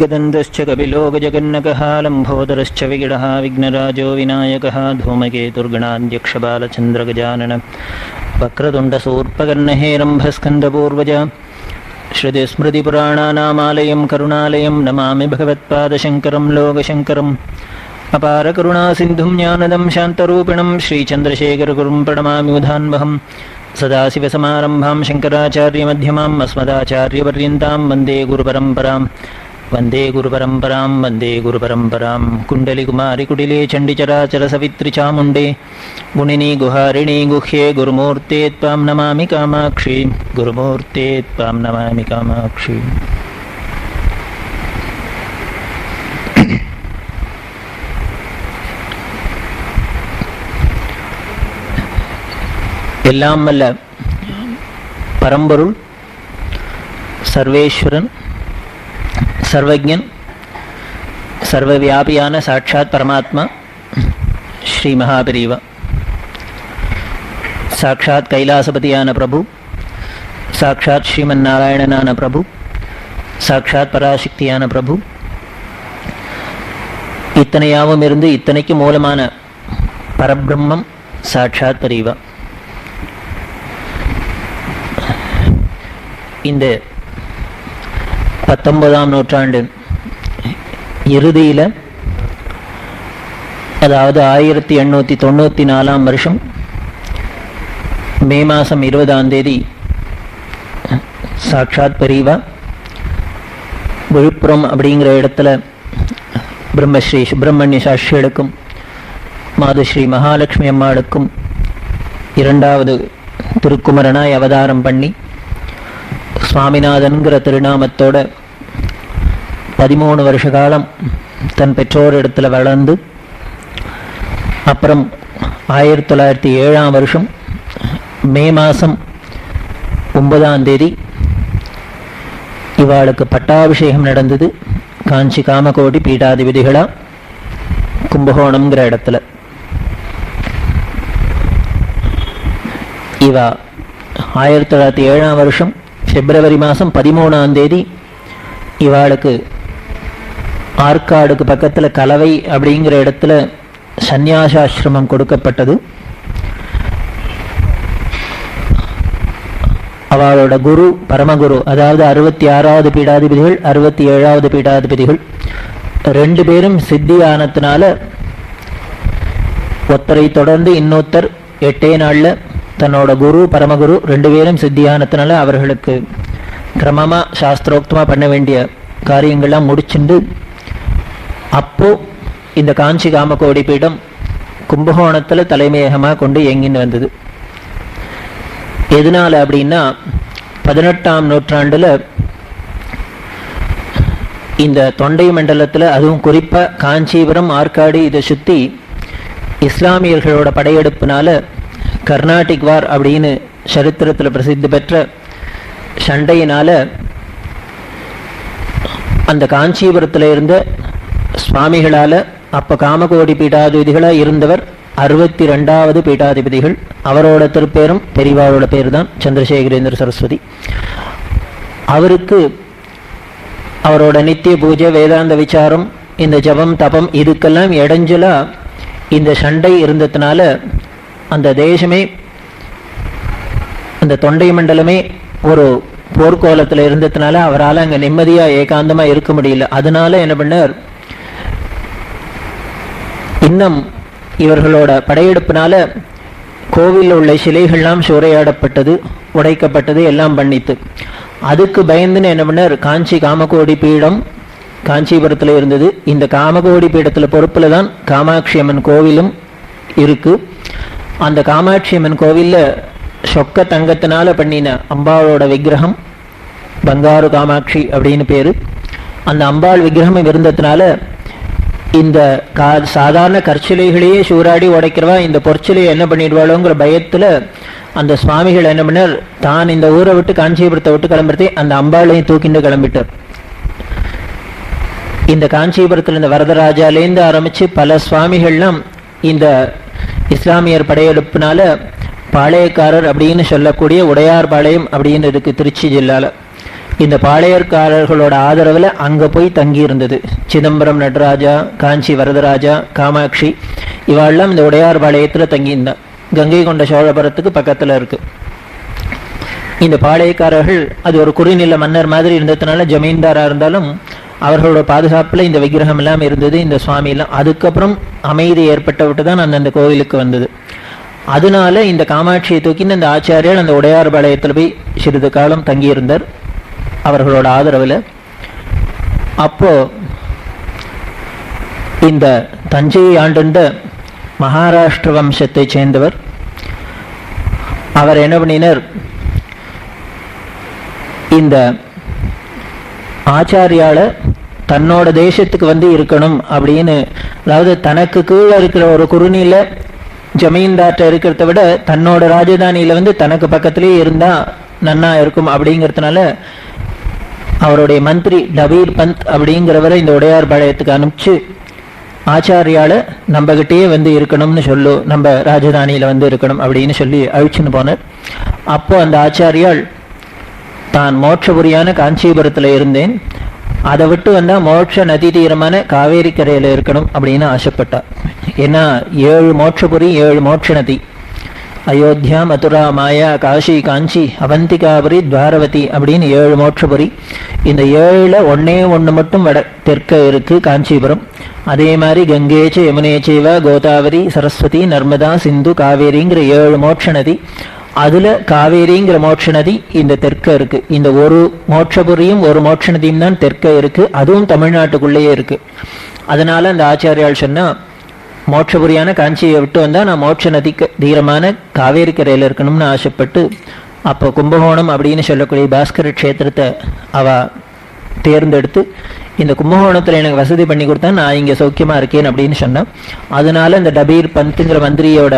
गदन्तश्च कपिलो गजगन्नकः लम्भोदरश्च विगडः विघ्नराजो विनायकः धूमकेतुर्गणाध्यक्षबालचन्द्रगजानन वक्रतुण्डसूर्पकर्णहेरम्भस्कन्दपूर्वज श्रुतिस्मृतिपुराणानामालयं करुणालयं नमामि भगवत्पादशङ्करं लोकशङ्करम् अपारकरुणासिन्धुं ज्ञानदं शान्तरूपिणं श्रीचन्द्रशेखरगुरुं प्रणमामि मुधान्वहं सदाशिवसमारम्भां शङ्कराचार्यमध्यमाम् अस्मदाचार्यपर्यन्तां वन्दे गुरुपरम्परां वन्दे गुरुपरम्परां वन्दे गुरुपरम्परां कुण्डलिकुमारिकुटिले चण्डिचराचरसवित्रिचामुण्डे गुणिनी गुहारिणी गुह्ये गुरुमूर्ते त्वां नमामि कामाक्षी गुरुमूर्ते त्वां नमामि कामाक्षी. எல்லாம் வல்ல பரம்பொருள் சர்வேஸ்வரன் சர்வஜன் சர்வவியாபியான சாட்சாத் பரமாத்மா ஸ்ரீ மகாபெரிவா, சாட்சாத் கைலாசபதியான பிரபு, சாட்சாத் ஸ்ரீமன் நாராயணனான பிரபு, சாட்சாத் பராசக்தியான பிரபு, இத்தனையாவும் இருந்து இத்தனைக்கு மூலமான பரபிரம்மம் சாட்சாத் பரிவா. இந்த 19ஆம் நூற்றாண்டு இறுதியில், அதாவது 1894ஆம் வருஷம் மே மாதம் 20ஆம் தேதி சாட்சாத் பரிவா விழுப்புரம் அப்படிங்கிற இடத்துல பிரம்மஸ்ரீ சுப்பிரமணிய சாஸ்திரிகளுக்கும் மாதுஸ்ரீ மகாலட்சுமி அம்மாளுக்கும் 2வது திருக்குமரனாய் அவதாரம் பண்ணி சுவாமிநாதன்கிற திருநாமத்தோட 13 வருஷ காலம் தன் பெற்றோர் இடத்துல வளர்ந்து, அப்புறம் 1907ஆம் வருஷம் மே மாதம் 9ஆம் தேதி இவாளுக்கு பட்டாபிஷேகம் நடந்தது. காஞ்சி காமகோடி பீடாதிபதிகளா கும்பகோணம்ங்கிற இடத்துல. இவா 1907ஆம் வருஷம் பிப்ரவரி மாதம் 13ஆம் தேதி இவாளுக்கு ஆற்காடுக்கு பக்கத்தில் கலவை அப்படிங்கிற இடத்துல சந்நியாசாசிரமம் கொடுக்கப்பட்டது. அவளோட குரு பரமகுரு, அதாவது 66வது பீடாதிபதிகள் 67வது பீடாதிபதிகள் 2 பேரும் சித்தியானத்தினால ஒருத்தரை தொடர்ந்து இன்னொருத்தர் 8 நாளில் தன்னோட குரு பரமகுரு 2 பேரும் சித்தியானத்தினால அவர்களுக்கு கிரமமாக சாஸ்திரோக்தமாக பண்ண வேண்டிய காரியங்கள்லாம் முடிச்சுண்டு, அப்போ இந்த காஞ்சி காமகோடி பீடம் கும்பகோணத்தில் தலைமையகமாக கொண்டு இயங்கின்னு வந்தது. எதனால அப்படின்னா, 18ஆம் நூற்றாண்டில் இந்த தொண்டை மண்டலத்தில், அதுவும் குறிப்பாக காஞ்சிபுரம் ஆற்காடு இதை சுற்றி இஸ்லாமியர்களோட படையெடுப்புனால கர்நாடிக் வார் அப்படின்னு சரித்திரத்தில் பிரசித்தி பெற்ற சண்டையினால அந்த காஞ்சிபுரத்தில் இருந்த சுவாமிகளால், அப்போ காமகோடி பீடாதிபதிகளாக இருந்தவர் 62வது பீடாதிபதிகள், அவரோட திருப்பேரும் பெரியவாரோட பேர் தான் சந்திரசேகரேந்திர சரஸ்வதி. அவருக்கு அவரோட நித்திய பூஜை வேதாந்த விசாரம் இந்த ஜபம் தபம் இதுக்கெல்லாம் இடைஞ்சலா இந்த சண்டை இருந்ததுனால அந்த தேசமே, அந்த தொண்டை மண்டலமே ஒரு போர்க்கோலத்தில் இருந்ததுனால அவரால் அங்கே நிம்மதியாக ஏகாந்தமாக இருக்க முடியல. அதனால என்ன பண்ணார், இன்னும் இவர்களோட படையெடுப்பினால கோவிலில் உள்ள சிலைகள்லாம் சூறையாடப்பட்டது, உடைக்கப்பட்டது, எல்லாம் பண்ணித்து. அதுக்கு பயந்துன்னு என்ன பண்ணார், காஞ்சி காமகோடி பீடம் காஞ்சிபுரத்தில் இருந்தது. இந்த காமகோடி பீடத்தில் பொறுப்பில் தான் காமாட்சி அம்மன் கோவிலும் இருக்கு. அந்த காமாட்சி அம்மன் கோவிலில் சொக்க தங்கத்தினால பண்ணின அம்பாளோட விக்கிரகம் பங்காரு காமாட்சி அப்படின்னு பேரு. அந்த அம்பாள் விக்கிரகம் இருந்ததுனால இந்த சாதாரண கற்சிலைகளையே சூறாடி உடைக்கிறவா இந்த பொற்சிலையை என்ன பண்ணிடுவாளோங்கிற பயத்தில் அந்த சுவாமிகள் என்ன பண்ணார், தான் இந்த ஊரை விட்டு காஞ்சிபுரத்தை விட்டு கிளம்புறதே அந்த அம்பாளையும் தூக்கிட்டு கிளம்பிட்டார். இந்த காஞ்சிபுரத்தில் இந்த வரதராஜாலேருந்து ஆரம்பித்து பல சுவாமிகள்லாம் இந்த இஸ்லாமியர் படையெடுப்புனால பாளையக்காரர் அப்படின்னு சொல்லக்கூடிய உடையார் பாளையம் அப்படின்னு இருக்கு திருச்சி ஜில்லால. இந்த பாளையர்காரர்களோட ஆதரவில் அங்கே போய் தங்கி இருந்தது. சிதம்பரம் நடராஜா, காஞ்சி வரதராஜா, காமாட்சி இவாளெல்லாம் இந்த உடையார் பாளையத்தில் தங்கியிருந்தா. கங்கை கொண்ட சோழபுரத்துக்கு பக்கத்தில் இருக்கு. இந்த பாளையக்காரர்கள் அது ஒரு குறுநில மன்னர் மாதிரி இருந்ததுனால ஜமீன்தாராக இருந்தாலும் அவர்களோட பாதுகாப்பில் இந்த விக்கிரகம் எல்லாம் இருந்தது, இந்த சுவாமி எல்லாம். அதுக்கப்புறம் அமைதி ஏற்பட்ட விட்டு தான் அந்த கோவிலுக்கு வந்தது. அதனால இந்த காமாட்சியை தூக்கின்னு அந்த ஆச்சாரியால் அந்த உடையார் பாளையத்தில் போய் சிறிது காலம் தங்கியிருந்தார் அவர்களோட ஆதரவில். அப்போ இந்த தஞ்சையை ஆண்டுண்ட மகாராஷ்டிர வம்சத்தை சேர்ந்தவர் அவர் என்ன பண்ணினார், இந்த ஆச்சாரியால தன்னோட தேசத்துக்கு வந்து இருக்கணும் அப்படின்னு, அதாவது தனக்கு கீழே இருக்கிற ஒரு குறுநில ஜமீன்தார்ட்ட இருக்கிறத விட தன்னோட ராஜதானியில வந்து தனக்கு பக்கத்திலேயே இருந்தா நன்னா இருக்கும் அப்படிங்கிறதுனால அவருடைய மந்திரி டபீர் பந்த் அப்படிங்கிறவரை இந்த உடையார் பாளையத்துக்கு அனுப்பிச்சு ஆச்சாரியால நம்மகிட்டயே வந்து இருக்கணும்னு சொல்லு, நம்ம ராஜதானியில வந்து இருக்கணும் அப்படின்னு சொல்லி அழிச்சுன்னு போனார். அப்போ அந்த ஆச்சாரியால் தான் மோட்சபுரியான காஞ்சிபுரத்தில் இருந்தேன், அதை விட்டு வந்தால் மோட்ச நதி தீரமான காவேரி கரையில் இருக்கணும் அப்படின்னு ஆசைப்பட்டார். ஏன்னா 7 மோட்சபுரி 7 மோட்ச நதி, அயோத்தியா, மதுரா, மாயா, காஷி, காஞ்சி, அவந்திகாபுரி, துவாரவதி அப்படின்னு 7 மோட்சபுரி. இந்த 7ல் ஒன்னே ஒன்று மட்டும் வட தெற்க இருக்கு காஞ்சிபுரம். அதே மாதிரி கங்கேச்ச யமுனேச்சேவ கோதாவரி சரஸ்வதி நர்மதா சிந்து காவேரிங்கிற 7 மோட்ச நதி. அதுல காவேரிங்கிற மோட்ச நதி இந்த தெற்க இருக்கு. இந்த ஒரு மோட்சபுரியும் ஒரு மோட்ச நதியும் தான் தெற்க இருக்கு, அதுவும் தமிழ்நாட்டுக்குள்ளேயே இருக்கு. அதனால அந்த ஆச்சாரியால் சொன்னா மோட்சபுரியான காஞ்சியை விட்டு வந்தா நான் மோட்ச நதிக்கு தீரமான காவேரி கரையில் இருக்கணும்னு ஆசைப்பட்டு அப்போ கும்பகோணம் அப்படின்னு சொல்லக்கூடிய பாஸ்கர க்ஷேத்திரத்தை அவ தேர்ந்தெடுத்து இந்த கும்பகோணத்தில் எனக்கு வசதி பண்ணி கொடுத்தா நான் இங்கே சௌக்கியமா இருக்கேன் அப்படின்னு சொன்னேன். அதனால இந்த டபீர் பந்துங்கிற மந்திரியோட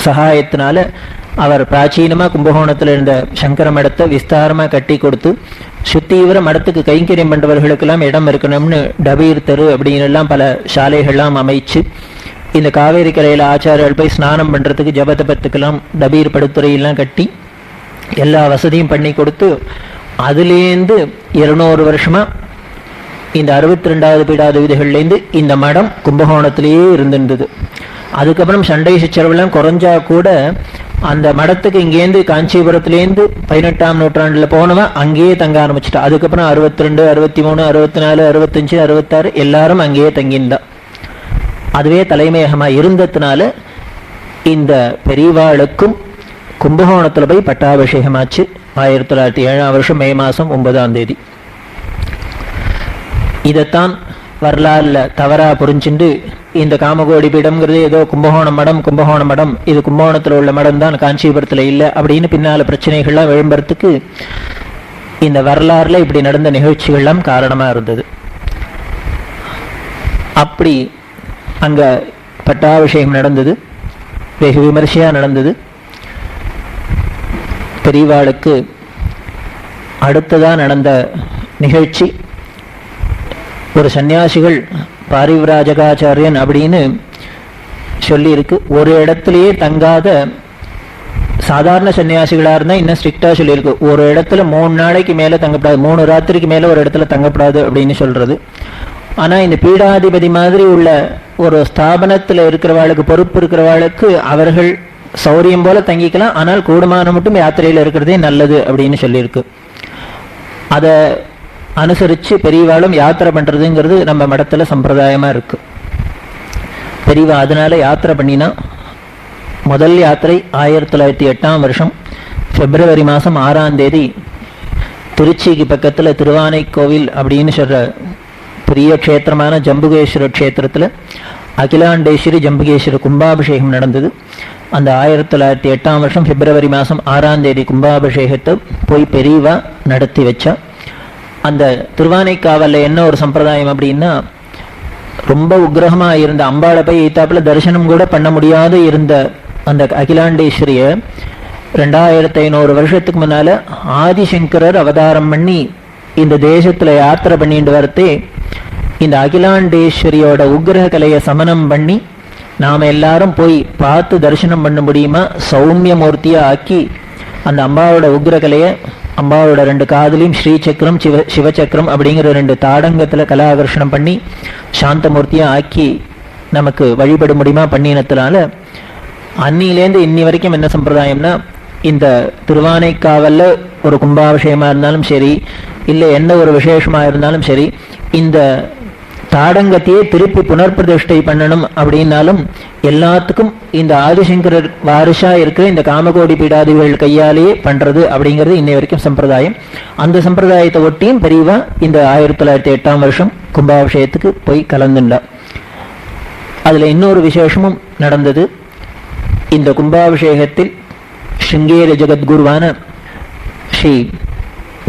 சகாயத்தினால அவர் பிராச்சீனமா கும்பகோணத்தில் இருந்த சங்கர மடத்தை விஸ்தாரமா கட்டி கொடுத்து சுத்தீவிர மடத்துக்கு கைங்கரியம் பண்றவர்களுக்கெல்லாம் இடம் இருக்கணும்னு டபீர் தெரு அப்படின்னு எல்லாம் பல சாலைகள்லாம் அமைச்சு இந்த காவேரி கரையில ஆச்சாரியால் போய் ஸ்நானம் பண்றதுக்கு ஜபதபத்துக்கெல்லாம் டபீர் படுத்துறையெல்லாம் கட்டி எல்லா வசதியும் பண்ணி கொடுத்து அதுலேருந்து 200 வருஷமா இந்த 62வது பீடாதிபதிகள்லேருந்து இந்த மடம் கும்பகோணத்திலேயே இருந்திருந்தது. அதுக்கப்புறம் சண்டை சச்சரவுலாம் குறைஞ்சா கூட அந்த மடத்துக்கு இங்கேருந்து காஞ்சிபுரத்துலேருந்து 18ஆம் நூற்றாண்டில் போனவன் அங்கேயே தங்க ஆரம்பிச்சிட்டா. அதுக்கப்புறம் 62, 63, 64, 65, 66 எல்லாரும் அங்கேயே தங்கியிருந்தா. அதுவே தலைமையகமாக இருந்ததுனால இந்த பெரியவாளுக்கும் கும்பகோணத்தில் போய் பட்டாபிஷேகமாச்சு 1907ஆம் வருஷம் மே மாதம் 9ஆம் தேதி. இதைத்தான் வரலாறுல தவறா புரிஞ்சுண்டு இந்த காமகோடி பீடம்ங்கிறது ஏதோ கும்பகோணம் மடம், இது கும்பகோணத்தில் உள்ள மடம் தான், காஞ்சிபுரத்தில் இல்லை அப்படின்னு பின்னால பிரச்சனைகள்லாம் எழும்புறதுக்கு இந்த வரலாறுல இப்படி நடந்த நிகழ்ச்சிகள்லாம் காரணமா இருந்தது. அப்படி அங்க பட்டாபிஷேகம் நடந்தது, வெகு விமர்சையா நடந்தது. பெரியவாளுக்கு அடுத்ததா நடந்த நிகழ்ச்சி ஒரு சன்னியாசிகள் பாரிவிராஜகாச்சாரியன் அப்படின்னு சொல்லி இருக்கு. ஒரு இடத்துலயே தங்காத சாதாரண சன்னியாசிகளா இருந்தா இன்னும் ஸ்ட்ரிக்டா சொல்லியிருக்கு. ஒரு இடத்துல 3 நாளைக்கு மேல தங்கப்படாது, 3 ராத்திரிக்கு மேல ஒரு இடத்துல தங்கப்படாது அப்படின்னு சொல்றது. ஆனா இந்த பீடாதிபதி மாதிரி உள்ள ஒரு ஸ்தாபனத்துல இருக்கிறவாளுக்கு, பொறுப்பு இருக்கிறவாளுக்கு அவர்கள் சௌரியம் போல தங்கிக்கலாம், ஆனால் கூடுமான மட்டும் யாத்திரையில இருக்கிறதே நல்லது அப்படின்னு சொல்லியிருக்கு. அதை அனுசரிச்சு பெரியவாளும் யாத்திரை பண்றதுங்கிறது நம்ம மடத்துல சம்பிரதாயமா இருக்கு. பெரியவா அதனால யாத்திரை பண்ணினா முதல் யாத்திரை 1908ஆம் வருஷம் பிப்ரவரி மாதம் 6ஆம் தேதி திருச்சிக்கு பக்கத்துல திருவானைக்கோவில் அப்படின்னு சொல்ற பெரிய க்ஷேத்திரமான ஜம்புகேஸ்வர க்ஷேத்திரத்துல அகிலாண்டேஸ்வரி ஜம்புகேஸ்வர கும்பாபிஷேகம் நடந்தது. அந்த 1908ஆம் வருஷம் பிப்ரவரி மாதம் 6ஆம் தேதி கும்பாபிஷேகத்தை போய் பெரியவா நடத்தி வச்சா. அந்த திருவானைக்காவல்ல என்ன ஒரு சம்பிரதாயம் அப்படின்னா, ரொம்ப உக்ரகமா இருந்த அம்பாளை போய் எய்த்தாப்புல தரிசனம் கூட பண்ண முடியாது இருந்த அந்த அகிலாண்டேஸ்வரிய 2500 வருஷத்துக்கு முன்னால ஆதிசங்கரர் அவதாரம் பண்ணி இந்த தேசத்துல யாத்திரை பண்ணிட்டு வரத்தே இந்த அகிலாண்டேஸ்வரியோட உக்ரக கலையை சமனம் பண்ணி நாம எல்லாரும் போய் பார்த்து தரிசனம் பண்ண முடியுமா சௌமிய மூர்த்தியா ஆக்கி அந்த அம்பாவோட உக்ரகலையை அம்பாவோட 2 காதலையும் ஸ்ரீ சக்கரம் சிவச்சக்கரம் அப்படிங்கிற 2 தாடங்கத்துல கலாகர்ஷணம் பண்ணி சாந்தமூர்த்தியா ஆக்கி நமக்கு வழிபட முடியுமா பண்ணினத்தினால அன்னிலேருந்து இன்னி வரைக்கும் என்ன சம்பிரதாயம்னா, இந்த திருவானைக்காவல்ல ஒரு கும்பாபிஷேகமா இருந்தாலும் சரி, இல்லை என்ன ஒரு விசேஷமா இருந்தாலும் சரி, இந்த தாடங்கத்தையே திருப்பி புனர்பிரதிஷ்டை பண்ணணும் அப்படின்னாலும் எல்லாத்துக்கும் இந்த ஆதிசங்கரர் வாரிசா இருக்கிற இந்த காமகோடி பீடாதிகள் கையாலேயே பண்றது அப்படிங்கிறது இன்னை வரைக்கும் சம்பிரதாயம். அந்த சம்பிரதாயத்தை ஒட்டியும் பெரியவா இந்த 1908ஆம் வருஷம் கும்பாபிஷேகத்துக்கு போய் கலந்துண்டா. அதுல இன்னொரு விசேஷமும் நடந்தது. இந்த கும்பாபிஷேகத்தில் ஸ்ருங்கேரி ஜெகத்குருவான ஸ்ரீ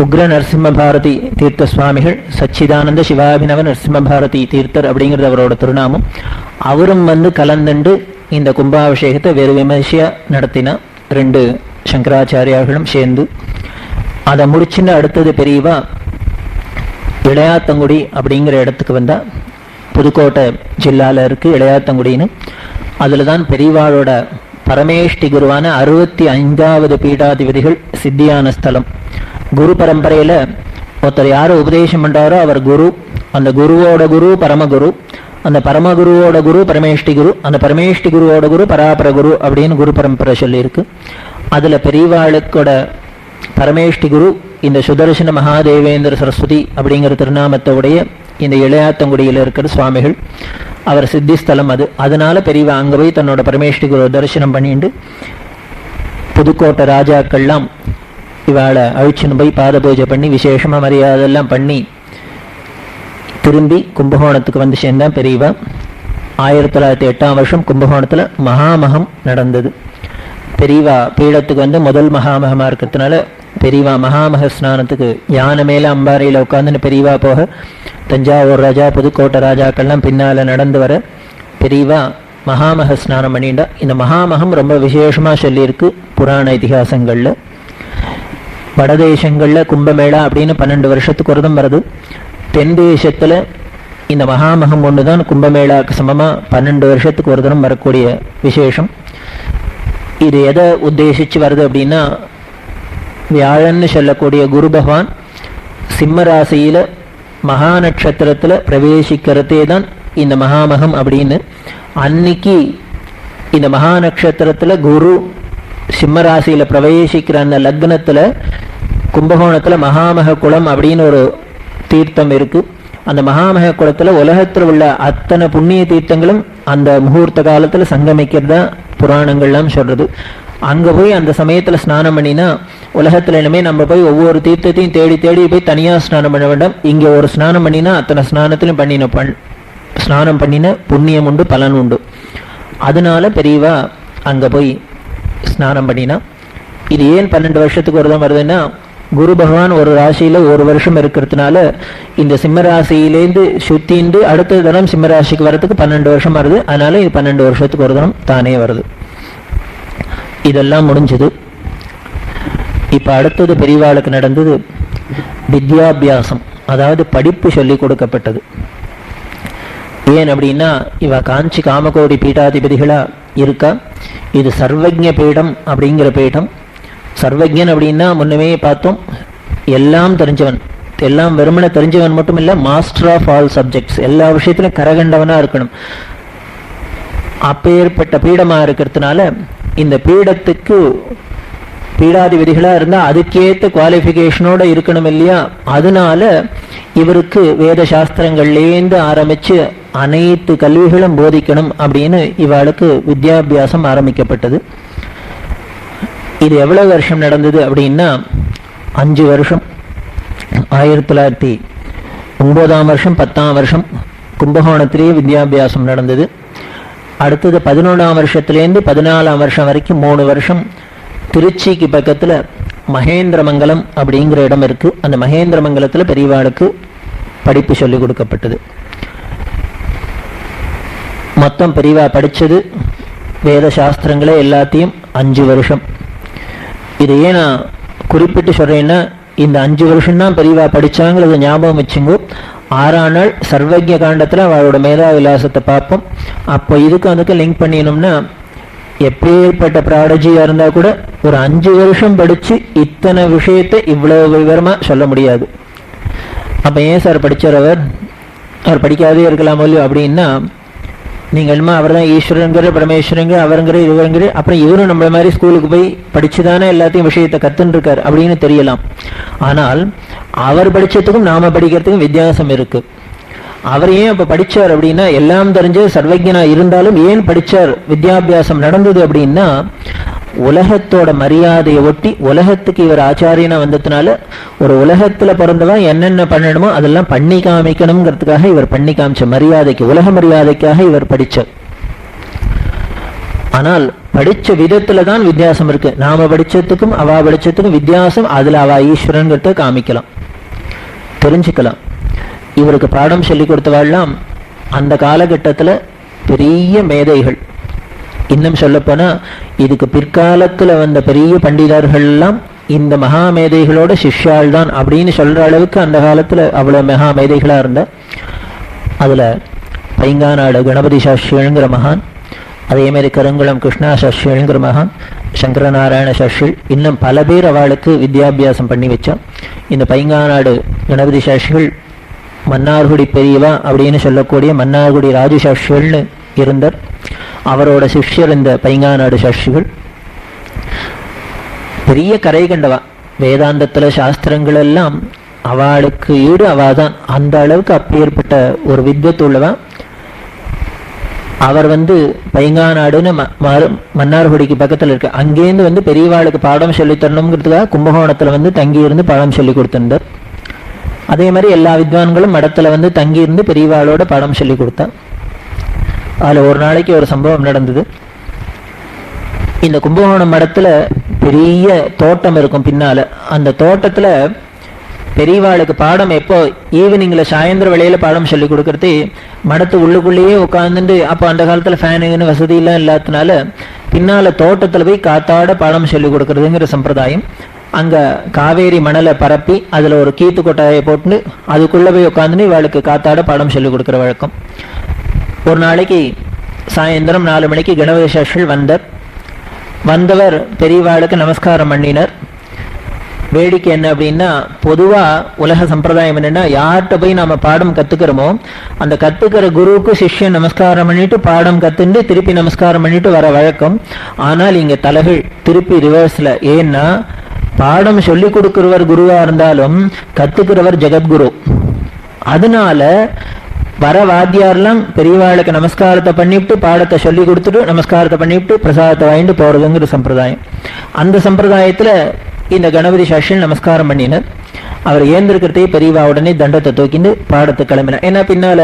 உக்ர நரசிம்ம பாரதி தீர்த்த சுவாமிகள், சச்சிதானந்த சிவாபினவ நரசிம்ம பாரதி தீர்த்தர் அப்படிங்கிறது அவரோட திருநாமம், அவரும் கலந்துண்டு இந்த கும்பாபிஷேகத்தை வேறு விமர்சையா நடத்தினா. 2 சங்கராச்சாரியார்களும் சேர்ந்து அதை முடிச்சுன்னு அடுத்தது பெரியவா இளையாத்தங்குடி அப்படிங்கிற இடத்துக்கு வந்தா. புதுக்கோட்டை ஜில்லால இருக்கு இளையாத்தங்குடின்னு. அதுல தான் பெரியவாளோட பரமேஷ்டி குருவான 65வது பீடாதிபதிகள் சித்தியான ஸ்தலம். குரு பரம்பரையில ஒருத்தர் யாரு உபதேசம் பண்றாரோ அவர் குரு, அந்த குருவோட குரு பரமகுரு, அந்த பரமகுருவோட குரு பரமேஷ்டி குரு, அந்த பரமேஷ்டி குருவோட குரு பராபர குரு அப்படின்னு குரு பரம்பரை சொல்லியிருக்கு. அதுல பெரியவாளுக்கோட பரமேஷ்டி குரு இந்த சுதர்சன மகாதேவேந்திர சரஸ்வதி அப்படிங்கிற திருநாமத்தை உடைய இந்த இளையாத்தங்குடியில் இருக்கிற சுவாமிகள், அவர் சித்திஸ்தலம் அது. அதனால பெரியவா அங்க போய் தன்னோட பரமேஷ்டி குரு தரிசனம் பண்ணிட்டு புதுக்கோட்டை ராஜாக்கள்லாம் இவாளை அழிச்சுன்னு போய் பாத பூஜை பண்ணி விசேஷமா மரியாதையெல்லாம் பண்ணி திரும்பி கும்பகோணத்துக்கு வந்து சேர்ந்தான் பெரியவா. 1908ஆம் வருஷம் கும்பகோணத்துல மகாமகம் நடந்தது. பெரியவா பீடத்துக்கு முதல் மகாமகமா இருக்கிறதுனால பெரியவா மகாமக ஸ்நானத்துக்கு யானை மேல அம்பாறையில உட்காந்துன்னு பெரியவா போக, தஞ்சாவூர் ராஜா புதுக்கோட்டை ராஜாக்கள்லாம் பின்னால நடந்து வர பெரியவா மகாமக ஸ்நானம் பண்ணிட்டா. இந்த மகாமகம் ரொம்ப விசேஷமா சொல்லியிருக்கு புராண இதிகாசங்கள்ல. வடதேசங்கள்ல கும்பமேளா அப்படின்னு 12 வருஷத்துக்கு ஒருதம் வருது. தென் தேசத்துல இந்த மகாமகம் ஒண்ணுதான் கும்பமேளாக்கு சமமா 12 வருஷத்துக்கு ஒரு தினம் வரக்கூடிய விசேஷம். இது எதை உத்தேசிச்சு வருது அப்படின்னா, வியாழன்னு சொல்லக்கூடிய குரு பகவான் சிம்ம ராசியில மகா நட்சத்திரத்துல பிரவேசிக்கிறதே தான் இந்த மகாமகம் அப்படின்னு. அன்னைக்கு இந்த மகா நட்சத்திரத்துல குரு சிம்ம ராசியில பிரவேசிக்கிற அந்த லக்னத்துல கும்பகோணத்துல மகாமக குளம் அப்படின்னு ஒரு தீர்த்தம் இருக்கு. அந்த மகாமக குளத்துல உலகத்துல உள்ள அத்தனை புண்ணிய தீர்த்தங்களும் அந்த முகூர்த்த காலத்துல சங்கமிக்கிறதா புராணங்கள்லாம் சொல்றது. அங்க போய் அந்த சமயத்துல ஸ்நானம் பண்ணினா உலகத்துல இனிமே நம்ம போய் ஒவ்வொரு தீர்த்தத்தையும் தேடி தேடி போய் தனியா ஸ்நானம் பண்ண வேண்டாம். இங்க ஒரு ஸ்நானம் பண்ணினா அத்தனை ஸ்நானத்திலும் ஸ்நானம் பண்ணின புண்ணியம் உண்டு, பலன் உண்டு. அதனால பெரியவா அங்க போய் ஸ்நானம் பண்ணினா. இது ஏன் 12 வருஷத்துக்கு ஒரு தான் வருதுன்னா, குரு பகவான் ஒரு ராசியில ஒரு வருஷம் இருக்கிறதுனால இந்த சிம்ம ராசியிலேருந்து சுத்திண்டு அடுத்த தினம் சிம்ம ராசிக்கு வர்றதுக்கு 12 வருஷம் வருது. அதனால இது 12 வருஷத்துக்கு ஒரு தினம் தானே வருது. இதெல்லாம் முடிஞ்சது. இப்ப அடுத்தது பெரியவாளுக்கு நடந்தது வித்யாபியாசம், அதாவது படிப்பு சொல்லி கொடுக்கப்பட்டது. ஏன் அப்படின்னா, இவ காஞ்சி காமகோடி பீட்டாதிபதிகளா இருக்கா. இது சர்வஜ்ஞ பீடம் அப்படிங்கிற பீடம். சர்வஜன் அப்படின்னா முன்னமே பார்த்தோம், எல்லாம் தெரிஞ்சவன், எல்லாம் வெறுமனை தெரிஞ்சவன் மட்டும் இல்ல, மாஸ்டர் ஆஃப் ஆல் சப்ஜெக்ட்ஸ், எல்லா விஷயத்திலும் கரகண்டவனா இருக்கணும். அப்பேற்பட்ட பீடமா இருக்கிறதுனால இந்த பீடத்துக்கு பீடாதிபதிகளா இருந்தா அதுக்கேற்ற குவாலிஃபிகேஷனோட இருக்கணும் இல்லையா. அதனால இவருக்கு வேத சாஸ்திரங்கள்லேருந்து ஆரம்பிச்சு அனைத்து கல்விகளும் போதிக்கணும் அப்படின்னு இவளுக்கு வித்யாபியாசம் ஆரம்பிக்கப்பட்டது. இது எவ்வளவு வருஷம் நடந்தது அப்படின்னா 5 வருஷம். 1909ஆம் வருஷம் 10ஆம் வருஷம் கும்பகோணத்திலேயே வித்யாபியாசம் நடந்தது. அடுத்தது 11ஆம் வருஷத்திலேருந்து 14ஆம் வருஷம் வரைக்கும் 3 வருஷம் திருச்சிக்கு பக்கத்துல மகேந்திரமங்கலம் அப்படிங்கிற இடம் இருக்கு. அந்த மகேந்திரமங்கலத்துல பெரியவாளுக்கு படிப்பு சொல்லி கொடுக்கப்பட்டது. மொத்தம் பெரியவா படிச்சது வேத சாஸ்திரங்களே எல்லாத்தையும் 5 வருஷம். இது ஏன் நான் குறிப்பிட்டு சொல்றேன்னா, இந்த 5 வருஷம் தான் பெரியவா படிச்சாங்கிறத ஞாபகம் வச்சுங்கோ. 6ஆம் நாள் சர்வஜ்ய காண்டத்துல அவளோட மேதா விலாசத்தை பார்ப்போம். அப்போ இதுக்கு அதுக்கு லிங்க் பண்ணினோம்னா, எப்பேற்பட்ட ப்ராடஜியா இருந்தா கூட ஒரு 5 வருஷம் படிச்சு இத்தனை விஷயத்தை இவ்வளவு விவரமா சொல்ல முடியாது. அப்ப ஏன் சார் படிச்சார் அவர் படிக்காதே இருக்கலாம் இல்லையோ அப்படின்னா, நீங்கள் என்னமா அவர் தான் ஈஸ்வரங்கிற பரமேஸ்வரங்க அவருங்கிற இவருங்கிற, அப்புறம் இவரும் நம்மள மாதிரி ஸ்கூலுக்கு போய் படிச்சுதானே எல்லாத்தையும் விஷயத்தை கத்துன்னு இருக்காரு அப்படின்னு தெரியலாம். ஆனால் அவர் படிச்சதுக்கும் நாம படிக்கிறதுக்கும் வித்தியாசம் இருக்கு. அவர் ஏன் அப்ப படிச்சார் அப்படின்னா, எல்லாம் தெரிஞ்ச சர்வஜனா இருந்தாலும் ஏன் படிச்சார், வித்யாபியாசம் நடந்தது அப்படின்னா, உலகத்தோட மரியாதையை ஒட்டி உலகத்துக்கு இவர் ஆச்சாரியனா வந்ததுனால ஒரு உலகத்துல பிறந்தவன் என்னென்ன பண்ணணுமோ அதெல்லாம் பண்ணி காமிக்கணுங்கிறதுக்காக இவர் பண்ணி காமிச்ச மரியாதைக்கு, உலக மரியாதைக்காக இவர் படிச்சார். ஆனால் படிச்ச விதத்துல தான் வித்தியாசம் இருக்கு. நாம படிச்சதுக்கும் அவ படிச்சதுக்கும் வித்தியாசம். அதுல அவ ஈஸ்வரன்கிறத காமிக்கலாம், தெரிஞ்சுக்கலாம். இவருக்கு பாடம் சொல்லி கொடுத்தவாள்லாம் அந்த காலகட்டத்துல பெரிய மேதைகள். இன்னும் சொல்ல போனா இதுக்கு பிற்காலத்துல வந்த பெரிய பண்டிதர்கள் எல்லாம் இந்த மகா மேதைகளோட சிஷ்யாள் தான் அப்படின்னு சொல்ற அளவுக்கு அந்த காலத்துல அவ்வளவு மகா மேதைகளா இருந்த. அதுல பைங்காநாடு கணபதி சாஸ்திரிங்கிற மகான், அதே மாதிரி கருங்குளம் கிருஷ்ணா சாஸ்திரிங்கிற மகான், சங்கரநாராயண சாஸ்திரி, இன்னும் பல பேர் அவளுக்கு வித்யாபியாசம் பண்ணி வச்சான். இந்த பைங்காநாடு கணபதி சாஸ்திரிகள் மன்னார்குடி பெரியவா அப்படின்னு சொல்லக்கூடிய மன்னார்குடி ராஜு சாஸ்திரிகள்னு இருந்தார். அவரோட சிஷ்யர் இந்த பைங்காநாடு சாஸ்திரிகள். பெரிய கரை கண்டவா, வேதாந்தத்துல சாஸ்திரங்கள் எல்லாம் அவளுக்கு ஈடு அவாதான். அந்த அளவுக்கு அப்பேற்பட்ட ஒரு வித்வத் உள்ளவா. அவர் பைங்காநாடுன்னு மன்னார்குடிக்கு பக்கத்துல இருக்கு. அங்கேருந்து பெரியவாளுக்கு பாடம் சொல்லி தரணுங்கிறதுக்காக கும்பகோணத்துல தங்கி இருந்து பாடம் சொல்லி கொடுத்திருந்தார். அதே மாதிரி எல்லா வித்வான்களும் மடத்துல தங்கி இருந்து பெரியவாளோட பாடம் சொல்லி கொடுத்தா. அதுல ஒரு நாளைக்கு ஒரு சம்பவம் நடந்தது. இந்த கும்பகோணம் மடத்துல பெரிய தோட்டம் இருக்கும் பின்னால. அந்த தோட்டத்துல பெரியவாளுக்கு பாடம் எப்போ ஈவினிங்ல சாயந்தர வேளையில பாடம் சொல்லி கொடுக்கறது, மடத்து உள்ளுக்குள்ளேயே உட்கார்ந்துட்டு, அப்போ அந்த காலத்துல ஃபேனுன்னு வசதி எல்லாம் இல்லாததுனால பின்னால தோட்டத்துல போய் காத்தாட பாடம் சொல்லி கொடுக்கறதுங்கிற சம்பிரதாயம். அங்க காவேரி மணலை பரப்பி அதுல ஒரு கீத்து கொட்டாயை போட்டு அதுக்குள்ள போய் உட்காந்துன்னு இவளுக்கு காத்தாட பாடம் சொல்லி கொடுக்குற வழக்கம். ஒரு நாளைக்கு சாயந்தரம் 4 மணிக்கு கணபதி சாஸ்திரிகள் வந்தவர் பெரியவாளுக்கு நமஸ்காரம் பண்ணினார். வேடிக்கை என்ன அப்படின்னா, பொதுவா உலக சம்பிரதாயம் என்னன்னா, யார்கிட்ட போய் நாம பாடம் கத்துக்கிறோமோ அந்த கத்துக்கிற குருவுக்கு சிஷ்யன் நமஸ்காரம் பண்ணிட்டு பாடம் கத்துண்டு திருப்பி நமஸ்காரம் பண்ணிட்டு வர வழக்கம். ஆனால் இங்க தலைகள் திருப்பி ரிவர்ஸ்ல. ஏன்னா பாடம் சொல்லி கொடுக்கிறவர் குருவா இருந்தாலும் கத்துக்கிறவர் ஜெகத்குரு. அதனால வர வாத்தியாரெல்லாம் பெரியவாளுக்கு நமஸ்காரத்தை பண்ணிவிட்டு பாடத்தை சொல்லி கொடுத்துட்டு நமஸ்காரத்தை பண்ணிவிட்டு பிரசாதத்தை வாங்கிட்டு போறதுங்கிற சம்பிரதாயம். அந்த சம்பிரதாயத்துல இந்த கணபதி சாஸ்திரி நமஸ்காரம் பண்ணினார். அவர் ஏந்திருக்கிறதே பெரியவா உடனே தண்டத்தை தூக்கிட்டு பாடத்தை கிளம்பினார். ஏன்னா பின்னால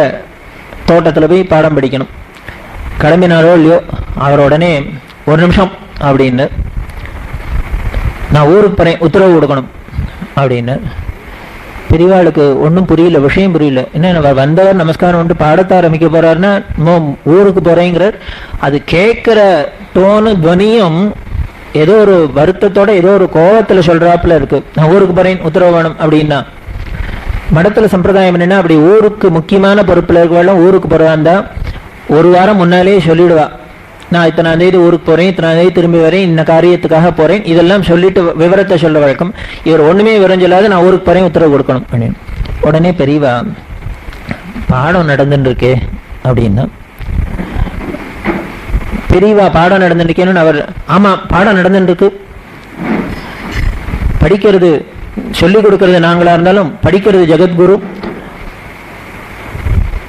தோட்டத்துல போய் பாடம் படிக்கணும். கிளம்பினாரோ இல்லையோ அவர் உடனே ஒரு நிமிஷம் அப்படின்னு, நான் ஊருக்கு போறேன், உத்தரவு கொடுக்கணும் அப்படின்னு. பெரியவாளுக்கு ஒன்றும் புரியல, விஷயம் புரியல. என்ன வந்தவர் நமஸ்காரம் வந்து பாடத்தை ஆரம்பிக்க போறாருன்னா ஊருக்கு போறேங்கிறார். அது கேட்கிற டோனு துவனியும் ஏதோ ஒரு வருத்தத்தோட ஏதோ ஒரு கோபத்துல சொல்றாப்புல இருக்கு. நான் ஊருக்கு போறேன், உத்தரவு வேணும் அப்படின்னா. மடத்துல சம்பிரதாயம் என்னன்னா, அப்படி ஊருக்கு முக்கியமான பொறுப்புல இருக்கவெல்லாம் ஊருக்கு போறாந்தா 1 வாரம் முன்னாலேயே சொல்லிடுவா, நான் இத்தனாம் தேதி ஊருக்கு போறேன், இத்தனாம் தேதி திரும்பி வரேன், இந்த காரியத்துக்காக போறேன், இதெல்லாம் சொல்லிட்டு விவரத்தை சொல்ல வழக்கம். இவர் ஒண்ணுமே விவரம் சொல்லாது நான் ஊருக்கு போறேன் உத்தரவு கொடுக்கணும் அப்படின்னு. உடனே பெரியவா, பாடம் நடந்துட்டு இருக்கே அப்படின்னா. பெரியவா பாடம் நடந்துருக்கேன்னு அவர், ஆமா பாடம் நடந்துட்டு இருக்கு, படிக்கிறது சொல்லி கொடுக்கறது நாங்களா இருந்தாலும் படிக்கிறது ஜெகத்குரு,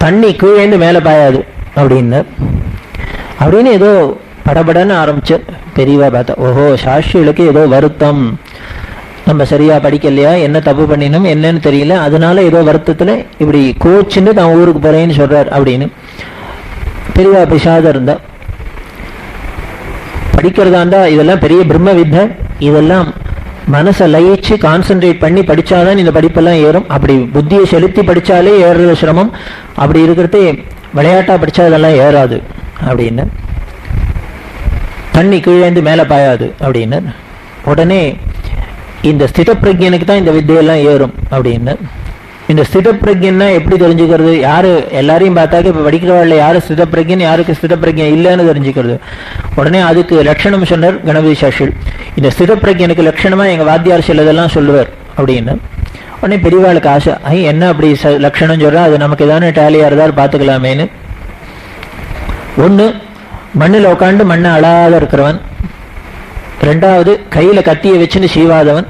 தண்ணி கீழேந்து மேல பாயாது அப்படின்னு ஏதோ படபடன்னு ஆரம்பிச்சு. பெரியவா பார்த்தா, ஓஹோ சாஸ்திரிகளுக்கு ஏதோ வருத்தம், நம்ம சரியா படிக்கலையா, என்ன தப்பு பண்ணினோம் என்னன்னு தெரியல, அதனால ஏதோ வருத்தத்துல இப்படி கோச்சுன்னு நான் ஊருக்கு போறேன்னு சொல்றாரு அப்படின்னு. பெரியவா பிசாதம் இருந்தா, படிக்கிறதா இருந்தா இதெல்லாம் பெரிய பிரம்ம வித்தை, இதெல்லாம் மனசை லயிச்சு கான்சென்ட்ரேட் பண்ணி படிச்சாதான் இந்த படிப்பெல்லாம் ஏறும். அப்படி புத்தியை செலுத்தி படிச்சாலே ஏறுறது சிரமம். அப்படி இருக்கிறதே விளையாட்டா படிச்சா இதெல்லாம் ஏறாது அப்படின்னு. தண்ணி கீழேந்து மேல பாயாது அப்படின்னு. உடனே இந்த ஸ்தித பிரஜனுக்கு தான் இந்த வித்தையெல்லாம் ஏறும் அப்படின்னு. இந்த ஸ்திதப்பிரஜன்னா எப்படி தெரிஞ்சுக்கிறது? யாரு எல்லாரையும் பார்த்தாக்க இப்ப படிக்கிறவாள் யாரு ஸ்திதப்பிரஜன், யாருக்கு ஸ்திதப்பிரஜன் இல்லைன்னு தெரிஞ்சுக்கிறது. உடனே அதுக்கு லட்சணம் சொன்னார் கணபதி சாஸ்திரி. இந்த ஸ்திதப்பிரஜனுக்கு லட்சணமா எங்க வாத்தியார் சிலதெல்லாம் சொல்லுவார் அப்படின்னு. உடனே பெரியவாளுக்கு ஆசை, என்ன அப்படி லட்சணம் சொல்றா, அது நமக்கு ஏதானே டேலியா இருந்தாலும் பார்த்துக்கலாமேன்னு. ஒன்று, மண்ணில் உட்காந்து மண்ணை அழாத இருக்கிறவன். ரெண்டாவது, கையில கத்தியை வச்சுன்னு சீவாதவன்.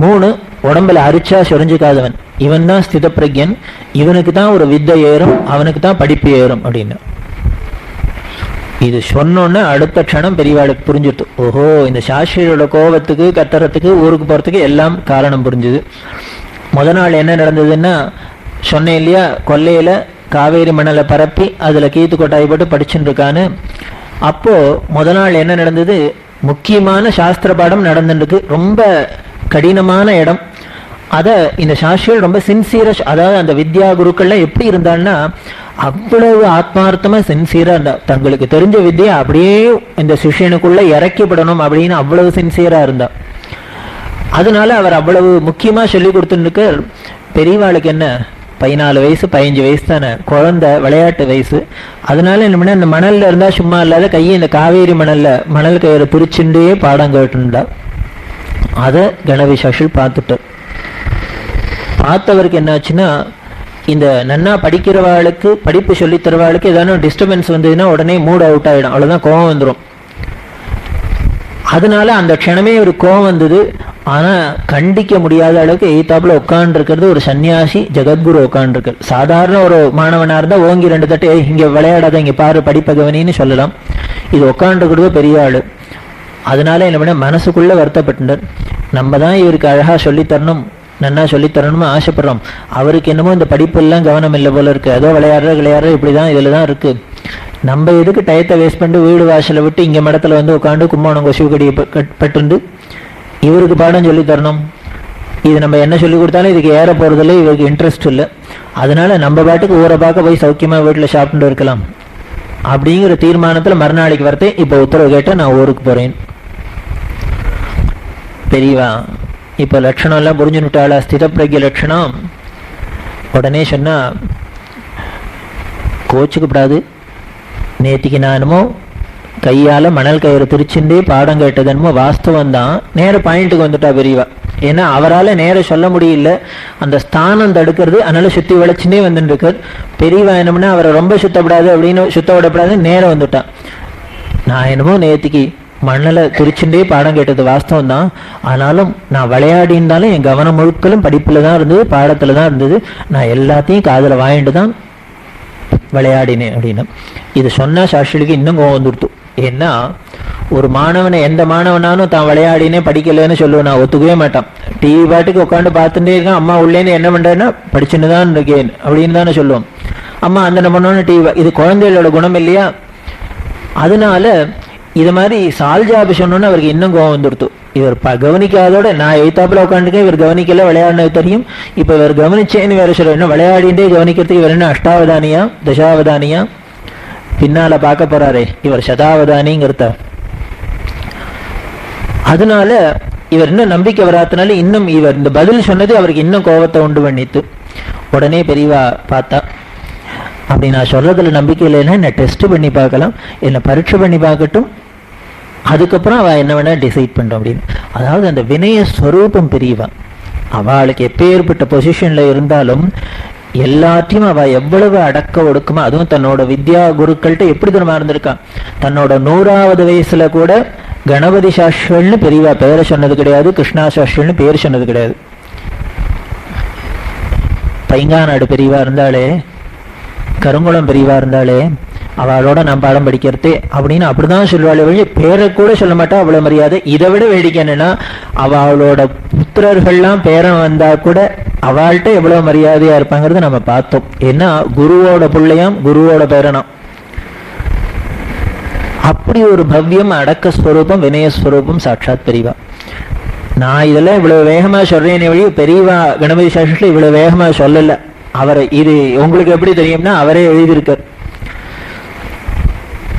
மூணு, உடம்புல அரிச்சா சொரிஞ்சுக்காதவன். இவன் தான் ஸ்திதப்பிரஜன். இவனுக்கு தான் ஒரு வித்தை ஏறும், அவனுக்கு தான் படிப்பு ஏறும் அப்படின்னு. இது சொன்னோன்னு அடுத்த க்ஷணம் பெரியவாளுக்கு புரிஞ்சுட்டு, ஓஹோ, இந்த சாஸ்திரியோட கோபத்துக்கு கத்தறத்துக்கு ஊருக்கு போறதுக்கு எல்லாம் காரணம் புரிஞ்சுது. முத நாள் என்ன நடந்ததுன்னா, சொன்னேன் இல்லையா, கொல்லையில காவேரி மணலை பரப்பி அதுல கீத்து கொட்டாய் போட்டு படிச்சுட்டு இருக்கான்னு. அப்போ முத நாள் என்ன நடந்தது, முக்கியமான சாஸ்திர பாடம் நடந்துருக்கு. ரொம்ப கடினமான இடம். அதை இந்த சாஸ்திரிகள் ரொம்ப சின்சியரா, அதாவது அந்த வித்யா குருக்கள்லாம் எப்படி இருந்தான்னா அவ்வளவு ஆத்மார்த்தமா சின்சியரா இருந்தா. தங்களுக்கு தெரிஞ்ச வித்தியை அப்படியே இந்த சிஷ்யனுக்குள்ள இறக்கிப்படணும் அப்படின்னு அவ்வளவு சின்சியரா இருந்தா. அதனால அவர் அவ்வளவு முக்கியமா சொல்லி கொடுத்துருக்கு. பெரியவாளுக்கு என்ன 14 வயசு 15 வயசு தானே, குழந்தை, விளையாட்டு வயசு. அதனால என்ன பண்ண, இந்த மணல்ல இருந்தா சும்மா இல்லாத கையை இந்த காவேரி மணல் கயிறு பிரிச்சுட்டே பாடம் கேட்டுருந்தா. அதை கணபதி சாஸ்திரி பார்த்துட்டார். பார்த்தவருக்கு என்னாச்சுன்னா, இந்த நன்னா படிக்கிறவாளுக்கு, படிப்பு சொல்லி தருவாளுக்கு ஏதாவது டிஸ்டர்பன்ஸ் வந்ததுன்னா உடனே மூட் அவுட் ஆகிடும், அவ்வளோதான், கோவம் வந்துடும். அதனால அந்த க்ஷணமே ஒரு கோவம் வந்தது. ஆனால் கண்டிக்க முடியாத அளவுக்கு எய்தாப்புல உட்காண்டிருக்கிறது ஒரு சன்னியாசி ஜெகத்குரு உட்காண்டிருக்கார். சாதாரண ஒரு மாணவனாக இருந்தால் ஓங்கி 2 தட்டு இங்கே விளையாடாத, இங்கே பாரு, படிப்பகவனின்னு சொல்லலாம். இது உட்காண்டிருக்கிறது பெரிய ஆள். அதனால என்ன பண்ண, மனசுக்குள்ள வருத்தப்பட்டார். நம்ம தான் இவருக்கு அழகா சொல்லித்தரணும், நன்னா சொல்லித்தரணும்னு ஆசைப்படுறோம். அவருக்கு என்னமோ இந்த படிப்பெல்லாம் கவனம் இல்லை போல இருக்கு, ஏதோ விளையாடுற இப்படிதான் இதுல தான் இருக்கு. நம்ம எதுக்கு டயத்தை வேஸ்ட் பண்ணிட்டு வீடு வாசலை விட்டு இங்க மடத்துல வந்து உட்காந்து கும்மானம் கொசுக்கடியை பட்டு இவருக்கு பாடம் சொல்லி தரணும்? இது நம்ம என்ன சொல்லி கொடுத்தாலும் இதுக்கு ஏற போறதில்லை, இவருக்கு இன்ட்ரெஸ்ட் இல்லை. அதனால நம்ம பாட்டுக்கு ஊரை பார்க்க போய் சௌக்கியமா வீட்டில் சாப்பிட்டு இருக்கலாம் அப்படிங்கிற தீர்மானத்துல மறுநாளைக்கு வரத்தே இப்ப உத்தரவு கேட்ட நான் ஊருக்கு போறேன். பெரியவா இப்ப லட்சணம் எல்லாம் புரிஞ்சுட்டாளா, ஸ்திதப்பிரஜ்ய லட்சணம். உடனே சொன்னா, கோச்சுக்கப்படாது, நேத்திக்கு நானுமோ கையால மணல் கயிறு திரிச்சுட்டே பாடம் கேட்டதன்மோ வாஸ்தவம் தான். நேர பாயிண்ட்டுக்கு வந்துட்டா பெரியவா. ஏன்னா அவரால் நேர சொல்ல முடியல, அந்த ஸ்தானம் தடுக்கிறது. அதனால சுத்தி வளைச்சுட்டே வந்துட்டு இருக்கார். பெரியவா என்னம்னா அவரை ரொம்ப சுத்தப்படாது அப்படின்னு, சுத்த விடப்படாது, நேரம் வந்துட்டான். நான் என்னமோ நேத்திக்கு மண்ணில் திரிச்சுட்டே பாடம் கேட்டது வாஸ்தவம் தான். ஆனாலும் நான் விளையாடினாலும் என் கவனம் முழுக்களும் படிப்புல தான் இருந்தது, பாடத்துல தான் இருந்தது. நான் எல்லாத்தையும் காதல வாங்கிட்டு தான் விளையாடினேன் அப்படின்னு. இது சொன்னா சாஸ்திரிக்கு இன்னும் கோவம் வந்துடுத்து. ஏன்னா ஒரு மாணவனை, எந்த மாணவனாலும் தான் விளையாடினே படிக்கலன்னு சொல்லுவேன், நான் ஒத்துக்கவே மாட்டான். டிவி பாட்டுக்கு உட்காந்து பார்த்துட்டே இருக்கான், அம்மா உள்ளேன்னு என்ன பண்றேன்னா படிச்சுன்னு தான் இருக்கேன் அப்படின்னு தானே சொல்லுவோம். அம்மா அந்த என்ன பண்ணோன்னு டிவி. இது குழந்தைகளோட குணம் இல்லையா? அதனால இது மாதிரி சால்ஜாபி சொன்னோன்னு அவருக்கு இன்னும் கோவம் வந்துடுத்து. இவர் கவனிக்காதோட நான் எய்தாப்புல உட்காந்துக்கேன், இவர் கவனிக்கல, விளையாடினது தெரியும். இப்ப இவர் கவனிச்சேன்னு வேற சொல்ற, என்ன விளையாடிண்டே கவனிக்கிறதுக்கு இவர் என்ன அஷ்டாவதானியா தசாவதானியா? பின்னால பார்க்க போறாரே இவர் சதாவதானிங்கிறத. அதனால இவர் இன்னும் நம்பிக்கை வராதனால இன்னும் இவர் இந்த பதில் சொன்னது அவருக்கு இன்னும் கோபத்தை உண்டு பண்ணித்து. உடனே பெரியவா பார்த்தா, அப்படி நான் சொல்றதுல நம்பிக்கை இல்லைன்னா என்ன டெஸ்ட் பண்ணி பார்க்கலாம், என்ன பரீட்சை பண்ணி பார்க்கட்டும், அதுக்கப்புறம் அவ என்ன வேணா டிசைட் பண்றோம் அப்படின்னு. அதாவது அந்த வினய ஸ்வரூபம் பெரியவா. அவளுக்கு எப்பேற்பட்ட பொசிஷன்ல இருந்தாலும் எல்லாத்தையும் அவ எவ்வளவு அடக்க ஒடுக்குமா, அதுவும் தன்னோட வித்யா குருக்கள்கிட்ட எப்படி தரமா இருந்திருக்கான். தன்னோட 100வது வயசுல கூட கணபதி சாஸ்திரல்னு பெரியவா பேரை சொன்னது கிடையாது, கிருஷ்ணா சாஸ்திரல்னு பேர் சொன்னது கிடையாது. பைங்காநாடு பெரியவா இருந்தாலே, கருங்குளம் பெரியவா இருந்தாலே, அவளோட நான் பாடம் படிக்கிறதே அப்படின்னு அப்படிதான் சொல்லுவாள். வழி பேரை கூட சொல்ல மாட்டா, அவ்வளவு மரியாதை. இதை விட வேடிக்கை என்னன்னா, அவளோட புத்திரர்கள்லாம் பேரன் வந்தா கூட அவள்கிட்ட எவ்வளவு மரியாதையா இருப்பாங்கிறது நம்ம பார்த்தோம். ஏன்னா குருவோட பிள்ளையாம், குருவோட பேரனாம். அப்படி ஒரு பவ்யம், அடக்க ஸ்வரூபம், வினயஸ்வரூபம் சாட்சாத் பெரியவா. நான் இதெல்லாம் இவ்வளவு வேகமா சொல்றேன் வழி, பெரியவா கணபதி சாஸ்திரத்துல இவ்வளவு வேகமா சொல்லல. அவரை இது உங்களுக்கு எப்படி தெரியும்னா, அவரே எழுதியிருக்கார்.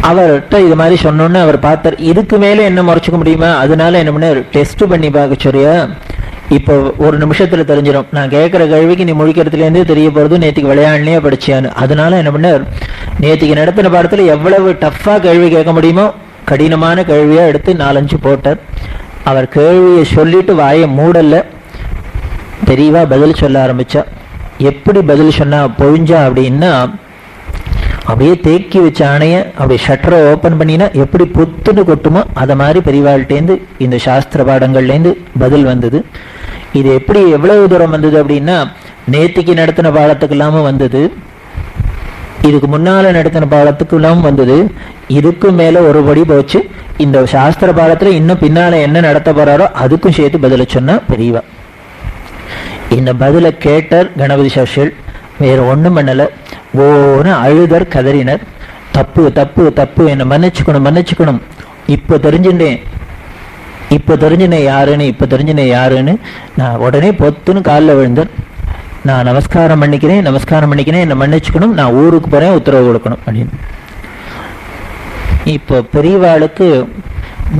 அவர்கிட்ட இது மாதிரி சொன்னோன்னு அவர் பார்த்தார். இதுக்கு மேல என்ன முறைச்சுக்க முடியுமா? அதனால என்ன பண்ண, டெஸ்ட் பண்ணி பார்க்க சொல்றியா, இப்போ ஒரு நிமிஷத்துல தெரிஞ்சிடும். நான் கேட்கிற கேள்விக்கு நீ முழிக்கிறதுலேருந்தே தெரிய போறது நேற்றுக்கு விளையாடலையே படிச்சியான்னு. அதனால என்ன பண்ணார், நேற்றுக்கு நடத்தின பாடத்துல எவ்வளவு டஃப்பா கேள்வி கேட்க முடியுமோ கடினமான கேள்வியா எடுத்து 4-5 போட்டார். அவர் கேள்வியை சொல்லிட்டு வாயை மூடல, தெரியவா பதில் சொல்ல ஆரம்பிச்சா. எப்படி பதில் சொன்னா பொழிஞ்சா அப்படின்னா, அப்படியே தேக்கி வச்ச ஆணைய அப்படியே ஷட்டரை ஓப்பன் பண்ணினா எப்படி புத்துன்னு கொட்டுமோ அதை மாதிரி பெரியவாழ்கிட்டேருந்து இந்த சாஸ்திர பாடங்கள்லேருந்து பதில் வந்தது. இது எப்படி எவ்வளவு தூரம் வந்தது அப்படின்னா, நேத்திக்கு நடத்தின பாடத்துக்கு இல்லாமல் வந்தது, இதுக்கு முன்னால நடத்தின பாடத்துக்கு இல்லாமல் வந்தது, இதுக்கும் மேல ஒருபடி போச்சு. இந்த சாஸ்திர பாடத்துல இன்னும் பின்னால என்ன நடத்த போறாரோ அதுக்கும் சேர்த்து பதில சொன்னா பெரியவா. இந்த பதிலை கேட்டார் கணபதி சாஸ்திரிகள். வேற ஒண்ணும் பண்ணல, ஓன்னு அழுதர், கதறினர். தப்பு தப்பு தப்பு, என்னை மன்னிச்சுக்கணும் மன்னிச்சுக்கணும், இப்போ தெரிஞ்சுனேன் யாருன்னு. நான் உடனே பொத்துன்னு காலில் விழுந்தேன். நான் நமஸ்காரம் பண்ணிக்கிறேன், என்னை மன்னிச்சுக்கணும், நான் ஊருக்கு போறேன், உத்தரவு கொடுக்கணும் அப்படின்னு. இப்போ பெரியவாளுக்கு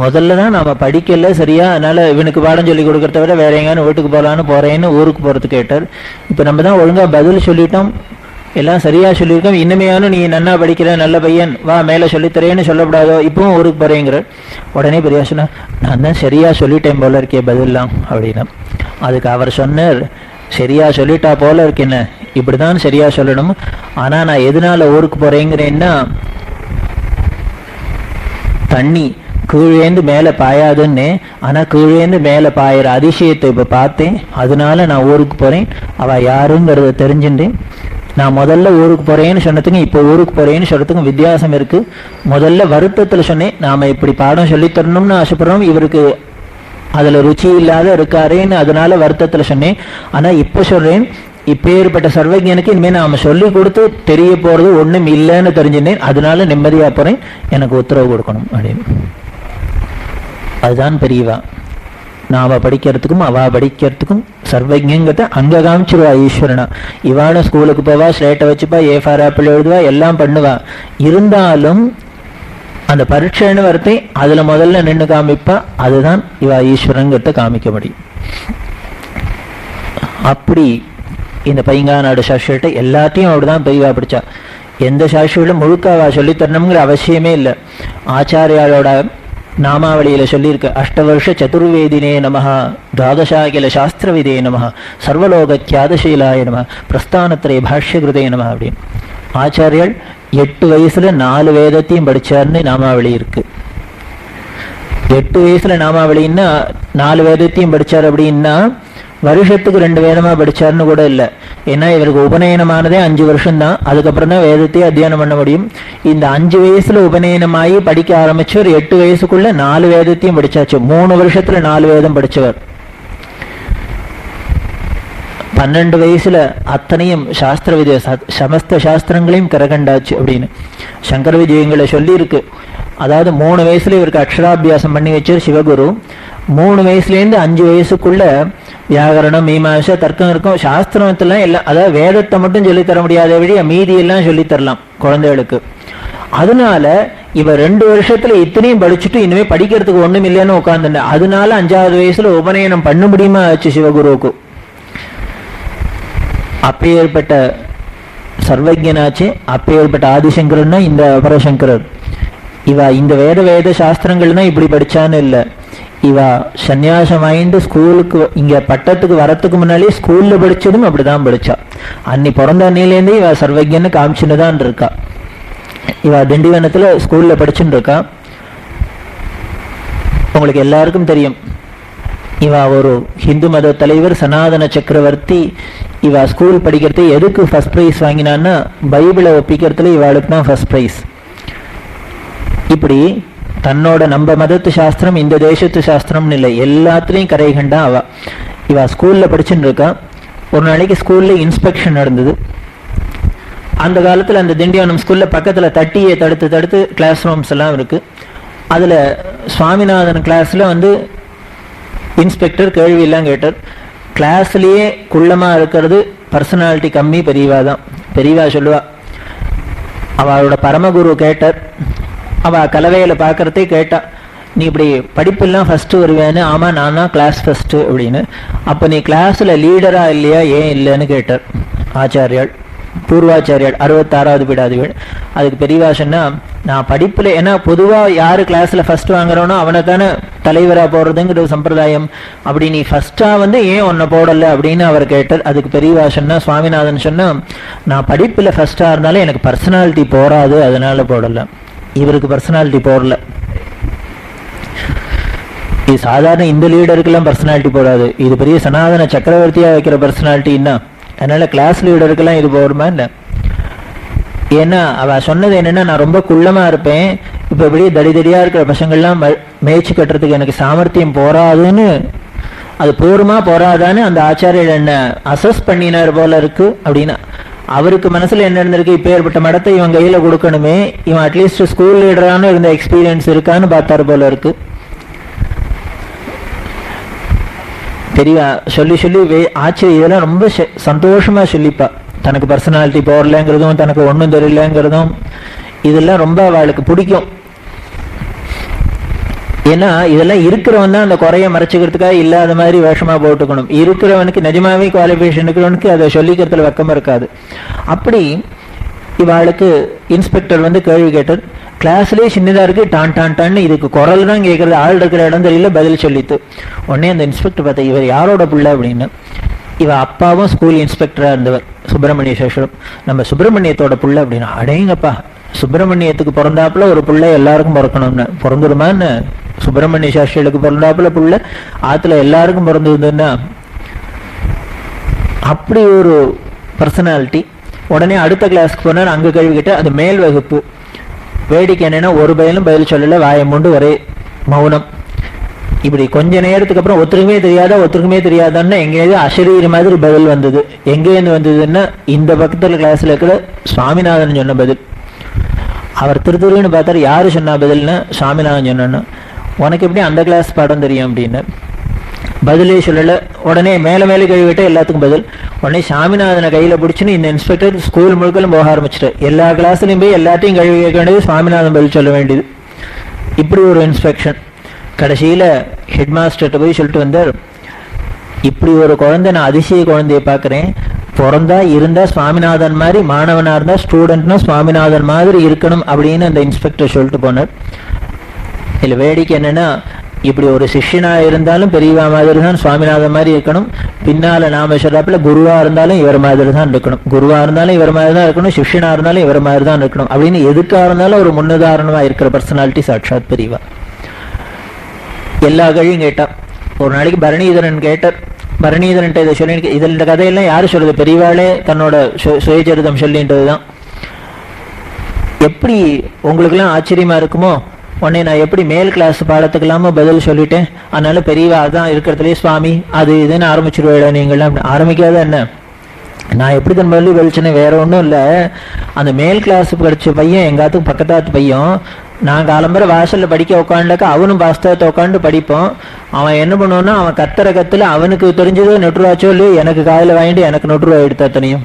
முதல்ல தான் நாம படிக்கல சரியா, அதனால இவனுக்கு பாடம் சொல்லி கொடுக்கறத விட வேற எங்கானு வீட்டுக்கு போறேன்னு ஊருக்கு போறது கேட்டார். இப்போ நம்ம தான் ஒழுங்கா பதில் சொல்லிட்டோம், எல்லாம் சரியா சொல்லியிருக்கோம், இனிமையானு நீ நன்னா படிக்கிற நல்ல பையன், வா மேல சொல்லித்தரேன்னு சொல்லக்கூடாதோ, இப்பவும் ஊருக்கு போறேங்கிற. உடனே பெரியா சொன்னா, நான் தான் சரியா சொல்லிட்டேன் போல இருக்கே பதில்லாம் அப்படின்னா. அதுக்கு அவர் சொன்னார், சரியா சொல்லிட்டா போல இருக்கேன்னு, இப்படிதான் சரியா சொல்லணும், ஆனா நான் எதனால ஊருக்கு போறேங்கிறேன்னா, தண்ணி கீழேந்து மேலே பாயாதுன்னு, ஆனா கீழேந்து மேலே பாயிற அதிசயத்தை இப்ப பார்த்தேன், அதனால நான் ஊருக்கு போறேன். அவ யாருங்கிறத தெரிஞ்சுட்டேன். நான் முதல்ல ஊருக்கு போறேன்னு சொன்னதுக்கும் இப்போ ஊருக்கு போறேன்னு சொல்றதுக்கும் வித்தியாசம் இருக்கு. முதல்ல வருத்தத்துல சொன்னேன், நாம இப்படி பாடம் சொல்லி தரணும்னு ஆசைப்படுறோம், இவருக்கு அதுல ருச்சி இல்லாத இருக்காரேன்னு, அதனால வருத்தத்துல சொன்னேன். ஆனா இப்ப சொல்றேன், இப்பேற்பட்ட சர்வஜனுக்கு இனிமே நாம சொல்லி கொடுத்து தெரிய போறது ஒண்ணும் இல்லைன்னு தெரிஞ்சுட்டேன், அதனால நிம்மதியா போறேன், எனக்கு உத்தரவு கொடுக்கணும் அப்படின்னு. அதுதான் பெரியவா. நாம படிக்கிறதுக்கும் அவ படிக்கிறதுக்கும் சர்வஜங்கிறத அங்க காமிச்சிருவா ஈஸ்வரனா. இவான ஸ்கூலுக்கு போவா, ஸ்லேட்டை வச்சுப்பா, ஏ ஃபார் ஆப்பிள் எழுதுவா, எல்லாம் பண்ணுவா. இருந்தாலும் அந்த பரீட்சைன்னு வரத்தை அதுல முதல்ல நின்று காமிப்பா. அதுதான் இவா ஈஸ்வரங்கிறத காமிக்க முடியும். அப்படி இந்த பைங்காநாடு சாஸ்திரிகிட்ட எல்லாத்தையும் அப்படிதான் பெரியவா படிச்சா. எந்த சாஸ்திரிகளும் முழுக்காவா சொல்லி தரணுங்கிற அவசியமே இல்லை. ஆச்சாரியாரோட நாமாவளியில சொல்லியிருக்கு, அஷ்டவர்ஷ சதுர்வேதினே நமஹ, துவாதசாகில சாஸ்திரவிதே நமஹ, சர்வலோக தியாதசீலாய நமஹ, பிரஸ்தானத்திரய பாஷ்யகிருதே நமஹ அப்படின்னு. ஆச்சாரியால் 8 வயசுல 4 வேதத்தையும் படிச்சார்னு நாமாவளி இருக்கு. 8 வயசுல நாமாவளின்னா 4 வேதத்தையும் படிச்சார் அப்படின்னா வருஷத்துக்கு 2 வேதமா படிச்சாருன்னு கூட இல்லை. ஏன்னா இவருக்கு உபநயனமானதே 5 வருஷம் தான், அதுக்கப்புறம் தான் வேதத்தையே அத்தியானம் பண்ண முடியும். இந்த 5 வயசுல உபநயனமாகி படிக்க ஆரம்பிச்சவர் 8 வயசுக்குள்ள 4 வேதத்தையும் படிச்சாச்சு. 3 வருஷத்துல 4 வேதம் படிச்சவர். 12 வயசுல அத்தனையும் சாஸ்திர விஜய சமஸ்த சாஸ்திரங்களையும் கரகண்டாச்சு அப்படின்னு சங்கர விஜயங்களை சொல்லி இருக்கு. அதாவது 3 வயசுல இவருக்கு அக்ஷராபியாசம் பண்ணி வச்சார் சிவகுரு. 3 வயசுலேருந்து 5 வயசுக்குள்ள வியாகரணம், மீமாசை, தர்க்கம் இருக்கும். சாஸ்திரத்துல எல்லாம், அதாவது வேதத்தை மட்டும் சொல்லித்தர முடியாத வழியா மீதி எல்லாம் சொல்லித்தரலாம் குழந்தைகளுக்கு. அதனால இவர் 2 வருஷத்துல இத்தனையும் படிச்சுட்டு இனிமே படிக்கிறதுக்கு ஒண்ணும் இல்லைன்னு உட்கார்ந்துட்டேன். அதனால 5வது வயசுல உபநயனம் பண்ண முடியுமா ஆச்சு சிவகுருவுக்கு. அப்பேற்பட்ட சர்வஜனாச்சு, அப்பேற்பட்ட ஆதிசங்கரன்னா இந்த பரசங்கரர். இவா இந்த வேத சாஸ்திரங்கள்னா இப்படி படிச்சான்னு இல்லை. இவா சன்னியாசம் வாங்கிட்டு ஸ்கூலுக்கு இங்க பட்டத்துக்கு வரத்துக்கு முன்னாலே ஸ்கூல்ல படிச்சதும் அப்படிதான் படிச்சா. அன்னி பிறந்த அன்னிலேருந்தே இவா சர்வஜன்னு காமிச்சுன்னு தான் இருக்கா. இவா திண்டிவனத்துல ஸ்கூல்ல படிச்சுட்டு இருக்கா. உங்களுக்கு எல்லாருக்கும் தெரியும், இவா ஒரு ஹிந்து மத தலைவர் சனாதன சக்கரவர்த்தி. இவா ஸ்கூல் படிக்கிறது எதுக்கு ஃபர்ஸ்ட் பிரைஸ் வாங்கினான்னா பைபிளை ஒப்பிக்கிறதுல இவாளுக்கு தான் ஃபர்ஸ்ட் பிரைஸ். இப்படி தன்னோட நம்ம மதத்து சாஸ்திரம் இந்த தேசத்து சாஸ்திரம்னு இல்லை, எல்லாத்துலேயும் கரை கண்டா அவ. இவா ஸ்கூல்ல படிச்சுட்டு இருக்கா. ஒரு நாளைக்கு ஸ்கூல்ல இன்ஸ்பெக்ஷன் நடந்தது. அந்த காலத்துல அந்த திண்டிவனம் ஸ்கூல்ல பக்கத்துல தட்டியை தடுத்து கிளாஸ் ரூம்ஸ் எல்லாம் இருக்கு. அதுல சுவாமிநாதன் கிளாஸ்ல இன்ஸ்பெக்டர் கேள்வி எல்லாம் கேட்டார். கிளாஸ்லயே குள்ளமா இருக்கிறது பர்சனாலிட்டி கம்மி பெரியவா தான். பெரியவா சொல்லுவா, அவளோட பரமகுரு கேட்டார். அவ கலவையில பாக்கிறதே கேட்டா, நீ இப்படி படிப்பெல்லாம் ஃபஸ்ட்டு வருவேன்னு. ஆமாம் நான் தான் கிளாஸ் ஃபஸ்ட்டு அப்படின்னு. அப்போ நீ கிளாஸில் லீடரா இல்லையா, ஏன் இல்லைன்னு கேட்டார் ஆச்சாரியால். பூர்வாச்சாரியால் 66வது பீடாதிகள். அதுக்கு பெரியவா சொன்னா, நான் படிப்பில், ஏன்னா பொதுவாக யார் கிளாஸில் ஃபஸ்ட்டு வாங்குறோனோ அவனை தானே தலைவராக போடுறதுங்கிற சம்பிரதாயம். அப்படி நீ ஃபஸ்ட்டாக வந்து ஏன் ஒன்றை போடலை அப்படின்னு அவர் கேட்டார். அதுக்கு பெரியவா சொன்னா, சுவாமிநாதன் சொன்னா, நான் படிப்பில் ஃபஸ்ட்டாக இருந்தாலும் எனக்கு பர்சனாலிட்டி போராது, அதனால போடலை. இவருக்கு பர்சனாலிட்டி போடல. இது சாதாரண இந்த லீடருக்கெல்லாம் பர்சனாலிட்டி போடாது, இது பெரிய சனாதன சக்கரவர்த்தியாக வைக்கிற பர்சனாலிட்டின்னா. அதனால கிளாஸ் லீடருக்கெல்லாம் இது போடுமா இல்லை. ஏன்னா அவ சொன்னது என்னன்னா, நான் ரொம்ப குள்ளமா இருப்பேன், இப்ப இப்படியே தடிதடியா இருக்கிற பசங்கள்லாம் மேய்ச்சி கட்டுறதுக்கு எனக்கு சாமர்த்தியம் போராதுன்னு, அது போருமா போராதான்னு அந்த ஆச்சாரியர் என்ன அசஸ் பண்ணினார் போல இருக்கு அப்படின்னா. அவருக்கு மனசுல என்ன இருந்திருக்கு, இப்ப ஏற்பட்ட மடத்தை இவன் கையில கொடுக்கணுமே, இவன் அட்லீஸ்ட் ஸ்கூல் லீடரானு இருந்த எக்ஸ்பீரியன்ஸ் இருக்கான்னு பார்த்தாரு போல இருக்கு. பெரிய சொல்லி சொல்லி ஆச்சரியம், இதெல்லாம் ரொம்ப சந்தோஷமா சொல்லிப்பா. தனக்கு பர்சனாலிட்டி போடலங்கிறதும் தனக்கு ஒன்றும் தெரியலங்கிறதும் இதெல்லாம் ரொம்ப அவளுக்கு பிடிக்கும். ஏன்னா இதெல்லாம் இருக்கிறவன் தான் அந்த குறைய மறைச்சிக்கிறதுக்காக இல்லாத மாதிரி வேஷமா போட்டுக்கணும். இருக்கிறவனுக்கு நிஜமாவே குவாலிஃபிகேஷன் இருக்கிறவனுக்கு அதை சொல்லிக்கிறதுல வெக்கம் இருக்காது. அப்படி இவாளுக்கு இன்ஸ்பெக்டர் வந்து கேள்வி கேட்டார். கிளாஸ்லேயே சின்னதாக இருக்கு, டான் டான் டான்னு இதுக்கு குரல் தான் கேட்கறது, ஆள் இருக்கிற இடம் தெரியல, பதில் சொல்லித்து. உடனே அந்த இன்ஸ்பெக்டர் பார்த்தா, இவர் யாரோட பிள்ளை அப்படின்னு. இவ அப்பாவும் ஸ்கூல் இன்ஸ்பெக்டராக இருந்தவர், சுப்பிரமணிய சேஷரம். நம்ம சுப்பிரமணியத்தோட பிள்ளை அப்படின்னா, அடேங்கப்பா, சுப்பிரமணியத்துக்கு பிறந்தாப்புல ஒரு பிள்ளை எல்லாருக்கும் பிறக்கணும்னு பிறந்துருமான்னு. சுப்பிரமணிய சாஸ்திரிகளுக்கு பிறந்தாப்புல பிள்ளை ஆத்துல எல்லாருக்கும் பிறந்ததுன்னா அப்படி ஒரு பர்சனாலிட்டி. உடனே அடுத்த கிளாஸ்க்கு போனார், அங்கே கேள்வி கேட்டு, அது மேல் வகுப்பு. வேடிக்கை என்னன்னா, ஒரு பயிலும் பதில் சொல்லல, வாயமுண்டு ஒரே மௌனம். இப்படி கொஞ்ச நேரத்துக்கு அப்புறம் ஒருத்தருக்குமே தெரியாதான்னு எங்கேயாவது அசரீர் மாதிரி பதில் வந்தது. எங்கேருந்து வந்ததுன்னா, இந்த பக்கத்துல கிளாஸ்ல இருக்கிற சுவாமிநாதன் சொன்ன பதில். அவர் திருத்துருன்னு பார்த்தாரு, யாரு சொன்னா பதில்னா, சுவாமிநாதன் சொன்னா. உனக்கு எப்படி அந்த கிளாஸ் பாடம் தெரியும் அப்படின்னு. பதிலே சொல்லல. உடனே மேல மேலே கழுவிட்ட எல்லாத்துக்கும் பதில். உடனே சாமிநாதனை கையில பிடிச்சுன்னு இந்த இன்ஸ்பெக்டர் ஸ்கூல் முழுக்கலும் போக ஆரம்பிச்சிட்டார். எல்லா கிளாஸ்லயும் போய் எல்லாத்தையும் கழுவி கேட்க வேண்டியது, சுவாமிநாதன் பதில் சொல்ல வேண்டியது. இப்படி ஒரு இன்ஸ்பெக்ஷன். கடைசியில ஹெட் மாஸ்டர்கிட்ட போய் சொல்லிட்டு வந்தார், இப்படி ஒரு குழந்தை, நான் அதிசய குழந்தைய பாக்குறேன், பிறந்தா இருந்தா சுவாமிநாதன் மாதிரி, மாணவனா இருந்தா ஸ்டூடெண்ட்னா சுவாமிநாதன் மாதிரி இருக்கணும் அப்படின்னு அந்த இன்ஸ்பெக்டர் சொல்லிட்டு போனார். இதுல வேடிக்கை என்னன்னா, இப்படி ஒரு சிஷ்யனா இருந்தாலும் பெரியவா மாதிரி தான் சுவாமிநாதன் மாதிரி இருக்கணும். பின்னால நாம சொல்றாப்புல குருவா இருந்தாலும் இவர் மாதிரி தான் இருக்கணும், குருவா இருந்தாலும் இவர் மாதிரி தான் இருக்கணும், சிஷ்யனா இருந்தாலும் இவர் மாதிரி தான் இருக்கணும் அப்படின்னு எதுக்கா இருந்தாலும் ஒரு முன்னுதாரணமா இருக்கிற பர்சனாலிட்டி சாட்சாத் பெரியவா. எல்லா கழியும் கேட்டா. ஒரு நாளைக்கு பரணிதரன் கேட்டார். பரணிதரன் இதை சொல்லி, இதில் இந்த கதையெல்லாம் யாரு சொல்றது, பெரியவாளே தன்னோட சுயச்சரிதம் சொல்லின்றதுதான். எப்படி உங்களுக்கெல்லாம் ஆச்சரியமா இருக்குமோ, உடனே நான் எப்படி மேல் கிளாஸ் பாடத்துக்கு இல்லாம பதில் சொல்லிட்டேன், அதனால பெரியவா தான் இருக்கிறதுலே சுவாமி அது இதுன்னு ஆரம்பிச்சிருவேன். நீங்களாம் ஆரம்பிக்காத என்ன, நான் எப்படி தன் பதில் வெளிச்சேன்னு வேற ஒன்றும் இல்லை. அந்த மேல் கிளாஸ் படிச்ச பையன், எங்காத்துக்கு பக்கத்தாத்து பையன், நான் காலம்பரை வாசல்ல படிக்க உட்காண்டாக்கா அவனும் பாஸ்தகத்தை உட்காந்து படிப்போம். அவன் என்ன பண்ணுவான்னா, அவன் கத்துல அவனுக்கு தெரிஞ்சதோ நெட்டுருவாச்சோ இல்லையோ எனக்கு காதில் வாங்கிட்டு எனக்கு நெட்டுருவா எடுத்தா தனியும்.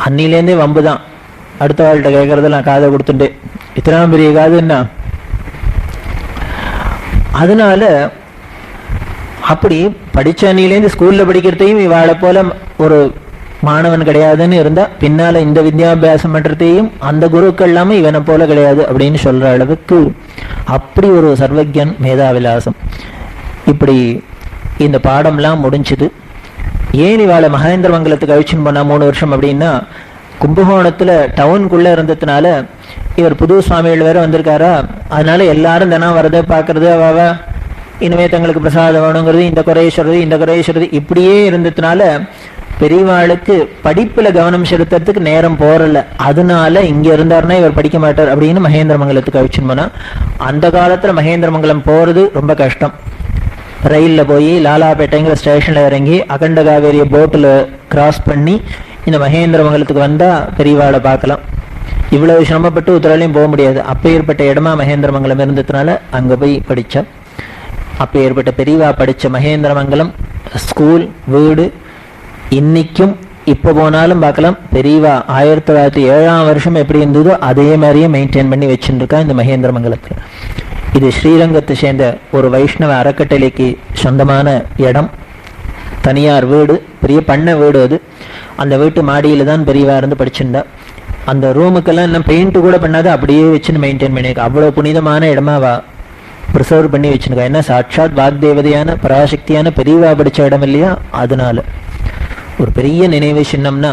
அன்னிலேருந்தே வம்பு தான், அடுத்த வாழ்கிட்ட கேட்கறத நான் காதை கொடுத்துட்டு இத்தனை பெரிய காதுன்னா. அதனால அப்படி படிச்ச அன்னிலேருந்து ஸ்கூல்ல படிக்கிறதையும் இவாளை போல ஒரு மாணவன் கிடையாதுன்னு இருந்தா, பின்னால இந்த வித்யாபியாசம் பண்றதையும் அந்த குருக்கள் எல்லாமே இவனை போல கிடையாது அப்படின்னு சொல்ற அளவுக்கு அப்படி ஒரு சர்வஜன் மேதாவிலாசம். இப்படி இந்த பாடம்லாம் முடிஞ்சுது. ஏன் இவாளை மகேந்திரமங்கலத்துக்கு அழிச்சுன்னு போனா 3 வருஷம் அப்படின்னா, கும்பகோணத்துல டவுனுக்குள்ள இருந்ததுனால இவர் புது சுவாமிகள் வேற வந்திருக்காரா, அதனால எல்லாரும் தினம் வரதை பாக்குறது, அவ இனிமே தங்களுக்கு பிரசாதம் வேணுங்கிறது, இந்த குறையை சொல்றது இப்படியே இருந்ததுனால பெரியவாளுக்கு படிப்புல கவனம் செலுத்துறதுக்கு நேரம் போறல. அதனால இங்க இருந்தாருன்னா இவர் படிக்க மாட்டார் அப்படின்னு மகேந்திரமங்கலத்துக்கு அழிச்சுன்னு போனா. அந்த காலத்துல மகேந்திரமங்கலம் போறது ரொம்ப கஷ்டம். ரயில்ல போய் லாலாப்பேட்டைங்கிற ஸ்டேஷன்ல இறங்கி அகண்ட காவேரிய போட்டுல கிராஸ் பண்ணி இந்த மகேந்திரமங்கலத்துக்கு வந்தா பெரியவாளை பார்க்கலாம். இவ்வளவு சிரமப்பட்டு உத்தராலையும் போக முடியாது. அப்ப ஏற்பட்ட இடமா மகேந்திரமங்கலம் இருந்ததுனால அங்க போய் படிச்சா. அப்ப ஏற்பட்ட பெரியவா படிச்ச மகேந்திரமங்கலம் ஸ்கூல் வீடு இன்னைக்கும் இப்போ போனாலும் பார்க்கலாம். பெரியவா 1907ஆம் வருஷம் எப்படி இருந்ததோ அதே மாதிரியே மெயின்டைன் பண்ணி வச்சுருக்கா இந்த மகேந்திரமங்கலத்தில். இது ஸ்ரீரங்கத்தை சேர்ந்த ஒரு வைஷ்ணவ அறக்கட்டளைக்கு சொந்தமான இடம், தனியார் வீடு, பெரிய பண்ண வீடு அது. அந்த வீட்டு மாடியில் தான் பெரியவா இருந்து படிச்சிருந்தா. அந்த ரூமுக்கெல்லாம் இன்னும் பெயிண்ட் கூட பண்ணாது, அப்படியே வச்சுன்னு மெயின்டைன் பண்ணியிருக்கா. அவ்வளோ புனிதமான இடமா ப்ரிசர்வ் பண்ணி வச்சுருக்கா. ஏன்னா சாட்சாத் வாக்தேவதையான பராசக்தியான பெரியவா படித்த இடம் இல்லையா, அதனால ஒரு பெரிய நினைவு சின்னம்னா.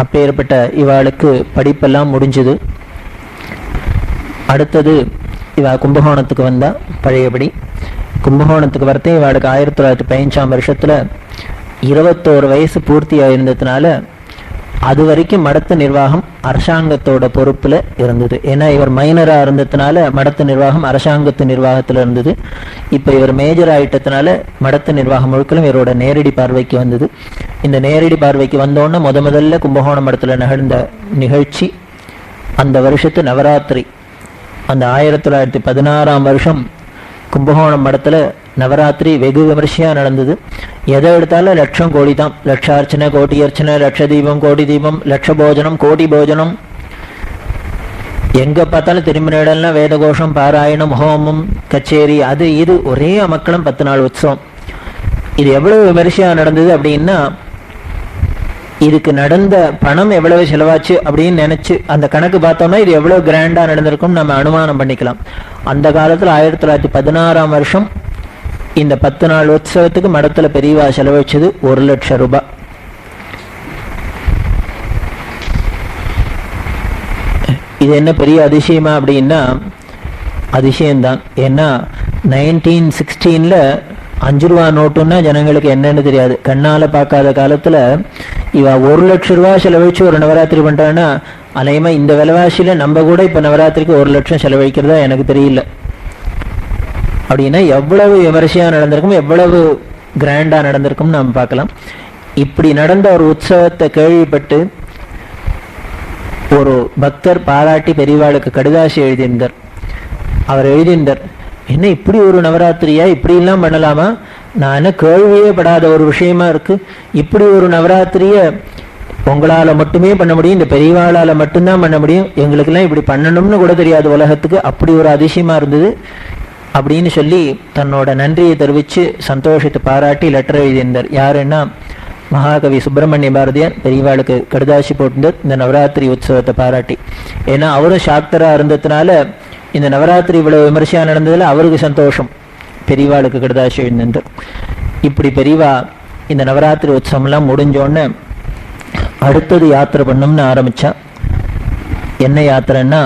அப்பேற்பட்ட இவாளுக்கு படிப்பெல்லாம் முடிஞ்சது. அடுத்தது இவா கும்பகோணத்துக்கு வந்தா. பழையபடி கும்பகோணத்துக்கு வரத்தே இவாளுக்கு 1915ஆம் வருஷத்துல 21 வயசு பூர்த்தி ஆயிருந்ததுனால அது வரைக்கும் மடத்து நிர்வாகம் அரசாங்கத்தோட பொறுப்புல இருந்தது. ஏன்னா இவர் மைனரா இருந்ததுனால மடத்து நிர்வாகம் அரசாங்கத்து நிர்வாகத்துல இருந்தது. இப்ப இவர் மேஜர் ஆயிட்டதுனால மடத்து நிர்வாகம் முழுக்களும் இவரோட நேரடி பார்வைக்கு வந்தது. இந்த நேரடி பார்வைக்கு வந்தோன்னா முதல்ல கும்பகோணம் மடத்துல நிகழ்ந்த நிகழ்ச்சி அந்த வருஷத்து நவராத்திரி. அந்த 1916ஆம் வருஷம் கும்பகோணம் மடத்துல நவராத்திரி வெகு விமர்சையா நடந்தது. எதை எடுத்தாலும் லட்சம் கோடி தான். லட்சார்ச்சனை, கோட்டி அர்ச்சனை, லட்ச தீபம், கோடி தீபம், லட்ச போஜனம், கோடி போஜனம். எங்க பார்த்தாலும் திரும்பின இடம்லாம் வேதகோஷம், பாராயணம், ஹோமம், கச்சேரி, அது இது ஒரே அமக்களம். 10 நாள் உற்சவம். இது எவ்வளவு விமர்சையா நடந்தது அப்படின்னா, இதுக்கு நடந்த பணம் எவ்வளவு செலவாச்சு அப்படின்னு நினைச்சு அந்த கணக்கு பார்த்தோம்னா இது எவ்வளவு கிராண்டா நடந்திருக்கும் நம்ம அனுமானம் பண்ணிக்கலாம். அந்த காலத்துல 1916ஆம் வருஷம் இந்த 10 நாள் உற்சவத்துக்கு மடத்துல பெரியவா செலவழிச்சது 1 லட்சம் ரூபாய். இது என்ன பெரிய அதிசயமா அப்படின்னா அதிசயம்தான். ஏன்னா 1916ல 5 ரூபா நோட்டுன்னா ஜனங்களுக்கு என்னன்னு தெரியாது. கண்ணால பார்க்காத காலத்துல இவ 1 லட்சம் ரூபாய் செலவழிச்சு ஒரு நவராத்திரி பண்றான்னா அநேகமா இந்த விலைவாசியில நம்ம கூட இப்ப நவராத்திரிக்கு 1 லட்சம் செலவழிக்கிறதா எனக்கு தெரியல. அப்படின்னா எவ்வளவு விமர்சையா நடந்திருக்கும், எவ்வளவு கிராண்டா நடந்திருக்கும் நாம் பார்க்கலாம். இப்படி நடந்த ஒரு உற்சவத்தை கேள்விப்பட்டு ஒரு பக்தர் பாராட்டி பெரியவாளுக்கு கடிதாசி எழுதியிருந்தார். அவர் எழுதியிருந்தார், என்ன இப்படி ஒரு நவராத்திரியா, இப்படி எல்லாம் பண்ணலாமா, நான் என்ன கேள்வியே படாத ஒரு விஷயமா இருக்கு, இப்படி ஒரு நவராத்திரிய உங்களால மட்டுமே பண்ண முடியும், இந்த பெரியவாளால மட்டும்தான் பண்ண முடியும், எங்களுக்கெல்லாம் இப்படி பண்ணணும்னு கூட தெரியாது உலகத்துக்கு, அப்படி ஒரு அதிசயமா இருந்தது அப்படின்னு சொல்லி தன்னோட நன்றியை தெரிவித்து சந்தோஷத்தை பாராட்டி லெட்டர் எழுதியிருந்தார். யாருன்னா மகாகவி சுப்பிரமணிய பாரதியார் பெரியவாளுக்கு கடிதாசி போட்டிருந்தார் இந்த நவராத்திரி உற்சவத்தை பாராட்டி. ஏன்னா அவரும் சாக்தரா இருந்ததுனால இந்த நவராத்திரி இவ்வளவு விமர்சையா நடந்ததுல அவருக்கு சந்தோஷம், பெரியவாளுக்கு கடிதாசி எழுதியிருந்தார். இப்படி பெரியவா இந்த நவராத்திரி உற்சவம்லாம் முடிஞ்சோடனே அடுத்தது யாத்திரை பண்ணணும்னு ஆரம்பிச்சா. என்ன யாத்திரைன்னா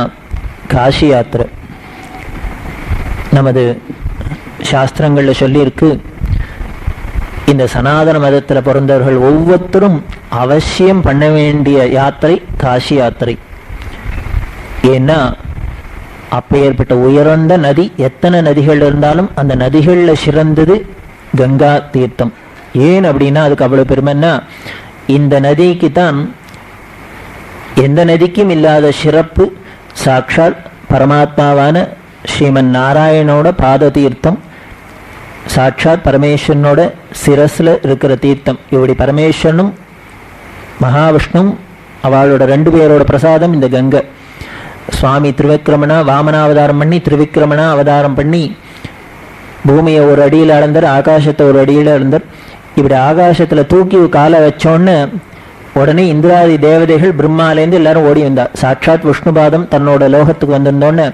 காசி யாத்திரை. நமது சாஸ்திரங்கள்ல சொல்லியிருக்கு, இந்த சனாதன மதத்தில் பிறந்தவர்கள் ஒவ்வொருத்தரும் அவசியம் பண்ண வேண்டிய யாத்திரை காசி யாத்திரை. ஏன்னா அப்ப ஏற்பட்ட உயர்ந்த நதி, எத்தனை நதிகள் இருந்தாலும் அந்த நதிகள்ல சிறந்தது கங்கா தீர்த்தம். ஏன் அப்படின்னா அதுக்கு அவ்வளவு பெருமைன்னா, இந்த நதிக்கு தான் எந்த நதிக்கும் இல்லாத சிறப்பு சாட்சாத் பரமாத்மாவான ஸ்ரீமன் நாராயணோட பாத தீர்த்தம், சாட்சாத் பரமேஸ்வரனோட சிரஸ்ல இருக்கிற தீர்த்தம். இப்படி பரமேஸ்வரனும் மகாவிஷ்ணும் அவளோட 2 பேரோட பிரசாதம் இந்த கங்கை. சுவாமி திருவிக்கிரமனா வாமனாவதாரம் பண்ணி திருவிக்கிரமனா அவதாரம் பண்ணி பூமியை ஒரு அடியில் அளந்தார், ஆகாசத்தை ஒரு அடியில் அளந்தார். இப்படி ஆகாசத்துல தூக்கி காலை வச்சோன்னு உடனே இந்திராதி தேவதைகள் பிரம்மாலேருந்து எல்லாரும் ஓடி வந்தார். சாட்சாத் விஷ்ணுபாதம் தன்னோட லோகத்துக்கு வந்திருந்தோன்னு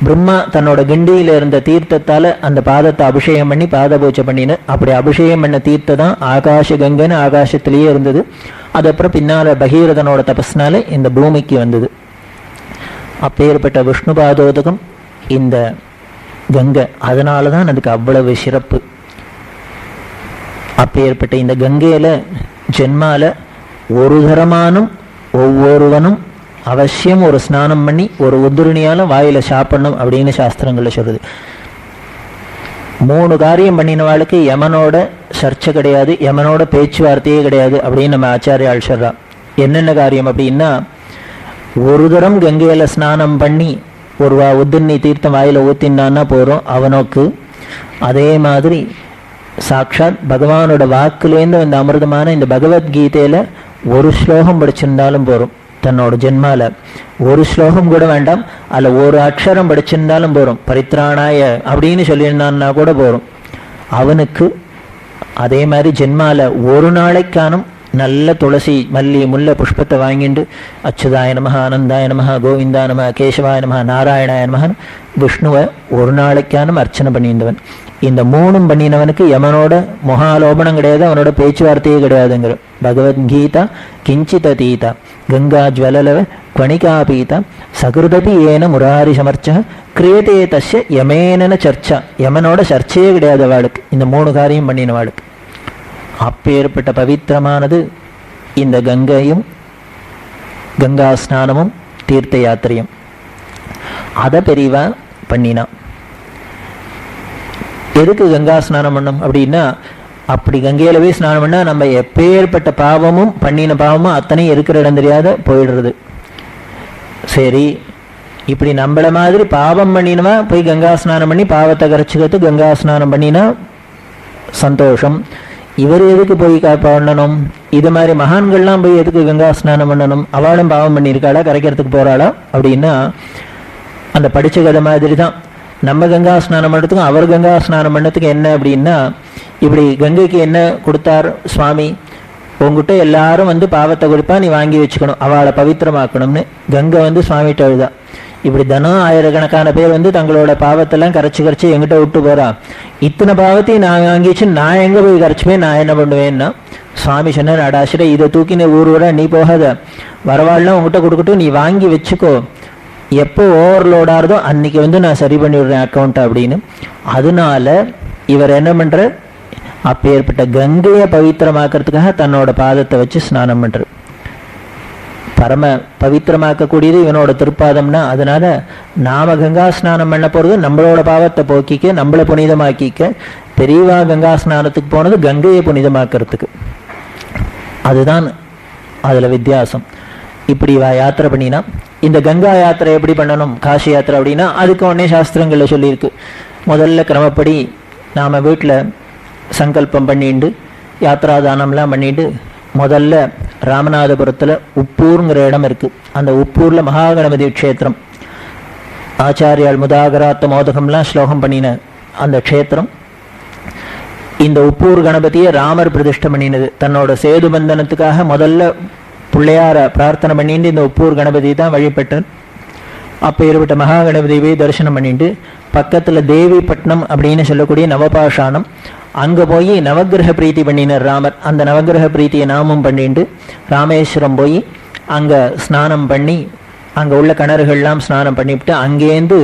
பிரம்மா தன்னோட கிண்டியில இருந்த தீர்த்தத்தால அந்த பாதத்தை அபிஷேகம் பண்ணி பாத பூஜை பண்ணின. அப்படி அபிஷேகம் பண்ண தீர்த்தம் தான் ஆகாஷ கங்கன்னு ஆகாசத்திலேயே இருந்தது. அது அப்புறம் பின்னால பகீரதனோட தபஸ்னால இந்த பூமிக்கு வந்தது. அப்பேற்பட்ட விஷ்ணு பாதோதகம் இந்த கங்கை, அதனாலதான் அதுக்கு அவ்வளவு சிறப்பு. அப்பேற்பட்ட இந்த கங்கையில ஜென்மால ஒரு தரமானும் ஒவ்வொருவனும் அவசியம் ஒரு ஸ்நானம் பண்ணி ஒரு உதிரணியாலும் வாயில சாப்பிடணும் அப்படின்னு சாஸ்திரங்கள்ல சொல்லுது. 3 காரியம் பண்ணினவாளுக்கு யமனோட சர்ச்சை கிடையாது, யமனோட பேச்சுவார்த்தையே கிடையாது அப்படின்னு நம்ம ஆச்சாரியால் சொல்றா. என்னென்ன காரியம் அப்படின்னா, ஒரு தரம் கங்கையில ஸ்நானம் பண்ணி ஒரு உதிர்நீ தீர்த்தம் வாயில ஊத்தினான்னா போறோம் அவனுக்கு. அதே மாதிரி சாட்சாத் பகவானோட வாக்குலேருந்து அந்த அமிர்தமான இந்த பகவத்கீதையில ஒரு ஸ்லோகம் படிச்சிருந்தாலும் போறோம். தன்னோட ஜென்மால ஒரு ஸ்லோகம் கூட வேண்டாம், அல்ல ஒரு அக்ஷரம் படிச்சிருந்தாலும் போறோம். பரித்ராணாய அப்படின்னு சொல்லியிருந்தான்னா கூட போறோம். அவனுக்கு அதே மாதிரி ஜென்மால ஒரு நாளைக்கானும் நல்ல துளசி மல்லி முல்லை புஷ்பத்தை வாங்கிட்டு அச்சுதாய நமஹ, ஆனந்தாய நமஹ, கோவிந்தா நமஹ, கேசவாய நமஹ, நாராயணாய நமஹ விஷ்ணுவை ஒரு நாளைக்கானும் அர்ச்சனை பண்ணியிருந்தவன். இந்த மூணும் பண்ணினவனுக்கு யமனோட முகாலோபனம் கிடையாது, அவனோட பேச்சுவார்த்தையே கிடையாதுங்கிற. பகவத்கீதா கிஞ்சித தீதா கங்கா ஜுவலலவ கணிகா பீதா சகிருதபி ஏன முராரி சமர்ச்ச கிரியதே தஸ்ய யமேன சர்ச்சா. யமனோட சர்ச்சையே கிடையாது அவளுக்கு, இந்த மூணு காரியம் பண்ணினவாளுக்கு. அப்பேற்பட்ட பவித்திரமானது இந்த கங்கையும் கங்கா ஸ்நானமும் தீர்த்த யாத்திரையும். அதை பெரியவா பண்ணினா. எதுக்கு கங்கா ஸ்நானம் பண்ணணும் அப்படின்னா, அப்படி கங்கையில போய் ஸ்நானம் பண்ணா நம்ம எப்பேற்பட்ட பாவமும் பண்ணின பாவமும் அத்தனையும் இருக்கிற இடம் தெரியாத போயிடுறது. சரி, இப்படி நம்மள மாதிரி பாவம் பண்ணினவா போய் கங்கா ஸ்நானம் பண்ணி பாவத்தை கரைச்சிக்கிறது கங்கா ஸ்நானம் பண்ணினா சந்தோஷம். இவர் எதுக்கு போய் பண்ணணும்? இது மாதிரி மகான்கள்லாம் போய் எதுக்கு கங்கா ஸ்நானம் பண்ணணும்? அவளும் பாவம் பண்ணியிருக்காளா, கரைக்கிறதுக்கு போறாளா அப்படின்னா அந்த படிச்ச கதை மாதிரி தான். நம்ம கங்கா ஸ்நானம் பண்ணுறதுக்கும் அவர் கங்கா ஸ்நானம் பண்ணதுக்கு என்ன அப்படின்னா, இப்படி கங்கைக்கு என்ன கொடுத்தார் சுவாமி, உங்ககிட்ட எல்லாரும் வந்து பாவத்தை கொடுப்பா, நீ வாங்கி வச்சுக்கணும், அவளை பவித்திரமாக்கணும்னு கங்கை வந்து சுவாமிகிட்ட எழுதா. இப்படி தினம் ஆயிரக்கணக்கான பேர் வந்து தங்களோட பாவத்தெல்லாம் கரைச்சி எங்கிட்ட விட்டு போறா. இத்தனை பாவத்தையும் நான் வாங்கி வச்சு நான் எங்க போய் கரைச்சுப்பேன், நான் என்ன பண்ணுவேன்னா சுவாமி சொன்னார், அடாசிர இதை தூக்கின ஊரோட நீ போகாத, வரவாள்லாம் உங்ககிட்ட கொடுக்கட்டும், நீ வாங்கி வச்சுக்கோ, எப்போ ஓவர்லோடாருதோ அன்னைக்கு வந்து நான் சரி பண்ணி விடுறேன் அக்கௌண்ட் அப்படின்னு. அதனால இவர் என்ன பண்ற, அப்பேற்பட்ட கங்கையை பவித்திரமாக்கிறதுக்காக தன்னோட பாதத்தை வச்சு ஸ்நானம் பண்ற. பரம பவித்திரமாக்கக்கூடியது இவனோட திருப்பாதம்னா, அதனால நாம கங்கா ஸ்நானம் பண்ண போறது நம்மளோட பாவத்தை போக்கிக்க, நம்மளை புனிதமாக்கிக்க. பெரியவா கங்கா ஸ்நானத்துக்கு போனது கங்கையை புனிதமாக்கிறதுக்கு. அதுதான் அதுல வித்தியாசம். இப்படி யாத்திரை பண்ணினா, இந்த கங்கா யாத்திரை எப்படி பண்ணணும், காசி யாத்திரை அப்படின்னா அதுக்கு உடனே சாஸ்திரங்கள்ல சொல்லியிருக்கு. முதல்ல கிரமப்படி நாம வீட்டில் சங்கல்பம் பண்ணிட்டு யாத்திராதானம்லாம் பண்ணிட்டு முதல்ல ராமநாதபுரத்தில் உப்பூருங்கிற இடம் இருக்கு. அந்த உப்பூர்ல மகாகணபதி க்ஷேத்திரம், ஆச்சாரியால் முதாகராத்த மோதகம்லாம் ஸ்லோகம் பண்ணின அந்த க்ஷேத்திரம். இந்த உப்பூர் கணபதியை ராமர் பிரதிஷ்டை பண்ணினது. தன்னோட சேது பந்தனத்துக்காக முதல்ல பிள்ளையார பிரார்த்தனை பண்ணிட்டு இந்த உப்பூர் கணபதி தான் வழிபட்டார். அப்போ ஏற்பட்ட மகாகணபதியை தரிசனம் பண்ணிட்டு பக்கத்துல தேவிப்பட்டினம் அப்படின்னு சொல்லக்கூடிய நவபாஷானம், அங்க போய் நவகிரக பிரீத்தி பண்ணினார் ராமர். அந்த நவகிரக பிரீத்தியை நாமும் பண்ணிட்டு ராமேஸ்வரம் போய் அங்க ஸ்நானம் பண்ணி அங்க உள்ள கிணறுகள்லாம் ஸ்நானம் பண்ணிவிட்டு அங்கேருந்து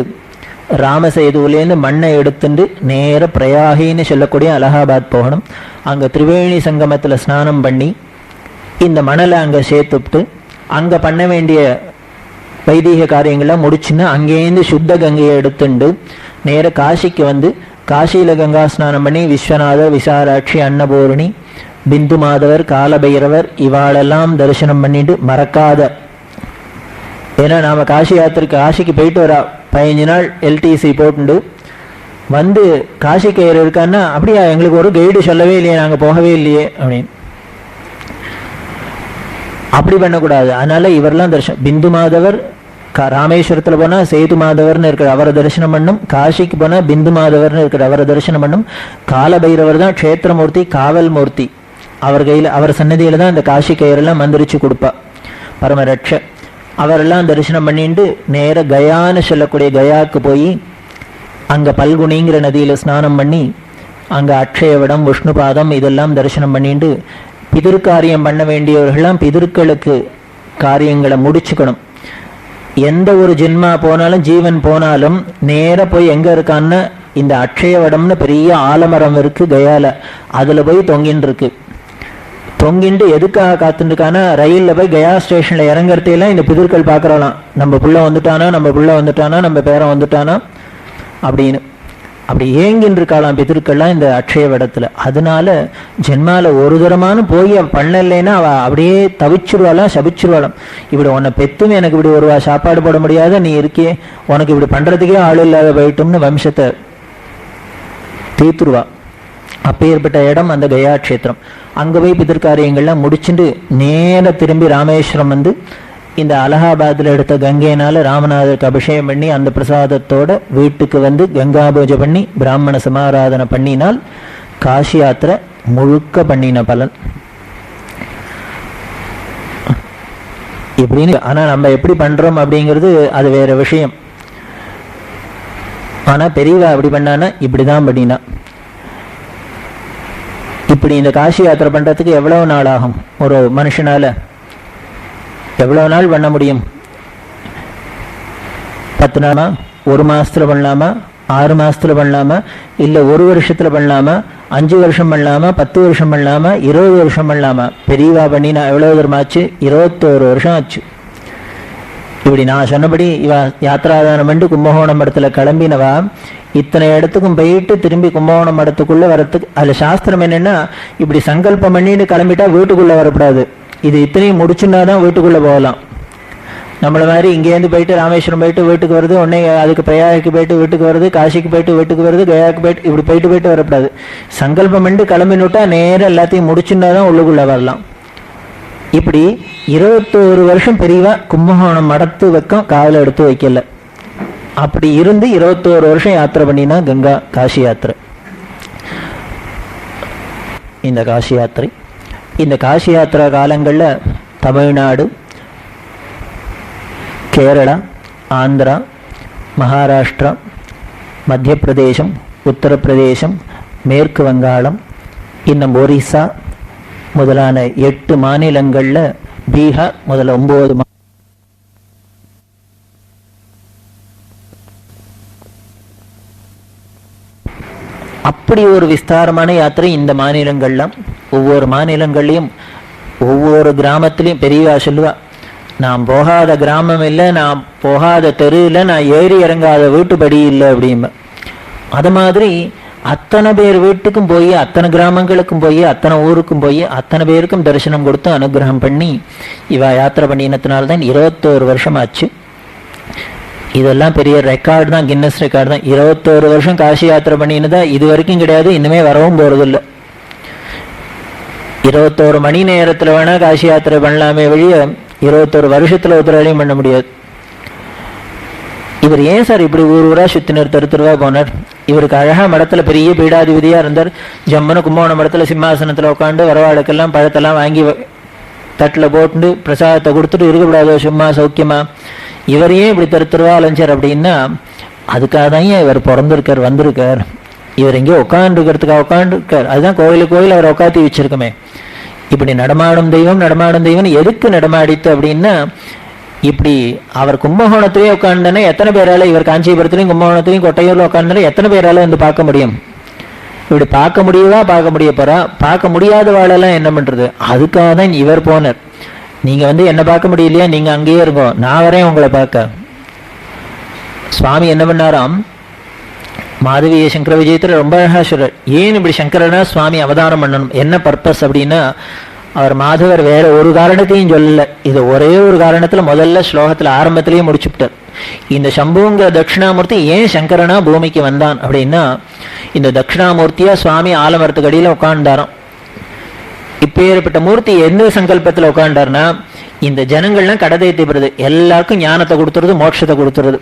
ராமசேதுவிலேருந்து மண்ணை எடுத்துட்டு நேர பிரயாகின்னு சொல்லக்கூடிய அலகாபாத் போகணும். அங்க திரிவேணி சங்கமத்துல ஸ்நானம் பண்ணி இந்த மணலை அங்க சேர்த்துட்டு அங்க பண்ண வேண்டிய வைதீக காரியங்கள்லாம் முடிச்சுன்னா அங்கேருந்து சுத்த கங்கையை எடுத்துண்டு நேர காசிக்கு வந்து காசியில கங்கா ஸ்நானம் பண்ணி விஸ்வநாதர், விசாலாட்சி, அன்னபூரணி, பிந்து மாதவர், காலபைரவர் இவாளெல்லாம் தரிசனம் பண்ணிட்டு மறக்காத. ஏன்னா நாம காசி யாத்திரைக்கு காசிக்கு போயிட்டு வரா 15 நாள் எல்டிசி போட்டு வந்து காசி கயிறு இருக்கான்னா, அப்படியா எங்களுக்கு ஒரு கைடு சொல்லவே இல்லையே, நாங்க போகவே இல்லையே அப்படின்னு. அப்படி பண்ணக்கூடாது. அதனால இவரெல்லாம் தரிசனம், பிந்து மாதவர் ராமேஸ்வரத்துல போனா சேது மாதவர்னு இருக்கிற அவரை தரிசனம் பண்ணும், காசிக்கு போனா பிந்து மாதவர்னு இருக்கிற அவரை தரிசனம் பண்ணும். காலபைரவர் தான் க்ஷேத்திரமூர்த்தி, காவல் மூர்த்தி. அவர் கையில அவர் சன்னதியில தான் இந்த காசி கயிறெல்லாம் மந்திரிச்சு கொடுப்பா பரமரட்ச. அவரெல்லாம் தரிசனம் பண்ணிட்டு நேர கயான்னு சொல்லக்கூடிய கயாவுக்கு போய் அங்க பல்குனிங்கிற நதியில ஸ்நானம் பண்ணி அங்க அக்ஷயவிடம், விஷ்ணு பாதம் இதெல்லாம் தரிசனம் பண்ணிட்டு பிதிர்காரியம் பண்ண வேண்டியவர்கள்லாம் பிதிர்களுக்கு காரியங்களை முடிச்சுக்கணும். எந்த ஒரு ஜென்மா போனாலும் ஜீவன் போனாலும் நேர போய் எங்க இருக்கான்னு இந்த அக்ஷயவடம்னு பெரிய ஆலமரம் இருக்கு கயால, அதுல போய் தொங்கின்னு இருக்கு. தொங்கிட்டு எதுக்காக காத்துட்டு இருக்கானா, ரயில்ல போய் கயா ஸ்டேஷன்ல இறங்குறதையெல்லாம் இந்த பிதிர்கள் பாக்குறலாம், நம்ம புள்ள வந்துட்டானா, நம்ம புள்ள வந்துட்டானா, நம்ம பேரன் வந்துட்டானா அப்படின்னு. அப்படி ஏங்கின்னு இருக்காளாம் பிதிர்கள்லாம் இந்த அக்ஷயவடத்துல. அதனால ஜென்மால ஒரு தரமான போய் பண்ணலைன்னா அவ அப்படியே தவிச்சிருவாளாம், சபிச்சிருவாளாம். இப்படி உன்னை பெத்தும் எனக்கு இப்படி ஒரு சாப்பாடு போட முடியாத நீ இருக்கே, உனக்கு இப்படி பண்றதுக்கே ஆள் இல்லாத போயிட்டோம்னு வம்சத்தை தீர்த்துருவா. அப்பேற்பட்ட இடம் அந்த கயா க்ஷேத்திரம். அங்கே போய் பிதற்காரியங்கள்லாம் முடிச்சுட்டு நேர திரும்பி ராமேஸ்வரம் வந்து இந்த அலகாபாத்தில் எடுத்த கங்கையினால ராமநாதருக்கு அபிஷேகம் பண்ணி அந்த பிரசாதத்தோட வீட்டுக்கு வந்து கங்கா பூஜை பண்ணி பிராமண சமாராதனை பண்ணினால் காசி யாத்திரை முழுக்க பண்ணின பலன் இப்படின்னு. ஆனா நம்ம எப்படி பண்றோம் அப்படிங்கிறது அது வேற விஷயம். ஆனா பெரியவா அப்படி பண்ணானா இப்படிதான் பண்ணினா. இப்படி இந்த காசி யாத்திரை பண்றதுக்கு எவ்வளவு நாள் ஆகும்? ஒரு மனுஷனால எவ்வளவு நாள் பண்ண முடியும்? 10 நாளா, 1 மாசத்துல பண்ணலாமா, 6 மாசத்துல பண்ணலாமா, இல்ல 1 வருஷத்துல பண்ணலாமா, 5 வருஷம் பண்ணலாமா, 10 வருஷம் பண்ணலாமா, 20 வருஷம் பண்ணலாமா? பெரியவா பண்ணினா எவ்வளவு தூரமாச்சு? 21 வருஷம் ஆச்சு. இப்படி நான் சொன்னபடி இவ யாத்திராதானம் பண்ணி கும்பகோணம் மடத்துல கிளம்பினவா இத்தனை இடத்துக்கும் போயிட்டு திரும்பி கும்பகோணம் மடத்துக்குள்ள வரத்துக்கு அதுல சாஸ்திரம் என்னன்னா, இப்படி சங்கல்பம் பண்ணிட்டு கிளம்பிட்டா வீட்டுக்குள்ள வரக்கூடாது. இது இத்தனையும் முடிச்சுன்னாதான் வீட்டுக்குள்ள போகலாம். நம்மள மாதிரி இங்கேருந்து போயிட்டு ராமேஸ்வரம் போயிட்டு வீட்டுக்கு வருது, உடனே அதுக்கு பிரயாகக்கு போயிட்டு வீட்டுக்கு வருது, காசிக்கு போயிட்டு வீட்டுக்கு வருது, கயாவுக்கு போயிட்டு இப்படி போயிட்டு வரக்கூடாது. சங்கல்பம் பண்ணி கிளம்பினுட்டா நேரம் எல்லாத்தையும் முடிச்சுன்னாதான் உள்ளுக்குள்ள வரலாம். இப்படி 21 வருஷம் பெரியவா கும்பகோணம் மடத்து வைக்கம் காதில் எடுத்து வைக்கல. அப்படி இருந்து 21 வருஷம் யாத்திரை பண்ணினா கங்கா காசி யாத்திரை. இந்த காசி யாத்திரை இந்த காசி யாத்திரா காலங்களில் தமிழ்நாடு, கேரளா, ஆந்திரா, மகாராஷ்டிரா, மத்திய பிரதேசம், உத்தரப்பிரதேசம், மேற்கு வங்காளம், இன்னும் ஒரிசா முதலான 8 மாநிலங்களில், பீகார் முதல்ல 9 அப்படி ஒரு விஸ்தாரமான யாத்திரை இந்த மாநிலங்கள்லாம். ஒவ்வொரு மாநிலங்கள்லையும் ஒவ்வொரு கிராமத்திலையும் பெரியவா சொல்லுவா, நான் போகாத கிராமம் இல்லை, நான் போகாத தெரு இல்லை, நான் ஏறி இறங்காத வீட்டுப்படி இல்லை அப்படிம்ப. அது மாதிரி அத்தனை பேர் வீட்டுக்கும் போய், அத்தனை கிராமங்களுக்கும் போய், அத்தனை ஊருக்கும் போய், அத்தனை பேருக்கும் தரிசனம் கொடுத்து அனுகிரகம் பண்ணி இவ யாத்திரை பண்ணினத்தினால்தான் 21 வருஷம் ஆச்சு. இதெல்லாம் பெரிய ரெக்கார்டு தான், கின்னஸ் ரெக்கார்டு தான். 21 வருஷம் காசி யாத்திரை பண்ணினதா இது வரைக்கும் கிடையாது, இன்னுமே வரவும் போறதில்லை. 21 மணி நேரத்தில் வேணா காசி யாத்திரை பண்ணலாமே வழிய 21 வருஷத்துல ஒருத்தராலையும் பண்ண முடியாது. இவர் ஏன் சார் இப்படி ஊரா சுத்தினர், தெருவா போனார்? இவருக்கு அழகா மடத்துல பெரிய பீடாதிபதியா இருந்தார். ஜம்முன்னு கும்பகோணம் மடத்துல சிம்மாசனத்துல உட்காந்து வரவாளுக்கெல்லாம் பழத்தெல்லாம் வாங்கி தட்டுல போட்டு பிரசாதத்தை கொடுத்துட்டு இருக்கக்கூடாதோ சும்மா சௌக்கியமா? இவர் ஏன் இப்படி தெருவா அலைஞ்சார் அப்படின்னா, அதுக்காக தான் இவர் பிறந்திருக்கார், வந்திருக்கார். இவர் எங்கேயோ உட்காந்துருக்கிறதுக்காக உட்காந்துருக்கார். அதுதான் கோயில் அவர் உட்காத்தி வச்சிருக்கமே. இப்படி நடமாடும் தெய்வம் எதுக்கு நடமாடித்து அப்படின்னா, இப்படி அவர் கும்பகோணத்திலேயே உட்காந்துனா எத்தனை பேரால, இவர் காஞ்சிபுரத்திலையும் கும்பகோணத்திலையும் கொட்டையூர்ல உட்காந்துனா எத்தனை பேரால வந்து பார்க்க முடியும்? இப்படி பார்க்க முடியவா, பார்க்க முடிய போறா? பார்க்க முடியாத வாழெல்லாம் என்ன பண்றது? அதுக்காக தான் இவர் போனார். நீங்க வந்து என்ன பார்க்க முடியலையா, நீங்க அங்கேயே இருக்கோம், நான் வரேன் உங்களை பார்க்க. சுவாமி என்ன பண்ணாராம், மாதவிய சங்கர விஜயத்தில் ரொம்ப அழகா சொல்றார். ஏன் இப்படி சங்கரனா சுவாமி அவதாரம் பண்ணணும், என்ன பர்பஸ் அப்படின்னா, அவர் மாதவர் வேற ஒரு காரணத்தையும் சொல்லல. இது ஒரே ஒரு காரணத்துல முதல்ல ஸ்லோகத்துல ஆரம்பத்திலேயே முடிச்சுட்டார். இந்த சம்புங்கிற தட்சிணாமூர்த்தி ஏன் சங்கரனா பூமிக்கு வந்தான் அப்படின்னா, இந்த தட்சிணாமூர்த்தியா சுவாமி ஆலமரத்துக்கு அடியில உட்கார்ந்தாராம். இப்பேற்பட்ட மூர்த்தி எந்த சங்கல்பத்துல உட்காண்டார்னா, இந்த ஜனங்கள்லாம் கடை தேய்ப்படுறது, எல்லாருக்கும் ஞானத்தை கொடுத்துறது, மோட்சத்தை கொடுத்துறது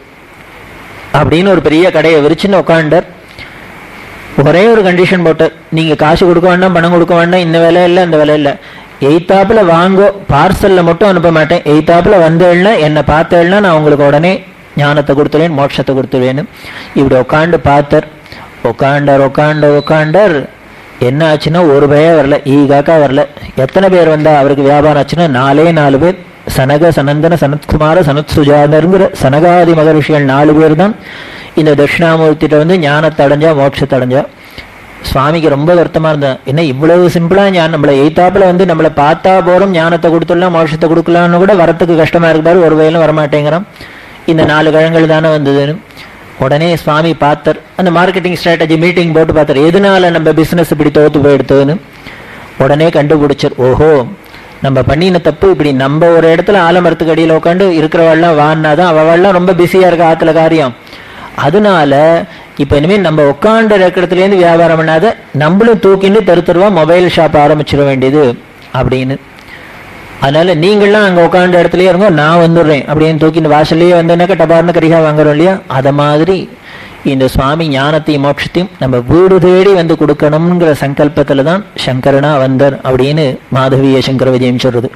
அப்படின்னு ஒரு பெரிய கடையை விரிச்சுன்னு உட்காண்டார். ஒரே ஒரு கண்டிஷன் போட்டார், நீங்க காசு கொடுக்க வேண்டாம், பணம் கொடுக்க வேண்டாம், இந்த வேலை இல்லை அந்த வேலை இல்லை, எய்த்தாப்புல வாங்கோ, பார்சல்ல மட்டும் அனுப்ப மாட்டேன், எய்த்தாப்புல வந்தேன்னா என்னை பார்த்தேன்னா நான் உங்களுக்கு உடனே ஞானத்தை கொடுத்துருவேன், மோட்சத்தை கொடுத்துருவேன்னு. இப்படி உட்காண்டு பார்த்தார். உட்காண்டார். என்ன ஆச்சுன்னா, ஒரு பய வரல, ஈகாக்கா வரல. எத்தனை பேர் வந்தா அவருக்கு வியாபாரம் ஆச்சுன்னா 4 பேர். சனக, சனந்தன, சனத்குமார, சனத் சுஜாதருங்கிற சனகாதி மகரிஷிகள் 4 பேர் தான் இந்த தட்சிணாமூர்த்திட்ட வந்து ஞானத்தை அடைஞ்சா, மோட்சத்தை அடைஞ்சா. சுவாமிக்கு ரொம்ப வருத்தமா இருந்தா, என்ன இவ்வளவு சிம்பிளா ஞானம், நம்மளை எய்த்தாப்புல வந்து நம்மளை பார்த்தா போறோம், ஞானத்தை கொடுத்துடலாம், மோட்சத்தை கொடுக்கலாம்னு கூட வரத்துக்கு கஷ்டமா இருக்குப்பாரு, ஒரு வயலும் வரமாட்டேங்கிறான், இந்த 4 கிழங்கள் தானே வந்ததுன்னு. உடனே சுவாமி பார்த்தார். அந்த மார்க்கெட்டிங் ஸ்ட்ராட்டஜி மீட்டிங் போட்டு பார்த்தார், எதனால நம்ம பிசினஸ் இப்படி தோத்து போயிடுத்துன்னு. உடனே கண்டுபிடிச்சார், ஓஹோ நம்ம பண்ணின தப்பு. இப்படி நம்ம ஒரு இடத்துல ஆலமரத்துக்கு அடியில் உட்காந்து இருக்கிறவாள்லாம் வான்னாதான், அவள்லாம் ரொம்ப பிஸியா இருக்க ஆத்துல காரியம், அதனால இப்ப இனிமேல் நம்ம உட்காண்ட இடத்துலேருந்து வியாபாரம் பண்ணாத நம்மளும் தூக்கிட்டு தெருவா மொபைல் ஷாப் ஆரம்பிச்சிட வேண்டியது அப்படின்னு. அதனால நீங்கள்லாம் அங்கே உட்காண்ட இடத்துலயே இருங்கோ, நான் வந்துடுறேன் அப்படின்னு தூக்கிட்டு வாசல்லையே வந்தேன்னாக்கா டபார்னு கரிகா வாங்குறோம் இல்லையா, அதை மாதிரி இந்த சுவாமி ஞானத்தையும் மோட்சத்தையும் நம்ம வீடு தேடி வந்து கொடுக்கணுங்கிற சங்கல்பத்துல தான் சங்கரனா வந்தார் அப்படின்னு மாதவிய சங்கர விஜயம் சொல்றது.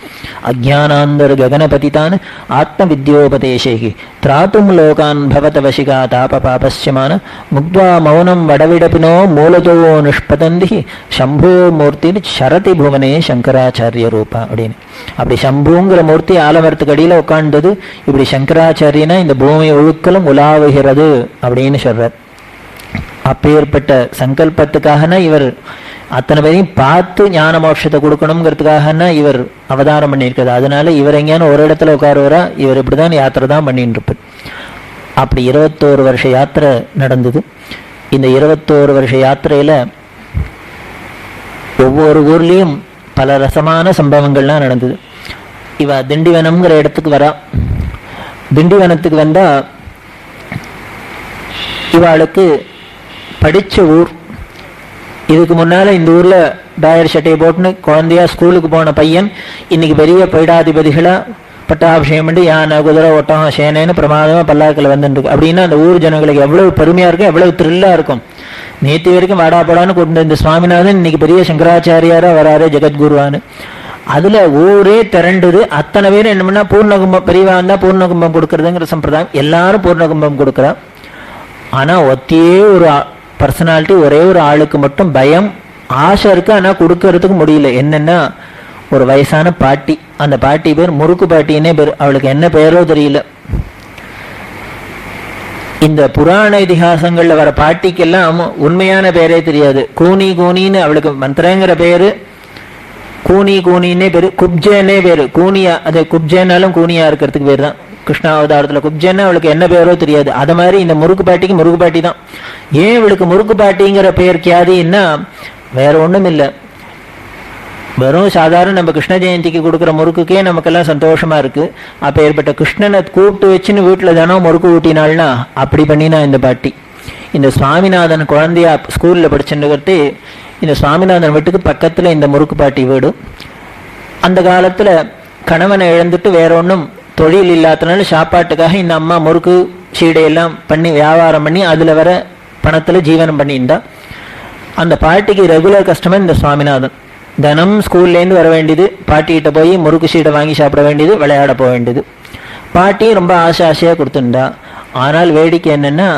அஜானாந்தர் ககனபதி தான் ஆத்ம வித்யோபதேசேகி திராத்தும் லோகான் பவத வசிகா தாப பாபஸ்யமான முக்வா மௌனம் வடவிடப்பினோ மூலதோ நிஷ்பதந்தி சம்போ மூர்த்தி சரதி புவனே சங்கராச்சாரிய ரூபா அப்படின்னு. அப்படி சம்புங்கிற மூர்த்தி ஆலமரத்துக்கு அடியில் உட்கார்ந்தது, இப்படி சங்கராச்சாரியனா இந்த பூமி ஒழுக்கலும் உலாவுகிறது அப்படின்னு சொல்றார். அப்பேற்பட்ட சங்கல்பத்துக்காகனா இவர் அத்தனை பேரையும் பார்த்து ஞான மோட்சத்தை கொடுக்கணுங்கிறதுக்காகனா இவர் அவதாரம் பண்ணியிருக்கிறது. அதனால இவர் எங்கேயான ஒரு இடத்துல உட்காருவரா, இவர் இப்படிதான் யாத்திரை தான் பண்ணிட்டு இருப்பார். அப்படி 21 வருஷ யாத்திரை நடந்தது. இந்த 21 வருஷ யாத்திரையில ஒவ்வொரு ஊர்லயும் பல ரசமான சம்பவங்கள்லாம் நடந்தது. இவ திண்டிவனம்ங்கிற இடத்துக்கு வரா. திண்டிவனத்துக்கு வந்தா இவாளுக்கு படிச்ச ஊர். இதுக்கு முன்னால இந்த ஊர்ல டாயர் சட்டையை போட்டுன்னு குழந்தையா ஸ்கூலுக்கு போன பையன் இன்னைக்கு பெரிய பீடாதிபதிகளா பட்டாபிஷேகம் பண்ணி யானை குதிரை ஒட்டகம் சேனைன்னு பிரமாதமா பல்லாக்கில் வந்துருக்கு அப்படின்னா அந்த ஊர் ஜனங்களுக்கு எவ்வளவு பெருமையா இருக்கும், எவ்வளவு த்ரில்லா இருக்கும். நேற்று வரைக்கும் வாடாப்படான்னு கொண்டு இந்த சுவாமிநாதன் இன்னைக்கு பெரிய சங்கராச்சாரியாரா வராரு, ஜெகத்குருவான்னு. அதுல ஊரே திரண்டுது. அத்தனை பேரும் என்ன பண்ணா பூர்ணகும்பம், பெரியவா வந்தா பூர்ணகும்பம் கொடுக்கறதுங்கிற சம்பிரதாயம். எல்லாரும் பூர்ணகும்பம் கொடுக்குறா. ஆனா ஒத்தியே ஒரு பர்சனாலிட்டி, ஒரே ஒரு ஆளுக்கு மட்டும் பயம் ஆசை இருக்கு, ஆனா கொடுக்கறதுக்கு முடியல. என்னன்னா ஒரு வயசான பாட்டி. அந்த பாட்டி பேர் முறுக்கு பாட்டின்னே பேர். அவளுக்கு என்ன பேரோ தெரியல. இந்த புராண இதிகாசங்கள்ல வர பாட்டிக்கெல்லாம் உண்மையான பேரே தெரியாது. கூனி கூனின்னு அவளுக்கு மந்திரங்கிற பேரு, கூனி கூனின்னே பேரு, குப்ஜேன்னே பேரு. கூனியா, அது குப்ஜேனாலும் கூனியா இருக்கிறதுக்கு பேர் தான். கிருஷ்ணாவதாரத்துல குப்ஜேன்னு அவளுக்கு என்ன பேரோ தெரியாது. அது மாதிரி இந்த முறுக்கு பாட்டிக்கு முறுக்கு பாட்டி தான். ஏன் இவளுக்கு முறுக்கு பாட்டிங்கிற பேர் கியாதின்னா வேற ஒண்ணும் இல்லை, வெறும் சாதாரண நம்ம கிருஷ்ண ஜெயந்திக்கு கொடுக்குற முறுக்குக்கே நமக்கெல்லாம் சந்தோஷமா இருக்கு. அப்ப ஏற்பட்ட கிருஷ்ணனை கூப்பிட்டு வச்சுன்னு வீட்டுல தினம் முறுக்கு ஊட்டினாள்னா அப்படி பண்ணினா இந்த பாட்டி. இந்த சுவாமிநாதன் குழந்தையா ஸ்கூல்ல படிச்சுட்டு இந்த சுவாமிநாதன் வீட்டுக்கு பக்கத்துல இந்த முறுக்கு பாட்டி வீடு. அந்த காலத்துல கணவனை இழந்துட்டு வேற ஒன்றும் தொழில் இல்லாதனால சாப்பாட்டுக்காக இந்த அம்மா முறுக்கு சீடையெல்லாம் பண்ணி வியாபாரம் பண்ணி அதுல வர பணத்துல ஜீவனம் பண்ணியிருந்தா. அந்த பாட்டிக்கு ரெகுலர் கஸ்டமர் இந்த சுவாமிநாதன். தினம் ஸ்கூல்லேருந்து வர வேண்டியது, பாட்டிகிட்ட போய் முறுக்கு சீடை வாங்கி சாப்பிட வேண்டியது, விளையாட போக வேண்டியது. பாட்டியும் ரொம்ப ஆசையாக கொடுத்துருந்தா. ஆனால் வேடிக்கை என்னன்னா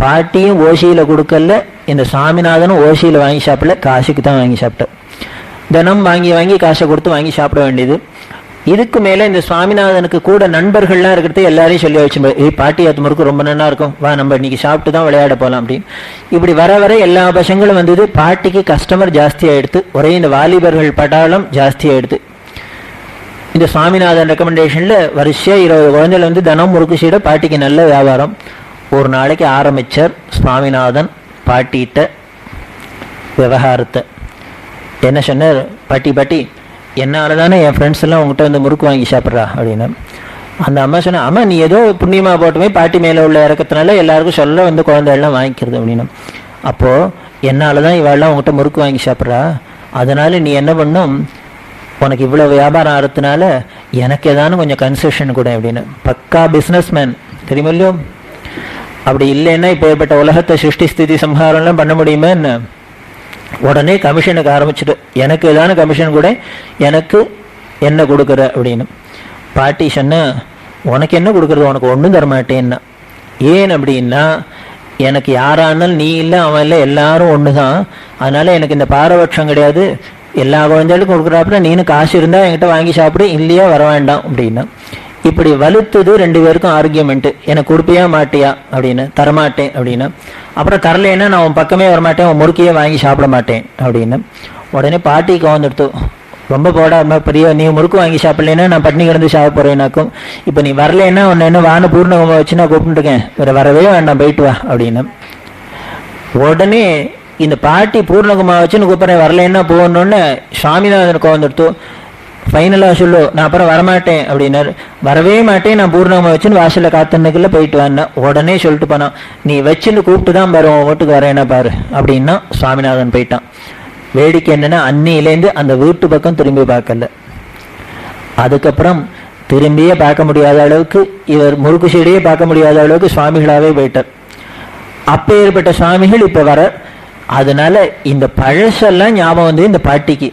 பாட்டியும் ஓசியில் கொடுக்கல, இந்த சுவாமிநாதனும் ஓசியில் வாங்கி சாப்பிடல, காசுக்கு தான் வாங்கி சாப்பிட்டேன். தினம் வாங்கி வாங்கி காசை கொடுத்து வாங்கி சாப்பிட வேண்டியது. இதுக்கு மேலே இந்த சுவாமிநாதனுக்கு கூட நண்பர்கள்லாம் இருக்கிறது எல்லாரையும் சொல்லி வச்சு, பாட்டி அது முறுக்கு ரொம்ப நல்லா இருக்கும், வா நம்ம இன்னைக்கு சாப்பிட்டு தான் விளையாட போகலாம் அப்படின்னு. இப்படி வர வர எல்லா பசங்களும் வந்தது. பாட்டிக்கு கஸ்டமர் ஜாஸ்தி ஆயிடுத்து. ஒரே இந்த வாலிபர்கள் பட்டாளம் ஜாஸ்தி ஆயிடுது. இந்த சுவாமிநாதன் ரெக்கமெண்டேஷன்ல வரிசையா 20 குழந்தைகள் வந்து தினம் முறுக்கு சீட. பாட்டிக்கு நல்ல வியாபாரம். ஒரு நாளைக்கு ஆரம்பிச்சார் சுவாமிநாதன் பாட்டிகிட்ட விவகாரத்தை. என்ன சொன்னார், பாட்டி பாட்டி என்னால் தானே என் ஃப்ரெண்ட்ஸ் எல்லாம் உங்கள்கிட்ட வந்து முறுக்கு வாங்கி சாப்பிட்றா அப்படின்னு. அந்த அம்மா சொன்னா, அம்மா நீ ஏதோ புண்ணியமாக போட்டுமே பாட்டி மேலே உள்ள இறக்கத்தினால எல்லாருக்கும் சொல்ல வந்து குழந்தைகள்லாம் வாங்கிக்கிறது அப்படின்னு. அப்போது என்னால் தான் இவாள்லாம் உங்கள்கிட்ட முறுக்கு வாங்கி சாப்பிட்றா, அதனால நீ என்ன பண்ணும், உனக்கு இவ்வளோ வியாபாரம் ஆகிறதுனால எனக்கு ஏதானு கொஞ்சம் கன்செஷன் கூட அப்படின்னு. பக்கா பிஸ்னஸ் மேன் தெரியுமா இல்லையோ. அப்படி இல்லைன்னா இப்போ ஏற்பட்ட உலகத்தை சிருஷ்டி ஸ்திதி சம்ஹாரம்லாம் பண்ண முடியுமா என்ன. உடனே கமிஷனுக்கு ஆரம்பிச்சுட்டு, எனக்கு ஏதான கமிஷன் கூட, எனக்கு என்ன கொடுக்குற அப்படின்னு. பாட்டி சொன்ன, உனக்கு என்ன கொடுக்குறது, உனக்கு ஒன்றும் தரமாட்டேன்னா. ஏன் அப்படின்னா எனக்கு யாரானாலும் நீ இல்லை அவன் இல்லை எல்லாரும் ஒன்று தான், அதனால எனக்கு இந்த பாரபட்சம் கிடையாது. எல்லா குழந்தைகளுக்கும் கொடுக்குறாப்புல நீனு காசு இருந்தால் என்கிட்ட வாங்கி சாப்பிடு, இல்லையா வர வேண்டாம் அப்படின்னா. இப்படி வலுத்தது 2 பேருக்கும் ஆர்கியூமெண்ட்டு. எனக்கு கொடுப்பியா மாட்டியா அப்படின்னு. தரமாட்டேன் அப்படின்னா. அப்புறம் தரலைன்னா நான் உன் பக்கமே வரமாட்டேன், உன் முறுக்கையே வாங்கி சாப்பிட மாட்டேன் அப்படின்னு. உடனே பாட்டிக்கு வந்துடுத்து, ரொம்ப போடாம பெரிய நீ முறுக்கு வாங்கி சாப்பிடலைன்னா நான் பட்டினி கிடந்து சாப்பிட போறேன்னாக்கும். இப்போ நீ வரலைன்னா உன்னை என்ன வான பூர்ணகமாக வச்சு நான் கூப்பிட்டுருக்கேன், வேற வரவே வேண்டாம் போயிட்டு வா அப்படின்னு. உடனே இந்த பாட்டி பூர்ணகுமா வச்சுன்னு கூப்பிட்றேன் வரலைன்னா போகணுன்னு சுவாமிநாதனுக்கு வந்துடுத்து. ஃபைனலாக சொல்லு, நான் அப்புறம் வரமாட்டேன் அப்படின்னாரு. வரவே மாட்டேன், நான் பூர்ணகுமம் வச்சுன்னு வாசலில் காத்துன்னுக்குள்ள போயிட்டு வந்தேன். உடனே சொல்லிட்டு போனான், நீ வச்சுன்னு கூப்பிட்டு தான் பாரு, உன் வீட்டுக்கு வரேன்னா பாரு அப்படின்னா சுவாமிநாதன் போயிட்டான். வேடிக்கை என்னன்னா, அன்னியிலேருந்து அந்த வீட்டு பக்கம் திரும்பி பார்க்கல. அதுக்கப்புறம் திரும்பியே பார்க்க முடியாத அளவுக்கு, இவர் முறுக்கு செடியே பார்க்க முடியாத அளவுக்கு சுவாமிகளாகவே போயிட்டார். அப்பேற்பட்ட சுவாமிகள் இப்போ வர. அதனால இந்த பழசெல்லாம் ஞாபகம் வந்து இந்த பாட்டிக்கு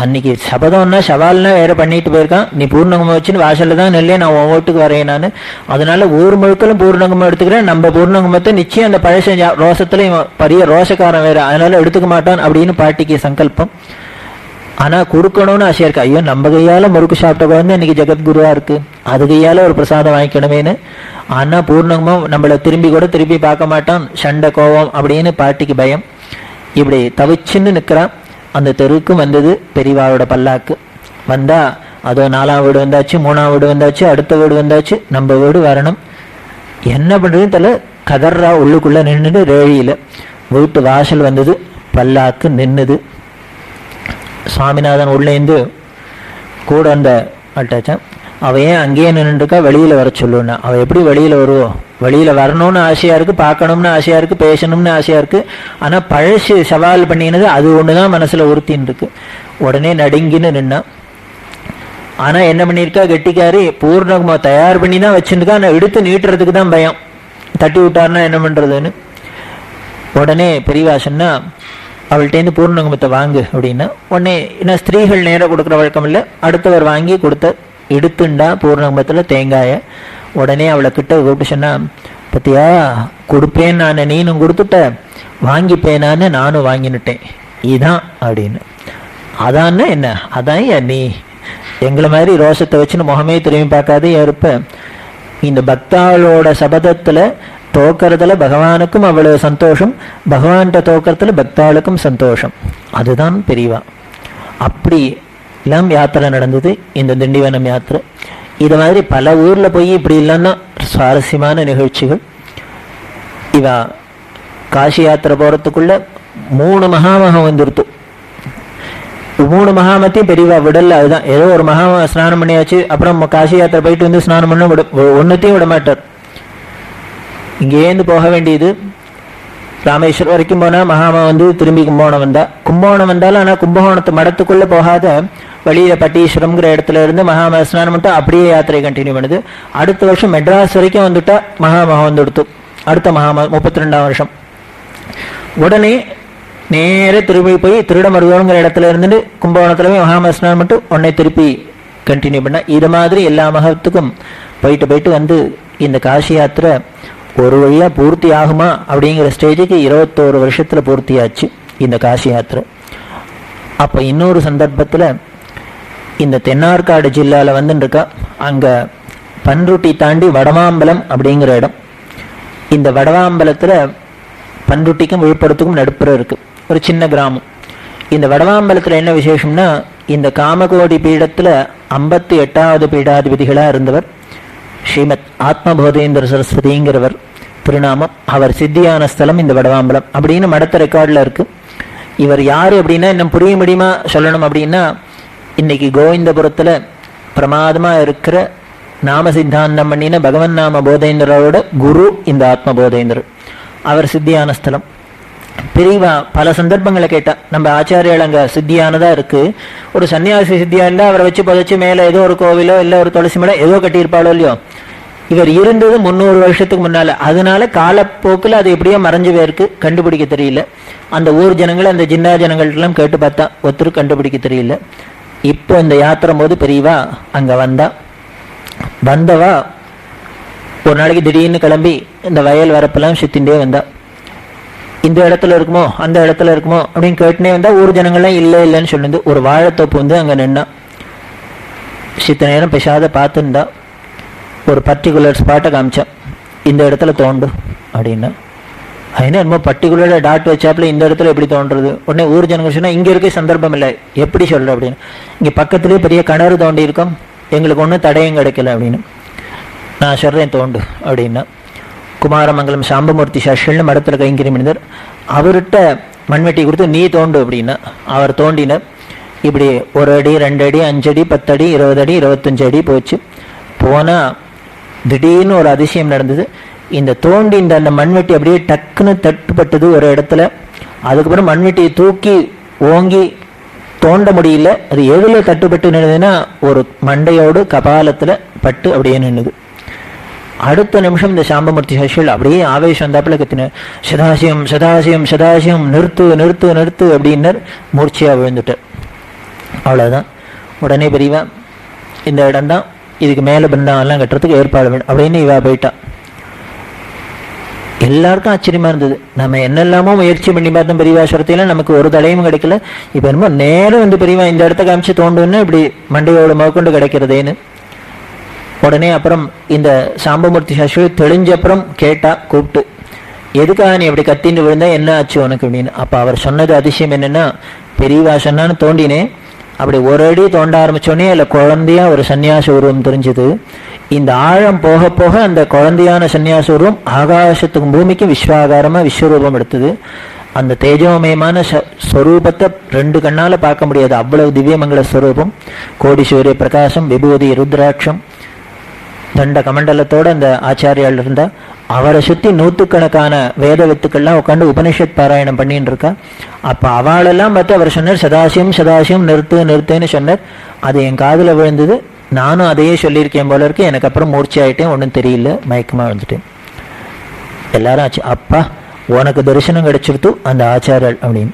அன்னைக்கு சபதம்னா சவால்னா வேற பண்ணிட்டு போயிருக்கான். நீ பூர்ணகுமம் வச்சுன்னு வாசல்ல தான் நெல்லே, நான் உன் வீட்டுக்கு வரேன் நான். அதனால ஊர் முழுக்களும் பூர்ணகுமம் எடுத்துக்கிறேன். நம்ம பூர்ணகுமத்தை நிச்சயம் அந்த பழச ரோசத்துல பெரிய ரோசக்காரன் வேற, அதனால எடுத்துக்க மாட்டான் அப்படின்னு பாட்டிக்கு சங்கல்பம். ஆனா கொடுக்கணும்னு ஆசையா இருக்கு. ஐயோ, நம்ம கையால முறுக்கு சாப்பிட்ட குழந்தை இன்னைக்கு ஜெகத்குருவா இருக்கு, அது கையால ஒரு பிரசாதம் வாங்கிக்கணுமேனு. ஆனா பூர்ணகுமம் நம்மளை திரும்பி பார்க்க மாட்டான், சண்டை கோவம் அப்படின்னு பாட்டிக்கு பயம். இப்படி தவிச்சுன்னு நிற்கிறான். அந்த தெருவுக்கும் வந்தது பெரியவாவோட பல்லாக்கு. வந்தா அதோ 4ஆம் வீடு வந்தாச்சு, 3ஆம் வீடு வந்தாச்சு, அடுத்த வீடு வந்தாச்சு, நம்ம வீடு வரணும். என்ன பண்றதுன்னு தெரியல, கதர்றா உள்ளுக்குள்ள நின்றுட்டு ரேழியில. வீட்டு வாசல் வந்தது, பல்லாக்கு நின்னுது. சுவாமிநாதன் உள்ளேந்து கூட அந்த அட்டாச்சான், அவ ஏன் அங்கேயே நின்றுருக்கா, வெளியில வர சொல்லுன்னா. அவ எப்படி வெளியில வருவோம், வெளியில வரணும்னு ஆசையா இருக்கு, பார்க்கணும்னு ஆசையா இருக்கு, பேசணும்னு ஆசையா இருக்கு. ஆனா பழசு சவால் பண்ணினது அது ஒண்ணுதான் மனசுல உறுத்தின்னு இருக்கு. உடனே நடுங்கின்னு நின்னா. ஆனா என்ன பண்ணிருக்கா கெட்டிக்காரி, பூர்ணகுமம் தயார் பண்ணி தான் வச்சுருக்கா. ஆனா எடுத்து நீட்டுறதுக்கு தான் பயம், தட்டி விட்டாருன்னா என்ன பண்றதுன்னு. உடனே பெரியவாசன்னா அவள்கிட்டேருந்து பூர்ணகுமத்தை வாங்கு அப்படின்னா. உடனே என்ன ஸ்திரீகள் நேரம் கொடுக்குற வழக்கம் இல்லை, அடுத்தவர் வாங்கி கொடுத்த எடுத்துண்டா பூர்ணகுமத்துல தேங்காய. உடனே அவளை கிட்ட கூப்பிட்டு சொன்னா, பத்தியா கொடுப்பேன் நான், நீனும் கொடுத்துட்ட, வாங்கிப்பேனான்னு நானும் வாங்கினுட்டேன், இதான் அப்படின்னு. அதான்னு என்ன, அதான் நீ எங்களை மாதிரி ரோஷத்தை வச்சுன்னு முகமே திரும்பி பார்க்காதே இருப்ப. இந்த பக்தாளோட சபதத்துல தோக்கிறதுல பகவானுக்கும் அவ்வளவு சந்தோஷம், பகவான்கிட்ட தோக்கிறதுல பக்தாளுக்கும் சந்தோஷம். அதுதான் பெரியவா. அப்படி எல்லாம் யாத்திரை நடந்தது, இந்த திண்டிவனம் யாத்திரை. இது மாதிரி பல ஊர்ல போய் இப்படி இல்லைன்னா சுவாரஸ்யமான நிகழ்ச்சிகள். இவ காசி யாத்திரை போறதுக்குள்ள 3 மகாமகம் வந்துருத்து. 3 மகாமத்தையும் பெரியவா விடல. அதுதான் ஏதோ ஒரு மகா ஸ்நானம் பண்ணியாச்சு, அப்புறம் காசி யாத்திரை போயிட்டு வந்து ஸ்நானம் பண்ண ஒன்னத்தையும் விட மாட்டார். இங்கேருந்து போக வேண்டியது ராமேஸ்வரம் வரைக்கும் போனா மகாமா வந்து திரும்பி கும்பகோணம் வந்தாலும், ஆனா கும்பகோணத்து மடத்துக்குள்ள போகாத வழியில பட்டீஸ்வரம்ங்கிற இடத்துல இருந்து மகாமக ஸ்நானம் மட்டும் அப்படியே யாத்திரை கண்டினியூ பண்ணுது. அடுத்த வருஷம் மெட்ராஸ் வரைக்கும் வந்துட்டா மகாமகம் வந்து எடுத்து, அடுத்த மகாமகம் 32ஆம் வருஷம். உடனே நேர திரும்பி போய் திருடமருதோங்கிற இடத்துல இருந்துட்டு கும்பகோணத்துல போய் மகாமக ஸ்நானம் மட்டும் உடனே திருப்பி கண்டினியூ பண்ண. இது மாதிரி எல்லா மகத்துக்கும் போயிட்டு வந்து இந்த காசி யாத்திரை ஒரு வழியா பூர்த்தி ஆகுமா அப்படிங்கிற ஸ்டேஜுக்கு 21 வருஷத்துல பூர்த்தியாச்சு இந்த காசி யாத்திரை. அப்ப இன்னொரு சந்தர்ப்பத்துல இந்த தென்னார்காடு ஜில்லால வந்துருக்கா, அங்க பன்ருட்டி தாண்டி வடமாம்பலம் அப்படிங்கிற இடம். இந்த வடவாம்பலத்துல பன்ருட்டிக்கும் விழுப்புரத்துக்கும் நடுப்புற இருக்கு ஒரு சின்ன கிராமம். இந்த வடவாம்பலத்துல என்ன விசேஷம்னா, இந்த காமகோடி பீடத்துல 58வது பீடாதிபதிகளா இருந்தவர் ஸ்ரீமத் ஆத்மபோதேந்திர சரஸ்வதிங்கிறவர் திருநாமம். அவர் சித்தியான ஸ்தலம் இந்த வடவாம்பலம் அப்படின்னு மடத்த ரெக்கார்டில் இருக்கு. இவர் யாரு அப்படின்னா, இன்னும் புரிய முடியுமா சொல்லணும் அப்படின்னா, இன்னைக்கு கோவிந்தபுரத்துல பிரமாதமா இருக்கிற நாம சித்தாந்தம் பண்ணின பகவன் நாம போதேந்திரோட குரு இந்த ஆத்மபோதேந்திரர். அவர் சித்தியான ஸ்தலம். பெரியவா பல சந்தர்ப்பங்களை கேட்டா, நம்ம ஆச்சாரியால் அங்க சித்தியானதா இருக்கு, ஒரு சன்னியாசி சித்தியா இல்ல, அவரை வச்சு புதைச்சு மேல ஏதோ ஒரு கோவிலோ இல்ல ஒரு துளசி மடம் ஏதோ கட்டியிருப்பாளோ இல்லையோ. இவர் இருந்தது 300 வருஷத்துக்கு முன்னால, அதனால காலப்போக்கில் அது எப்படியோ மறைஞ்சு போயிருக்கு, கண்டுபிடிக்க தெரியல. அந்த ஊர் ஜனங்கள் அந்த ஜின்னா ஜனங்கள்லாம் கேட்டு பார்த்தா ஒருத்தர் கண்டுபிடிக்க தெரியல. இப்போ இந்த யாத்திரை போது பெரியவா அங்க வந்தவா ஒரு நாளைக்கு திடீர்னு கிளம்பி இந்த வயல் வரப்பெல்லாம் சுத்திண்டே வந்தா. இந்த இடத்துல இருக்குமோ அந்த இடத்துல இருக்குமோ அப்படின்னு கேட்டுனே வந்தா. ஊர் ஜனங்கள்லாம் இல்லைன்னு சொல்லுது. ஒரு வாழைத்தோப்பு வந்து அங்க நின்னா. சித்த நேரம் பேசாத பார்த்துருந்தா. ஒரு பர்டிகுலர் ஸ்பாட்டை காமிச்சா, இந்த இடத்துல தோண்டு அப்படின்னா. அதுனா என்னமோ பர்டிகுலராக டாட் வச்சாப்புல இந்த இடத்துல எப்படி தோன்றது. உடனே ஊர் ஜனங்கள் சொன்னா, இங்க இருக்க சந்தர்ப்பம் இல்லை, எப்படி சொல்ற அப்படின்னு. இங்க பக்கத்துலேயே பெரிய கிணறு தோண்டி இருக்கோம், எங்களுக்கு ஒன்றும் தடையும் கிடைக்கல அப்படின்னு. நான் சொல்றேன் தோண்டு அப்படின்னா. குமாரமங்கலம் சாம்பமூர்த்தி சாஸ்திரின்னு மடத்துல கைங்கரி மனிதர், அவர்கிட்ட மண்வெட்டி கொடுத்து நீ தோண்டு அப்படின்னா அவர் தோண்டினர். இப்படி 1 அடி 2 அடி 5 அடி 10 அடி 20 அடி 25 அடி போச்சு. போனால் திடீர்னு ஒரு அதிசயம் நடந்தது. இந்த தோண்டி இந்த அந்த மண்வெட்டி அப்படியே டக்குன்னு தட்டுப்பட்டது ஒரு இடத்துல. அதுக்கப்புறம் மண்வெட்டியை தூக்கி ஓங்கி தோண்ட முடியல. அது எதில் தட்டுப்பட்டு நின்றுதுன்னா ஒரு மண்டையோடு கபாலத்தில் பட்டு அப்படியே நின்றுது. அடுத்த நிமிஷம் இந்த சாம்பமூர்த்தி சசிகள் அப்படியே ஆவேசம் வந்தாப்புல கத்தினார், சதாசியம் சதாசியம் சதாசியம், நிறுத்து நிறுத்து நிறுத்து அப்படின்னர். மூர்ச்சியாக விழுந்துட்டார். அவ்வளோதான். உடனே பெரியவா இந்த இடம்தான், இதுக்கு மேலே பிருந்தாவெல்லாம் கட்டுறதுக்கு ஏற்பாடு வேணும் அப்படின்னு இவா போயிட்டா. எல்லாருக்கும் ஆச்சரியமா இருந்தது. நம்ம என்னெல்லாமோ முயற்சி பண்ணி பார்த்தோம் பெரியவாசுரத்தையெல்லாம், நமக்கு ஒரு தடையும் கிடைக்கல. இப்போ என்னமோ நேரம் வந்து பெரியவா இந்த இடத்த காமிச்சு தோண்டுன்னு இப்படி மண்டையோட மேற்கொண்டு கிடைக்கிறதேன்னு. உடனே அப்புறம் இந்த சாம்பமூர்த்தி சாஸ்திரி தெளிஞ்ச அப்புறம் கேட்டா கூப்பிட்டு, எதுக்காக நீ அப்படி கத்தின்னு விழுந்தா, என்ன ஆச்சு உனக்கு அப்படின்னு. அப்போ அவர் சொன்னது அதிசயம் என்னன்னா, பெரியவா சொன்னான்னு தோண்டினேன். அப்படி ஒரு அடி தோண்ட ஆரம்பிச்சோடனே அதில் குழந்தையா ஒரு சன்னியாச உருவம் தெரிஞ்சுது. இந்த ஆழம் போக போக அந்த குழந்தையான சன்னியாச உருவம் ஆகாசத்துக்கும் பூமிக்கும் விஸ்வாகாரமா விஸ்வரூபம் எடுத்தது. அந்த தேஜோமயமான ஸ்வரூபத்தை 2 கண்ணால பார்க்க முடியாது, அவ்வளவு திவ்யமங்கல ஸ்வரூபம். கோடி சூரிய பிரகாசம், விபூதி ருத்ராட்சம், தண்ட கமண்டலத்தோட அந்த ஆச்சாரியால் இருந்தா. அவரை சுற்றி 100கணக்கான வேத வித்துக்கள்லாம் உட்காந்து உபனிஷத் பாராயணம் பண்ணின்னு இருக்கா. அப்போ அவளெல்லாம் பார்த்து அவர் சொன்னார், சதாசியம் சதாசியம் நிறுத்து நிறுத்துன்னு சொன்னார். அது என் காதில் விழுந்தது. நானும் அதையே சொல்லியிருக்கேன் போல இருக்கு. எனக்கு அப்புறம் மூர்ச்சி ஆகிட்டேன், ஒன்றும் தெரியல, மயக்கமாக வந்துட்டேன். எல்லாரும் ஆச்சு, அப்பா உனக்கு தரிசனம் கிடைச்சிருத்து அந்த ஆச்சாரியல் அப்படின்னு.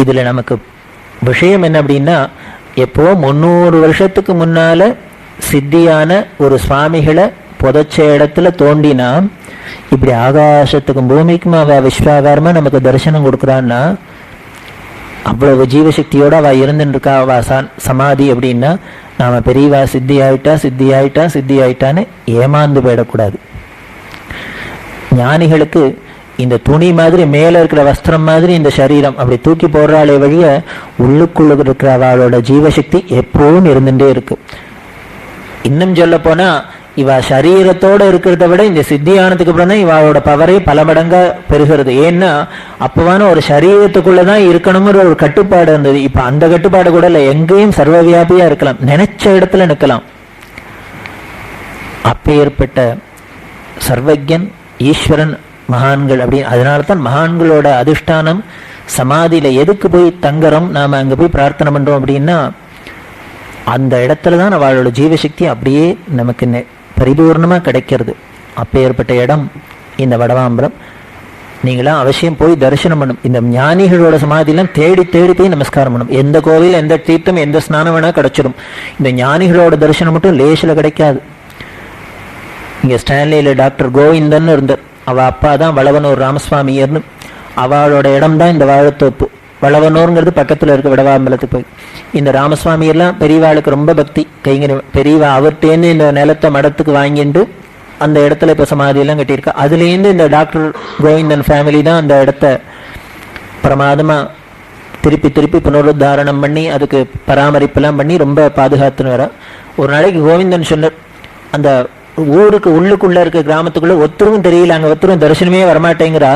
இதில் நமக்கு விஷயம் என்ன அப்படின்னா, எப்போ 300 வருஷத்துக்கு முன்னால சித்தியான ஒரு சுவாமிகளை புதைச்ச இடத்துல தோண்டினா இப்படி ஆகாசத்துக்கும் பூமிக்கும் அவ விஸ்வாகாரமா நமக்கு தரிசனம் கொடுக்குறான்னா, அவ்வளவு ஜீவசக்தியோட அவ இருந்துட்டு இருக்கா. அவ சமாதி அப்படின்னா நாம பெரியவா சித்தி ஆயிட்டா சித்தி ஆயிட்டா சித்தி ஆயிட்டான்னு ஏமாந்து போயிடக்கூடாது. ஞானிகளுக்கு இந்த துணி மாதிரி மேல இருக்கிற வஸ்திரம் மாதிரி இந்த சரீரம் அப்படி தூக்கி போடுறாளே வழிய உள்ளுக்குள்ள இருக்கிற அவளோட ஜீவசக்தி எப்பவும் இருந்துட்டே இருக்கு. இன்னும் சொல்ல போனா இவ சரீரத்தோட இருக்கிறத விட இந்த சித்தியானதுக்கு அப்புறம் தான் இவளோட பவரே பல மடங்கா பெருகிறது. ஏன்னா அப்பவான ஒரு சரீரத்துக்குள்ளதான் இருக்கணுங்கிற ஒரு கட்டுப்பாடு இருந்தது. இப்ப அந்த கட்டுப்பாடு கூட இல்லை, எங்கேயும் சர்வவியாபியா இருக்கலாம், நினைச்ச இடத்துல நிற்கலாம். அப்பேற்பட்ட சர்வஜன் ஈஸ்வரன் மகான்கள் அப்படின்னு. அதனால்தான் மகான்களோட அதிஷ்டானம் சமாதியில எதுக்கு போய் தங்குறோம், நாம அங்க போய் பிரார்த்தனை பண்றோம் அப்படின்னா அந்த இடத்துல தான் அவளோட ஜீவசக்தி அப்படியே நமக்கு பரிபூர்ணமா கிடைக்கிறது. அப்பேற்பட்ட இடம் இந்த வடவாம்பரம். நீங்களாம் அவசியம் போய் தரிசனம் பண்ணும். இந்த ஞானிகளோட சமாதியெல்லாம் தேடி தேடி போய் நமஸ்காரம் பண்ணும். எந்த கோவில் எந்த தீர்த்தம் எந்த ஸ்நானம் வேணா கிடைச்சிடும். இந்த ஞானிகளோட தரிசனம் மட்டும் லேசில் கிடைக்காது. இங்க ஸ்டான்லியில டாக்டர் கோவிந்தன் இருந்தார். அவ அப்பா தான் வளவனூர் ராமசுவாமியர்னு. அவளோட இடம் தான் இந்த வாழைத்தோப்பு. வளவனூருங்கிறது பக்கத்தில் இருக்க வடவாம்பலத்துக்கு போய். இந்த ராமசுவாமி எல்லாம் பெரியவாளுக்கு ரொம்ப பக்தி கைங்கரி. பெரியவா அவர்கிட்டேருந்து இந்த நிலத்தை மடத்துக்கு வாங்கிட்டு அந்த இடத்துல இப்போ சமாதியெல்லாம் கட்டியிருக்கா. அதுலேருந்து இந்த டாக்டர் கோவிந்தன் ஃபேமிலி தான் அந்த இடத்த பிரமாதமாக திருப்பி திருப்பி புனருத்தாரணம் பண்ணி அதுக்கு பராமரிப்பெல்லாம் பண்ணி ரொம்ப பாதுகாத்துன்னு வர. ஒரு நாளைக்கு கோவிந்தன் சொன்னார், அந்த ஊருக்கு உள்ளுக்குள்ள இருக்க கிராமத்துக்குள்ள ஒருத்தரும் தெரியல, அங்கே ஒருத்தரும் தரிசனமே வரமாட்டேங்கிறா.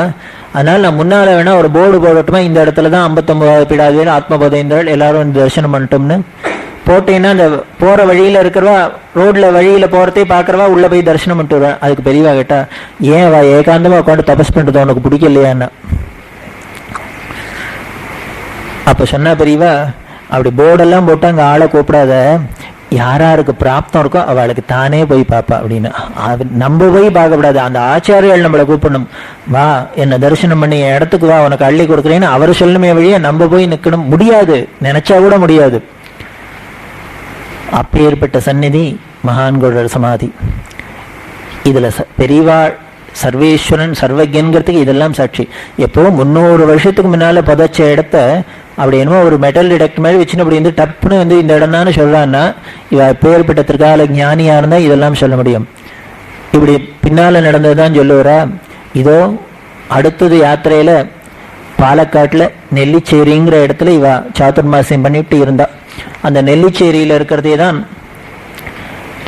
அதனால நான் முன்னால வேணா ஒரு போர்டு போடட்டுமா, இந்த இடத்துல தான் 59வது பீடாதிபதி ஆத்மபோதேந்திரள் எல்லாரும் வந்து தரிசனம் பண்ணிட்டோம்னு போட்டேன்னா அந்த போற வழியில இருக்கிறவா ரோட்ல வழியில போறதே பாக்குறவா உள்ள போய் தரிசனம் பண்ணிட்டு வருவேன். அதுக்கு பெரியவா கேட்டா, ஏன் வா ஏகாந்தமா உட்காந்து தபஸ் பண்றது உனக்கு பிடிக்கலையான்னா. அப்ப சொன்னா பெரியவா, அப்படி போர்டெல்லாம் போட்டு அங்க ஆளை கூப்பிடாத, யாராருக்கு பிராப்தம் இருக்கோ அவளுக்கு தானே போய் பார்ப்பா அப்படின்னு. நம்ம போய் பார்க்கக்கூடாது, அந்த ஆச்சாரியால் நம்மளை கூப்பிடணும். வா என்ன தரிசனம் பண்ணி என் இடத்துக்கு வா, உனக்கு அள்ளி கொடுக்குறேன்னு அவர் சொல்லணுமே வழியா நம்ம போய் நிற்கணும். முடியாது, நினைச்சா கூட முடியாது. அப்பேற்பட்ட சந்நிதி மகான்களோட சமாதி. இதுல பெரியவா சர்வேஸ்வரன் சர்வஜன்கிறதுக்கு இதெல்லாம் சாட்சி. எப்போ 300 வருஷத்துக்கு முன்னால புதைச்ச இடத்த அப்படி என்னமோ ஒரு மெட்டல் டிடெக்ட் மாதிரி வச்சுன்னு அப்படி வந்து டப்புன்னு வந்து இந்த இடம் தான் சொல்றான்னா, இவ பேர்பட்ட திருக்கால ஞானியா இருந்தா இதெல்லாம் சொல்ல முடியும். இப்படி பின்னால நடந்ததுதான் சொல்லுவாரா. இதோ அடுத்தது யாத்திரையில பாலக்காட்டுல நெல்லிச்சேரிங்கிற இடத்துல இவ சாதுர்மாசியம் பண்ணிட்டு இருந்தா. அந்த நெல்லிச்சேரியில இருக்கிறதே தான்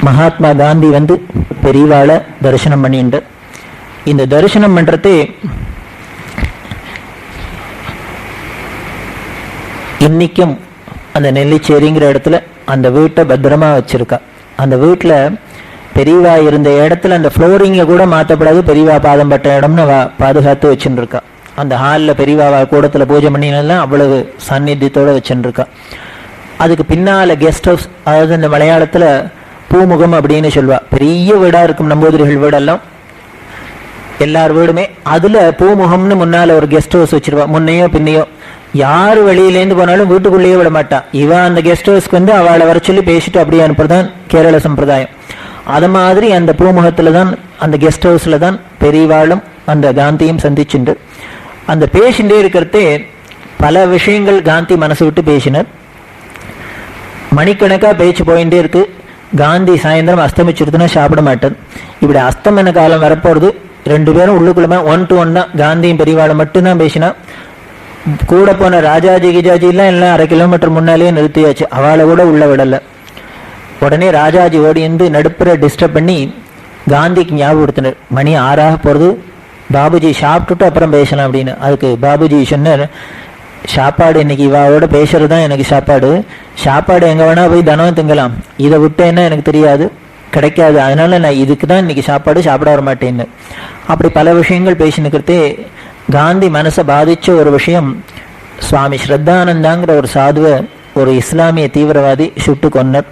மகாத்மா காந்தி வந்து பெரியவாளை தரிசனம் பண்ணிட்டு. இந்த தரிசனம் பண்றதே இன்னைக்கும் அந்த நெல்லிச்சேரிங்கிற இடத்துல அந்த வீட்டை பத்திரமா வச்சிருக்கா. அந்த வீட்டில் பெரியவா இருந்த இடத்துல அந்த ஃப்ளோரிங்கை கூட மாற்றப்படாது, பெரியவா பாதம் பட்ட இடம்னு பாதுகாத்து வச்சுட்டு இருக்கா. அந்த ஹாலில் பெரியவா கூடத்தில் பூஜை பண்ணினெல்லாம் அவ்வளவு சாநித்தியத்தோடு வச்சுட்டு இருக்கா. அதுக்கு பின்னால் கெஸ்ட் ஹவுஸ், அதாவது இந்த மலையாளத்தில் பூமுகம் அப்படின்னு சொல்லுவா. பெரிய வீடாக இருக்கும் நம்பூதிரிகள் வீடெல்லாம், எல்லார் வீடுமே. அதில் பூமுகம்னு முன்னால் ஒரு கெஸ்ட் ஹவுஸ் வச்சிருவா. முன்னையோ பின்னையோ யார் வெளியிலேருந்து போனாலும் வீட்டுக்குள்ளேயே விட மாட்டா. இவன் அந்த கெஸ்ட் ஹவுஸ்க்கு வந்து அவளை வர சொல்லி பேசிட்டு அப்படியே அனுப்புறதான் கேரள சம்பிரதாயம். அது மாதிரி அந்த பூமுகத்தில் தான், அந்த கெஸ்ட் ஹவுஸில் தான் பெரியவாளும் அந்த காந்தியும் சந்திச்சுண்டு அந்த பேசிகிட்டே இருக்கிறதே பல விஷயங்கள் காந்தி மனசு விட்டு பேசினார். மணிக்கணக்காக பேச்சு போயிட்டே இருக்கு. காந்தி சாயந்தரம் அஸ்தமிச்சுடுத்துனா சாப்பிட மாட்டார். இப்படி அஸ்தமன காலம் வரப்போகிறது. ரெண்டு பேரும் உள்ளுக்குள்ளே 1 to 1 தான். காந்தியும் பெரியவாளை மட்டும்தான் பேசினா. கூட போன ராஜாஜி கிஜாஜிலாம் எல்லாம் 1/2 கிலோமீட்டர் முன்னாலேயே நிறுத்தியாச்சு. அவளை கூட உள்ள விடலை. உடனே ராஜாஜி ஓடி வந்து நடுப்புற டிஸ்டர்ப் பண்ணி காந்திக்கு ஞாபகப்படுத்தினார், மணி 6 போகிறது, பாபுஜி சாப்பிட்டுட்டு அப்புறம் பேசலாம் அப்படின்னு. அதுக்கு பாபுஜி சொன்னார், சாப்பாடு இன்னைக்கு இவாவோட பேசுறது தான் எனக்கு சாப்பாடு. சாப்பாடு எங்கே வேணால் போய் தினம் திங்கலாம், இதை விட்டேன்னா எனக்கு தெரியாது, கிடைக்காது. அதனால நான் இதுக்கு தான் இன்னைக்கு சாப்பாடு, சாப்பிட வர மாட்டேன்னு. அப்படி பல விஷயங்கள் பேசினுக்கிறதே காந்தி மனசை பாதித்த ஒரு விஷயம், சுவாமி ஸ்ரத்தானந்தாங்கிற ஒரு சாதுவை ஒரு இஸ்லாமிய தீவிரவாதி சுட்டு கொன்னார்.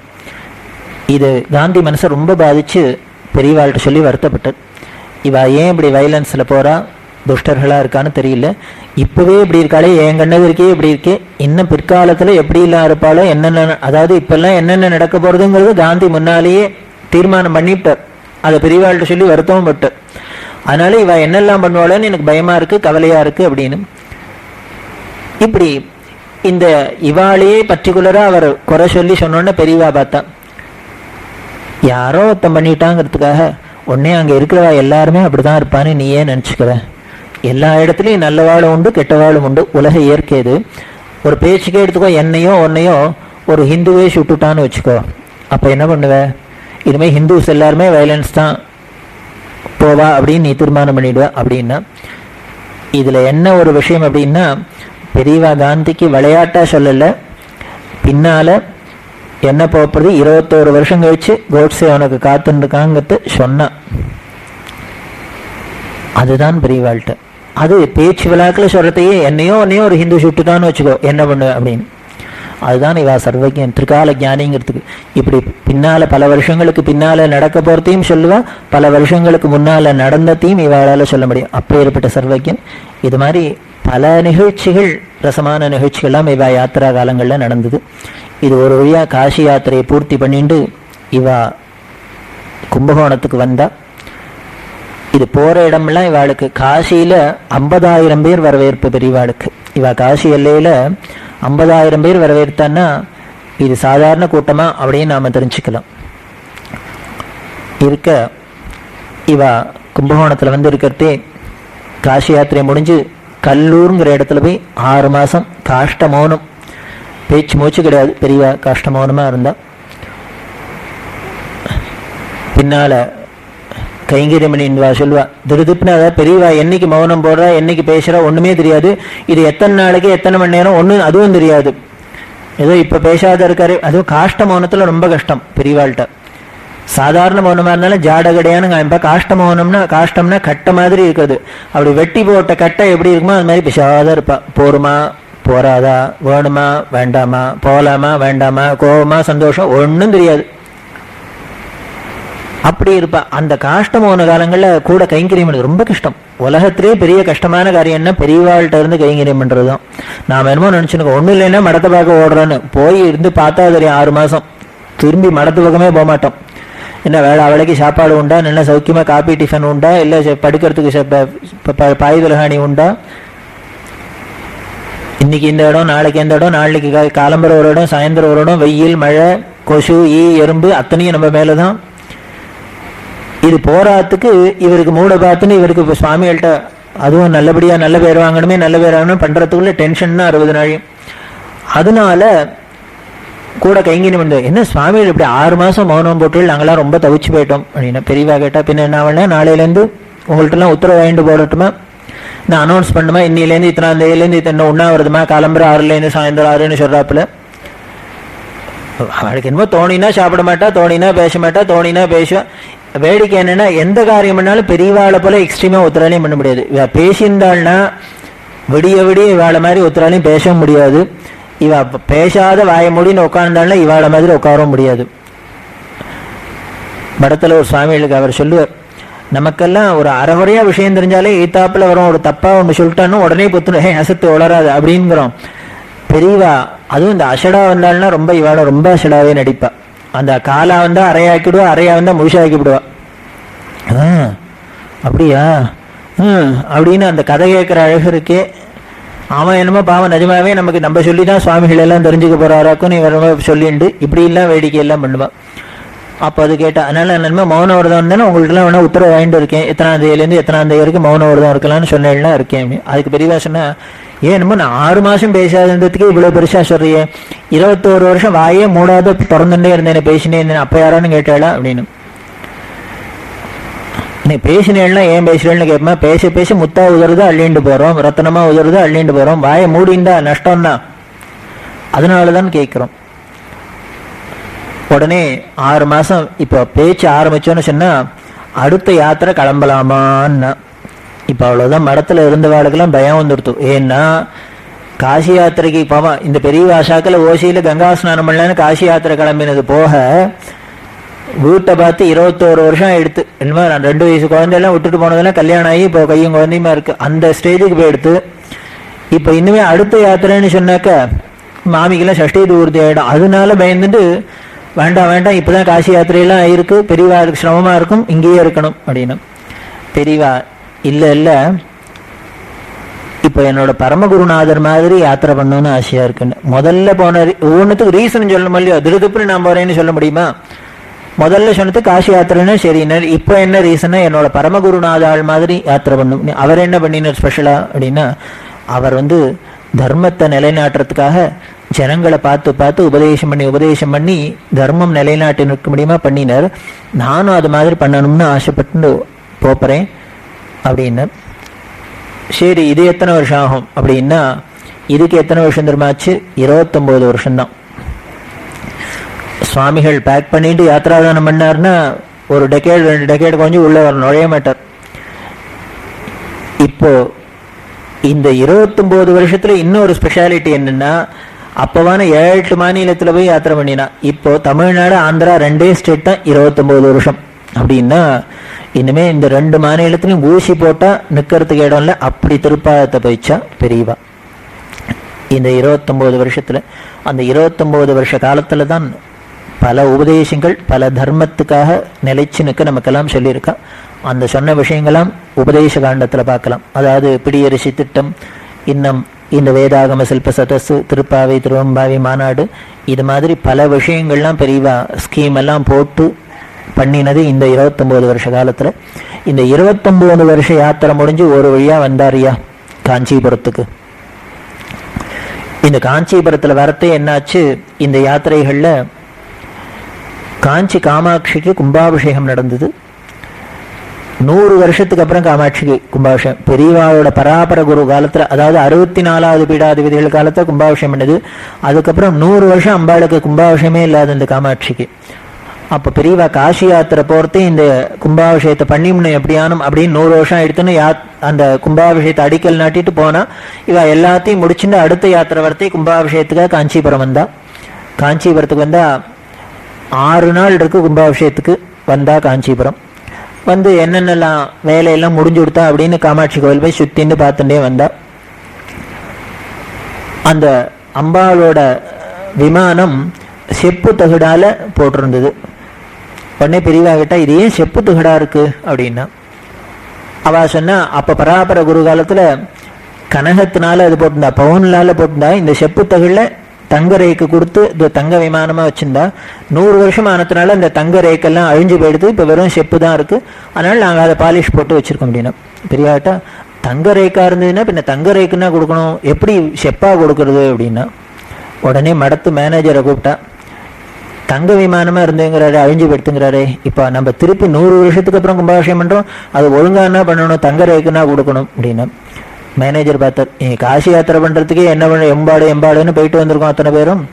இது காந்தி மனசை ரொம்ப பாதித்து பெரியவாள்கிட்ட சொல்லி வருத்தப்பட்டார். இவா ஏன் இப்படி வைலன்ஸில் போகிறா, துஷ்டர்களாக இருக்கான்னு தெரியல, இப்போவே இப்படி இருக்காளே, என் கண்ணதற்கே இப்படி இருக்கே, இன்னும் பிற்காலத்தில் எப்படிலாம் இருப்பாளோ, என்னென்ன, அதாவது இப்போல்லாம் என்னென்ன நடக்க போகிறதுங்கிறது காந்தி முன்னாலேயே தீர்மானம் பண்ணிவிட்டார். அதை பெரியவாள்கிட்ட சொல்லி வருத்தமும் பட்டார். அதனால இவ என்னெல்லாம் பண்ணுவாளோன்னு எனக்கு பயமாக இருக்குது, கவலையாக இருக்குது அப்படின்னு. இப்படி இந்த இவாளையே பர்டிகுலராக அவர் குறை சொல்லி சொன்னோன்னே பெரியவா பார்த்தா, யாரோ ஒருத்தம் பண்ணிட்டாங்கிறதுக்காக உடனே அங்கே இருக்கிறவா எல்லாருமே அப்படி தான் இருப்பான்னு நீ ஏன் நினச்சிக்கிற? எல்லா இடத்துலையும் நல்லவாளும் உண்டு, கெட்டவாளும் உண்டு. உலக இயற்கை இது. ஒரு பேச்சுக்கே எடுத்துக்கோ, என்னையோ உன்னையோ ஒரு ஹிந்துவே சுட்டுட்டான்னு வச்சுக்கோ, அப்போ என்ன பண்ணுவ? இதுமாதிரி ஹிந்துஸ் எல்லாருமே வயலன்ஸ் தான் போவா அப்படின்னு நீ தீர்மானம் பண்ணிடுவா அப்படின்னா. இதில் என்ன ஒரு விஷயம் அப்படின்னா, பெரியவா காந்திக்கு விளையாட்டாக சொல்லலை, பின்னால் என்ன போகிறது, 21 வருஷம் கழிச்சு கோட்ஸே அவனுக்கு காத்துருக்காங்கிறது சொன்னான். அதுதான் பெரியவாள்கிட்ட. அது பேச்சு விழாக்கில் சொல்கிறதையே என்னையோ ஒரு ஹிந்து சுட்டுட்டான்னு வச்சுக்கோ, என்ன பண்ணுவேன் அப்படின்னு. அதுதான் இவா சர்வஜன், திரிகால ஞானிங்கிறதுக்கு. இப்படி பின்னால் பல வருஷங்களுக்கு பின்னால் நடக்க போகிறதையும் சொல்லுவா, பல வருஷங்களுக்கு முன்னால் நடந்ததையும் இவாளால் சொல்ல முடியும். அப்போ ஏற்பட்ட சர்வஜன். இது மாதிரி பல நிகழ்ச்சிகள், ரசமான நிகழ்ச்சிகள்லாம் இவா யாத்திரா காலங்களில் நடந்தது. இது ஒரு வழியாக காசி யாத்திரையை பூர்த்தி பண்ணிட்டு இவா கும்பகோணத்துக்கு வந்தா. இது போகிற இடம்லாம் இவாளுக்கு காசியில் 50,000 பேர் வரவேற்பு பெரியவாளுக்கு. இவா காசி எல்லையில் 50,000 பேர் வரவேற்றான்னா இது சாதாரண கூட்டமா அப்படின்னு நாம் தெரிஞ்சுக்கலாம். இருக்க இவா கும்பகோணத்தில் வந்து இருக்கிறதே காசி யாத்திரை முடிஞ்சு கல்லூருங்கிற இடத்துல போய் 6 மாதம் காஷ்ட மௌனம், பேச்சு மூச்சு கிடையாது. பெரியவா காஷ்ட மௌனமாக இருந்தா. பின்னால் கைங்கரியமணிவா சொல்லுவா, திருதுப்புனா அதாவது பெரியவா என்னைக்கு மௌனம் போடுறா, என்னைக்கு பேசுகிறா ஒன்றுமே தெரியாது. இது எத்தனை நாளைக்கு எத்தனை மணி நேரம் ஒன்று அதுவும் தெரியாது. ஏதோ இப்போ பேசாத இருக்காரு. அதுவும் காஷ்ட மௌனத்தில் ரொம்ப கஷ்டம் பெரியவாள்கிட்ட. சாதாரண மௌனமாக இருந்தாலும் ஜாட கடையானுங்க. இப்போ காஷ்டம்னா கட்டை மாதிரி இருக்குது. அப்படி வெட்டி போட்ட கட்டை எப்படி இருக்குமோ அது மாதிரி பிசாத இருப்பா. போருமா போறாதா, வேணுமா வேண்டாமா, போகலாமா வேண்டாமா, கோபமா சந்தோஷம் ஒன்றும் தெரியாது, அப்படி இருப்பா. அந்த காஷ்டமான காலங்களில் கூட கைங்கரியம் பண்ணுறது ரொம்ப கஷ்டம். உலகத்திலே பெரிய கஷ்டமான காரியம் என்ன, பெரியவாள்கிட்ட இருந்து கைங்கரியம் பண்ணுறது தான். நாம் என்னமோ நினச்சிருக்கோம், ஒன்றும் இல்லைன்னா மடத்தை பார்க்க ஓடுறோன்னு. போய் இருந்து பார்த்தா தெரியும் 6 மாதம் திரும்பி மடத்து பக்கமே போக மாட்டோம். என்ன வேலை அவளைக்கு சாப்பாடு உண்டா, நல்ல சௌக்கியமாக காப்பி டிஃபன் உண்டா, இல்லை படுக்கிறதுக்கு பாய் விலகாணி உண்டா, இன்னைக்கு இந்த இடம் நாளைக்கு எந்த இடம், நாளைக்கு காலம்பர ஒரு இடம், சாயந்தரம் ஒரு இடம், வெயில் மழை கொசு ஈ எறும்பு அத்தனையும் நம்ம மேலே தான். இது போராத்துக்கு இவருக்கு மூட பார்த்துன்னு இவருக்கு இப்போ சுவாமிகள்கிட்ட அதுவும் நல்லபடியாக நல்ல பேர் வாங்கணுமே நல்ல பேர் வாங்கணும் பண்ணுறதுக்குள்ள டென்ஷன் தான் 60 நாளையும். அதனால கூட கைங்கரியம் பண்ணுறது. என்ன சுவாமிகள் இப்படி 6 மாதம் மௌனம் போட்டு நாங்களாம் ரொம்ப தவிச்சு போயிட்டோம் அப்படின்னா பெரியவா கேட்டால், பின்ன என்ன ஆகலாம், நாளையிலேருந்து உங்கள்கிட்டலாம் உத்தரவு வாங்கிட்டு போடட்டுமா, நான் அனௌன்ஸ் பண்ணுமா, இன்னிலேருந்து இத்தனாம் தேதியிலேருந்து இத்தனை உண்ணாவிரதமா, கிளம்புற 6லேருந்து சாயந்தரம் 6ன்னு சொல்கிறாப்புல. அவளுக்கு என்னமோ தோணினா சாப்பிட மாட்டா, தோணினா பேச மாட்டா, தோணினா பேசுவா. வேடிக்கை என்னன்னா, எந்த காரியம் பண்ணாலும் பெரியவாளை போல எக்ஸ்ட்ரீமாக ஒருத்தராலையும் பண்ண முடியாது. பேசியிருந்தாள்னா விடிய விடிய இவாளை மாதிரி ஒருத்தராலையும் பேசவும் முடியாது. இவ பேசாத வாய முடின்னு உட்கார்ந்தாள்னா இவாளை மாதிரி உட்காரவும் முடியாது. படத்தில் ஒரு சுவாமிகளுக்கு அவர் சொல்லுவார், நமக்கெல்லாம் ஒரு அறகுறையா விஷயம் தெரிஞ்சாலே ஈத்தாப்புல வரும், ஒரு தப்பா ஒன்று சொல்லிட்டான்னு உடனே பொத்துணும், அசத்து வளராது அப்படிங்கிறோம். பெரியவா அதுவும் இந்த அஷடா வந்தாள்னா ரொம்ப இவாள ரொம்ப அஷடாவே நடிப்பா. அந்த காலா வந்தா அறையாக்கிடுவா, அறையா வந்தா முழுசாக்கி விடுவா. அப்படியா அப்படின்னு அந்த கதை கேட்குற அழகு இருக்கே. அவன் என்னமோ பாவம் நிஜமாவே நமக்கு நம்ம சொல்லி தான் சுவாமிகள் எல்லாம் தெரிஞ்சுக்க போறாராக்குன்னு இவர் சொல்லிண்டு இப்படி எல்லாம் வேடிக்கையெல்லாம் பண்ணுவான். அப்போ அது கேட்டா, அதனால என்னமோ மௌன விரதம் இருந்தாலும் உங்கள்கிட்டலாம் வேணா உத்தரவு வாங்கிட்டு இருக்கேன், எத்தனாம் தேதியிலேருந்து எத்தனாம் தேதி வரைக்கும் மௌன விரதம் இருக்கலாம்னு சொன்னேன்லாம் இருக்கேன் அப்படின்னு. அதுக்கு பெரியவா சொன்னா, ஏன் என்னமோ நான் 6 மாசம் பேசாததுக்கு இவ்வளவு பெருசா சொல்றியே, 21 வருஷம் வாயே மூடாத திறந்துட்டே இருந்தேன், பேசினே இருந்தேன், அப்ப யாரான்னு கேட்டாளா அப்படின்னு. நீ பேசினேன்னா ஏன் பேசுறேன்னு கேட்பேன். பேச பேச முத்தா உதறது அள்ளிண்டு போறோம், ரத்தனமா உதறது அள்ளிண்டு போறோம், வாயை மூடிண்டா நஷ்டம் தான், அதனாலதான் கேட்கிறோம். உடனே 6 மாசம் இப்போ பேச்சு ஆரம்பிச்சோன்னு சொன்னா அடுத்த யாத்திரை கிளம்பலாமான்னா. இப்போ அவ்வளோதான், மடத்தில் இருந்தவாளுக்கெல்லாம் பயம் வந்துடுத்து. ஏன்னா காசி யாத்திரைக்கு போவான். இந்த பெரிய வாசாக்கில் ஓசியில் கங்கா ஸ்நானம் பண்ணலான்னு காசி யாத்திரை கிளம்பினது போக வீட்டை பார்த்து 21 வருஷம் எடுத்து, என்னமோ 2 வயசு குழந்தையெல்லாம் விட்டுட்டு போனதெல்லாம் கல்யாணம் ஆகி இப்போ கையும் குழந்தையுமா இருக்கு, அந்த ஸ்டேஜுக்கு போய் எடுத்து இப்போ இன்னுமே அடுத்த யாத்திரைன்னு சொன்னாக்க மாமிக்கெல்லாம் சஷ்டி தூர்த்தி ஆகிடும். அதனால பயந்துட்டு வேண்டாம் வேண்டாம், இப்போதான் காசி யாத்திரையெல்லாம் இருக்கு, பெரியவா இருக்கு, சிரமமா இருக்கும், இங்கேயே இருக்கணும் அப்படின்னு. பெரியவா இல்லை இல்லை, இப்போ என்னோட பரமகுருநாதர் மாதிரி யாத்திரை பண்ணணும்னு ஆசையா இருக்குன்னு. முதல்ல போன ஒவ்வொன்றுத்துக்கு ரீசன் சொல்லணும் இல்லையோ, திருதுப்புன்னு நான் போறேன்னு சொல்ல முடியுமா? முதல்ல சொன்னது காசி யாத்திரைன்னு சரி, இப்போ என்ன ரீசன்னா என்னோட பரமகுருநாதாள் மாதிரி யாத்திரை பண்ணும். அவர் என்ன பண்ணினார் ஸ்பெஷலா அப்படின்னா, அவர் தர்மத்தை நிலைநாட்டுறதுக்காக ஜனங்களை பார்த்து பார்த்து உபதேசம் பண்ணி தர்மம் நிலைநாட்டி நிற்க முடியுமா பண்ணினார். நானும் அது மாதிரி பண்ணணும்னு ஆசைப்பட்டு போறேன் அப்படின்னு. சரி, இது எத்தனை வருஷம் ஆகும் அப்படின்னா, இதுக்கு எத்தனை வருஷம் தெரியுமாச்சு? 29 வருஷம்தான். சுவாமிகள் பேக் பண்ணிட்டு யாத்திராதானம் பண்ணார்னா ஒரு டெக்கேடு 2 டெக்கேடு கொஞ்சம் உள்ள வர நுழைய மாட்டார். இப்போ இந்த 29 வருஷத்துல இன்னொரு ஸ்பெஷாலிட்டி என்னன்னா, அப்பவான 7-8 மாநிலத்துல போய் யாத்திரை பண்ணினா. இப்போ தமிழ்நாடு ஆந்திரா 2 ஸ்டேட் தான் 29 வருஷம் அப்படின்னா, இனிமே இந்த 2 மாநிலத்திலையும் ஊசி போட்டா நிக்கிறதுக்கு இடம் இல்லை, அப்படி திருப்பாதத்தை போயிச்சா பெரியவா. இந்த 29 வருஷத்துல, அந்த 29 வருஷ காலத்துல தான் பல உபதேசங்கள் பல தர்மத்துக்காக நிலைச்சு நிற்க நமக்கெல்லாம் சொல்லியிருக்கா. அந்த சொன்ன விஷயங்களாம் உபதேச காண்டத்துல பார்க்கலாம். அதாவது பிடியரிசி திட்டம், இன்னும் இந்த வேதாகம சில்ப சதசு, திருப்பாவை திருவம்பாவை மாநாடு, இது மாதிரி பல விஷயங்கள்லாம் பெரியவா ஸ்கீம் எல்லாம் போட்டு பண்ணினது இந்த 29 வருஷ காலத்துல. இந்த 29 வருஷ யாத்திரை முடிஞ்சு ஒரு வழியா வந்தாரியா காஞ்சிபுரத்துக்கு. இந்த காஞ்சிபுரத்துல வரத்தே என்னாச்சு, இந்த யாத்திரைகள்ல காஞ்சி காமாட்சிக்கு கும்பாபிஷேகம் நடந்தது. 100 வருஷத்துக்கு அப்புறம் காமாட்சிக்கு கும்பாபிஷேகம். பெரியவாளோட பராபர குரு காலத்துல, அதாவது 64வது பீடாதிபதிகள் காலத்துல கும்பாபிஷேகம் பண்ணது. அதுக்கப்புறம் 100 வருஷம் அம்பாளுக்கு கும்பாபிஷேகமே இல்லாத இந்த காமாட்சிக்கு. அப்ப பெரியவா காசி யாத்திரை போறதே இந்த கும்பாபிஷேகத்தை பண்ணிமுன்னு எப்படியானும் அப்படின்னு 100 வருஷம் எடுத்துன்னு அந்த கும்பாபிஷேகத்தை அடிக்கல் நாட்டிட்டு போனா, இவ எல்லாத்தையும் முடிச்சுட்டு அடுத்த யாத்திரை வரத்தே கும்பாபிஷேகத்துக்காக காஞ்சிபுரம் வந்தா. காஞ்சிபுரத்துக்கு வந்தா 6 நாள் இருக்கு கும்பாபிஷேகத்துக்கு வந்தா. காஞ்சிபுரம் என்னென்னலாம் வேலையெல்லாம் முடிஞ்சு கொடுத்தா அப்படின்னு காமாட்சி கோவில் போய் சுத்தின்னு பார்த்துட்டே வந்தா. அந்த அம்பாளோட விமானம் செப்பு தகுடால போட்டிருந்தது. உடனே பெரியவா கிட்ட, இது ஏன் செப்பு தகுடா இருக்கு அப்படின்னா, அவ சொன்னா, அப்ப பராபர குரு காலத்துல கனகத்தினால அது போட்டிருந்தா, பவுன்லால போட்டிருந்தா. இந்த செப்பு தகுல தங்க ரேக்கு கொடுத்து இந்த தங்க விமானமா வச்சிருந்தா. 100 வருஷம் ஆனதுனால இந்த தங்க ரேக்கெல்லாம் அழிஞ்சு போயிடுது, இப்ப வெறும் செப்பு தான் இருக்கு, அதனால நாங்க அதை பாலிஷ் போட்டு வச்சிருக்கோம் அப்படின்னா. பெரியாட்டா, தங்க ரேக்கா இருந்ததுன்னா பின்ன தங்க ரேக்குன்னா கொடுக்கணும், எப்படி செப்பா கொடுக்கறது அப்படின்னா. உடனே மடத்து மேனேஜரை கூப்பிட்டா, தங்க விமானமா இருந்துங்கிறாரு, அழிஞ்சு படுத்துங்கிறாரு. இப்போ நம்ம திருப்பி 100 வருஷத்துக்கு அப்புறம் கும்பாபிஷேகம் பண்றோம், அது ஒழுங்கா என்ன பண்ணணும், தங்க ரேக்குன்னா கொடுக்கணும் அப்படின்னு மேனேஜர் பார்த்தார். காசி யாத்திரை பண்றதுக்கே என்ன பண்ண, எம்பாடுன்னு போயிட்டு வந்திருக்கோம் அத்தனை பேரும்.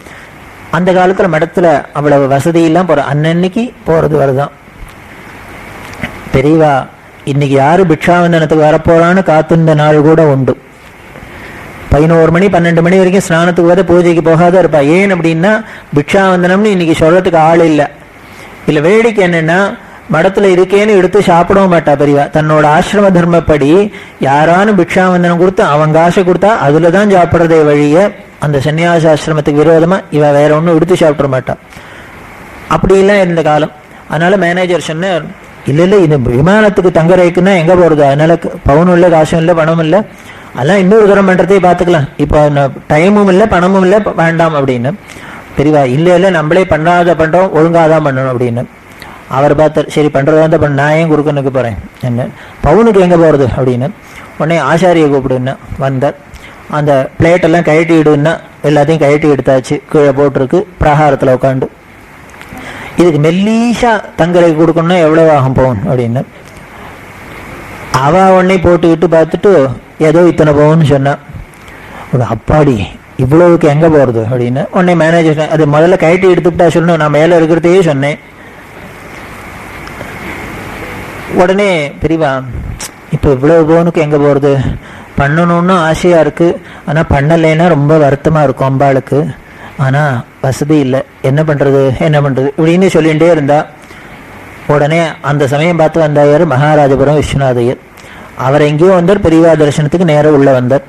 அந்த காலத்துல மடத்துல அவ்வளவு வசதி எல்லாம் போற அன்னன்னைக்கு போறது வருதான். பெரியவா இன்னைக்கு யாரு பிக்ஷாவந்தனத்துக்கு வரப்போறான்னு காத்திருந்த நாள் கூட உண்டு. 11 மணி 12 மணி வரைக்கும் ஸ்நானத்துக்கு வர பூஜைக்கு போகாத இருப்பா. ஏன் அப்படின்னா பிக்ஷாவந்தனம்னு இன்னைக்கு சொல்றதுக்கு ஆள் இல்லை. இல்ல வேடிக்கை என்னன்னா, மடத்துல இருக்கேன்னு எடுத்து சாப்பிடவும் மாட்டா பெரியவா. தன்னோட ஆசிரம தர்மப்படி யாரானு பிக்ஷாவந்தனம் கொடுத்து அவங்க ஆசை கொடுத்தா அதுலதான் சாப்பிட்றதே வழிய அந்த சன்னியாச ஆசிரமத்துக்கு விரோதமா இவ வேற ஒன்றும் எடுத்து சாப்பிட மாட்டான். அப்படிலாம் இருந்த காலம். அதனால மேனேஜர் சொன்னார், இல்லை இது விமானத்துக்கு தங்க ரேக்குன்னா எங்க போறது, அதனால பவுனும் இல்லை, காசும் இல்லை, பணமும் இல்லை, அதெல்லாம் இன்னொரு தரம் பண்றதே பார்த்துக்கலாம், இப்போ டைமும் இல்லை பணமும் இல்லை, வேண்டாம் அப்படின்னு. பெரியவா இல்லை நம்மளே பண்ணாத பண்றோம், ஒழுங்காதான் பண்ணணும் அப்படின்னு. அவர் பார்த்தார், சரி பண்றதா தான் பண்ண, நான் ஏன் குறுக்கனுக்கு போறேன், என்ன பவுனுக்கு எங்க போறது அப்படின்னு. உடனே ஆசாரியை கூப்பிடுன்னா வந்தார். அந்த பிளேட்டெல்லாம் கழட்டி விடுன்னா எல்லாத்தையும் கழட்டி எடுத்தாச்சு, கீழே போட்டிருக்கு பிரகாரத்தில் உட்காந்து. இதுக்கு மெல்லீஷா தங்கரை கொடுக்கணும்னா எவ்வளவு ஆகும் பவுன் அப்படின்னு. அவ உடனே போட்டுக்கிட்டு பார்த்துட்டு ஏதோ இத்தனை பவுன்னு சொன்னா. அப்பாடி இவ்வளவுக்கு எங்க போறது அப்படின்னு. உடனே மேனேஜர் அது முதல்ல கழட்டி எடுத்துக்கிட்டா சொல்லணும், நான் மேல இருக்கிறதையே சொன்னேன். உடனே பிரிவா இப்போ இவ்வளவு பவுனுக்கு எங்க போறது, பண்ணணும்னு ஆசையா இருக்கு, ஆனா பண்ணலைன்னா ரொம்ப வருத்தமா இருக்கும் அம்பாளுக்கு, ஆனா வசதி இல்லை, என்ன பண்றது இப்படின்னு சொல்லிகிட்டே இருந்தா. உடனே அந்த சமயம் பார்த்து வந்தார் மகாராஜபுரம் விஸ்வநாதையர். அவர் எங்கேயோ வந்தார், பெரியவா தரிசனத்துக்கு நேரம் உள்ள வந்தார்.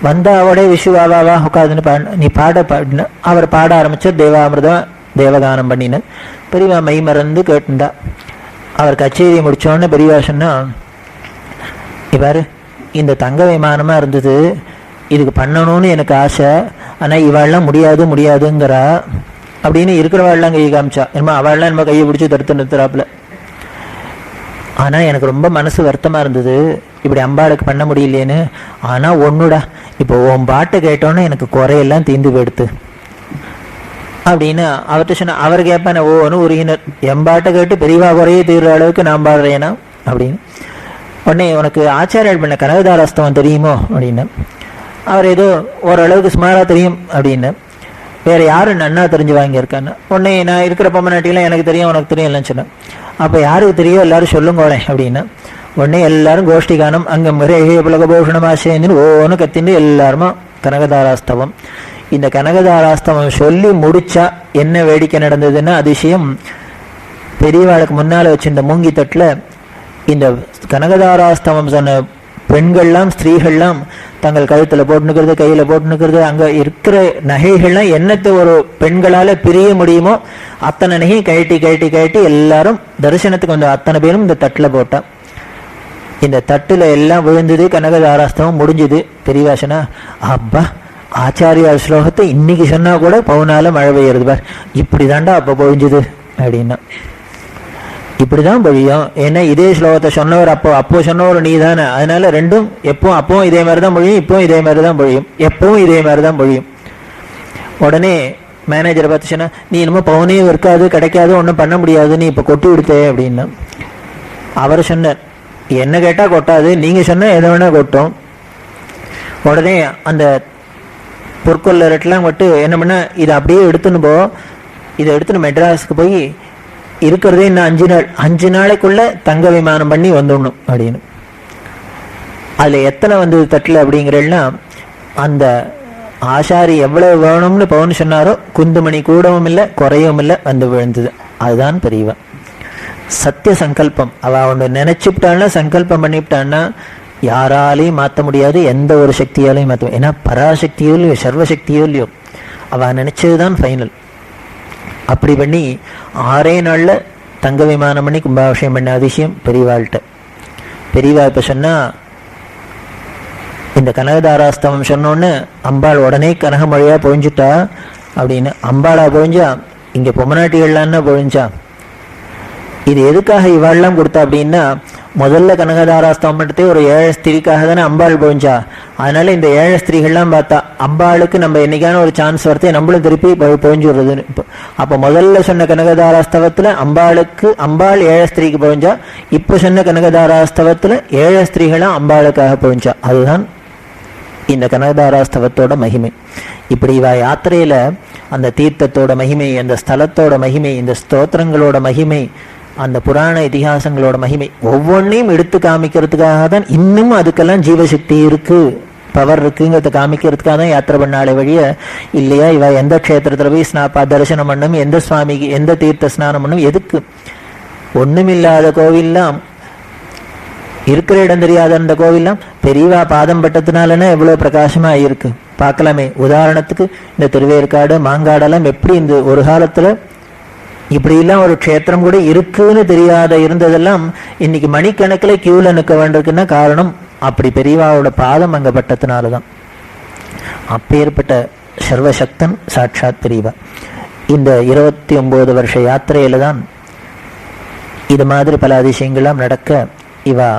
வந்தா அவடே விஸ்வாவா உட்காதுன்னு நீ பாடின. அவர் பாட ஆரம்பிச்சார், தேவாமிர்தம் தேவகானம் பண்ணினார். பெரியவா மெய் மறந்து கேட்டுண்டா. அவர் கச்சேரியை முடிச்சோடனே பெரியவா சொன்னா, இவ்வாறு இந்த தங்க விமானமா இருந்தது, இதுக்கு பண்ணணும்னு எனக்கு ஆசை, ஆனா இவாள்லாம் முடியாதுங்கிறா அப்படின்னு இருக்கிறவாள்லாம் கை காமிச்சா. என்னமா அவள்லாம் நம்ம கையை பிடிச்சி தடுத்து நிறுத்துறாப்புல. ஆனா எனக்கு ரொம்ப மனசு வருத்தமா இருந்தது, இப்படி அம்பாளுக்கு பண்ண முடியலேன்னு. ஆனா ஒண்ணுடா, இப்போ உன் பாட்டை கேட்டோன்னு எனக்கு குறையெல்லாம் தீந்து போயிடுத்து அப்படின்னு அவர்கிட்ட சொன்ன. அவர் கேட்பான ஓன்னு உருகினர், எம்பாட்டை கேட்டு பெரியவா குறையே தீர்ற அளவுக்கு நான் பாடுறேனா அப்படின்னு. உடனே உனக்கு ஆச்சாரியர் பண்ண கனகதாராஸ்தவம் தெரியுமோ அப்படின்னு. அவர் ஏதோ ஓரளவுக்கு சுமாரா தெரியும் அப்படின்னு. வேற யாரும் நன்னா தெரிஞ்சு வாங்கியிருக்கான்னு. உடனே நான் இருக்கிற பொம்மநாட்டிலாம் எனக்கு தெரியும் உனக்கு தெரியும் இல்லைன்னு சொன்னேன். அப்போ யாருக்கு தெரியும் எல்லாரும் சொல்லுங்கோளே அப்படின்னா. உடனே எல்லாரும் கோஷ்டி கானம் அங்கே மிரேகே புலகபூஷணம் ஆசேன்னு ஓன்னு கத்தின்னு எல்லாருமா கனகதாராஸ்தவம். இந்த கனகதாராஸ்தவம் சொல்லி முடிச்சா என்ன வேடிக்கை நடந்ததுன்னா, அதிசயம், பெரியவாளுக்கு முன்னால வச்சிருந்த மூங்கி தட்டுல இந்த கனகதாராஸ்தவம் சொன்ன பெண்கள்லாம் ஸ்திரீகள்லாம் தங்கள் கழுத்துல போட்டுனுக்கிறது, கையில போட்டுனுக்கிறது, அங்க இருக்கிற நகைகள்லாம் என்னத்தை ஒரு பெண்களால பிரிய முடியுமோ அத்தனை நகையும் கழட்டி எல்லாரும் தரிசனத்துக்கு வந்த அத்தனை பேரும் இந்த தட்டுல போட்டா. இந்த தட்டுல எல்லாம் விழுந்தது, கனகதாராஸ்தவம் முடிஞ்சது. பெரியவாசனா, அப்பா ஆச்சாரியார் ஸ்லோகத்தை இன்னைக்கு சொன்னா கூட பவுனால மழை பெய்யறது பார், இப்படிதாண்டா அப்ப பொழிஞ்சுது அப்படின்னா. இப்படிதான் பொழியும், ஏன்னா இதே ஸ்லோகத்தை சொன்னவர் அப்போ சொன்னவர் நீ தானே, அதனால ரெண்டும் அப்பவும் இதே மாதிரிதான் பொழியும், இப்பவும் இதே மாதிரிதான் பொழியும், எப்பவும் இதே மாதிரிதான் பொழியும். உடனே மேனேஜரை பார்த்து சொன்னா, நீ என்னமோ பவுனையும் இருக்காது கிடைக்காது ஒன்றும் பண்ண முடியாது, நீ இப்போ கொட்டி விடுத்தே அப்படின்னா. அவர் சொன்னார், என்ன கேட்டா கொட்டாது, நீங்க சொன்னா எதை வேணா கொட்டும். உடனே அந்த பொற்கொள்ளரெல்லாம் விட்டு என்ன பண்ண, இதை அப்படியே எடுத்துன்னு இதை எடுத்துன்னு மெட்ராஸுக்கு போய் இருக்கிறதே இன்னும் 5 நாளைக்குள்ள தங்க விமானம் பண்ணி வந்துடணும் அப்படின்னு. அதுல எத்தனை வந்தது தட்டுல அப்படிங்கிறதுனா, அந்த ஆசாரி எவ்வளவு வேணும்னு பவுன் சொன்னாரோ குந்துமணி கூடவும் இல்லை குறையவும் இல்லை வந்து விழுந்தது. அதுதான் பெரியவா சத்திய சங்கல்பம். அவ ஒன்று நினைச்சுட்டான்னா சங்கல்பம் பண்ணிவிட்டான்னா யாராலையும் மாற்ற முடியாது, எந்த ஒரு சக்தியாலையும் மாற்ற. ஏன்னா பராசக்தியோ இல்லையோ சர்வசக்தியோ இல்லையோ அவ நினைச்சதுதான் ஃபைனல். அப்படி பண்ணி 6 நாள்ல தங்க விமானம் பண்ணி கும்பாபிஷேகம் பண்ண அதிசயம் பெரியவாள்கிட்ட. பெரியவா இப்ப சொன்னா, இந்த கனகதாராஸ்தவம் சொன்னோன்னு அம்பாள் உடனே கனகமழையா பொழிஞ்சுட்டா அப்படின்னு. அம்பாளா பொழிஞ்சா, இங்க பொம்மநாட்டிகள்லாம் பொழிஞ்சா. இது எதுக்காக இவாள்லாம் கொடுத்தா அப்படின்னா, முதல்ல கனகதாராஸ்தவம் ஒரு 7 ஸ்திரீக்காக தானே அம்பாள் போஞ்சா. அதனால இந்த 7 ஸ்திரீகள்லாம் பார்த்தா அம்பாளுக்கு நம்ம என்னைக்கான ஒரு சான்ஸ் வரத்தே நம்மளும் திருப்பி போஞ்சுடுறதுன்னு. அப்ப முதல்ல சொன்ன கனகதாராஸ்தவத்துல அம்பாள் 7 ஸ்திரீக்கு போஞ்சா. இப்ப சொன்ன கனகதாராஸ்தவத்துல 7 ஸ்திரீகளும் அம்பாளுக்காக போஞ்சா. அதுதான் இந்த கனகதாராஸ்தவத்தோட மகிமை. இப்படி இவ யாத்திரையில அந்த தீர்த்தத்தோட மகிமை, அந்த ஸ்தலத்தோட மகிமை, இந்த ஸ்தோத்திரங்களோட மகிமை, அந்த புராண இதிகாசங்களோட மகிமை ஒவ்வொன்றையும் எடுத்து காமிக்கிறதுக்காக தான், இன்னும் அதுக்கெல்லாம் ஜீவசக்தி இருக்கு, பவர் இருக்குங்கிறத காமிக்கிறதுக்காக தான் யாத்திரை பண்ணாலே வழிய இல்லையா இவ எந்த க்ஷேத்திரத்துல போய் தரிசனம் பண்ணும், எந்த சுவாமிக்கு எந்த தீர்த்த ஸ்நானம் பண்ணும், எதுக்கு? ஒண்ணுமில்லாத கோவில்லாம், இருக்கிற இடம் தெரியாத அந்த கோவில்லாம் பெரியவா பாதம் பட்டத்தினாலன்னா எவ்வளவு பிரகாசமா இருக்கு பார்க்கலாமே. உதாரணத்துக்கு இந்த திருவேற்காடு மாங்காடெல்லாம் எப்படி இந்த ஒரு காலத்துல இப்படி எல்லாம் ஒரு க்ஷேத்திரம் கூட இருக்குன்னு தெரியாத இருந்ததெல்லாம் இன்னைக்கு மணிக்கணக்கில் கியூல நிற்க வேண்டியிருக்குன்னா காரணம் அப்படி பெரியவாவோட பாதம் அங்க பட்டத்தினாலதான். அப்பேற்பட்ட சர்வசக்தன் சாட்சாத் பெரியவா. இந்த 29 வருஷ யாத்திரையில தான் இது மாதிரி பல அதிசயங்கள்லாம் நடக்க இவா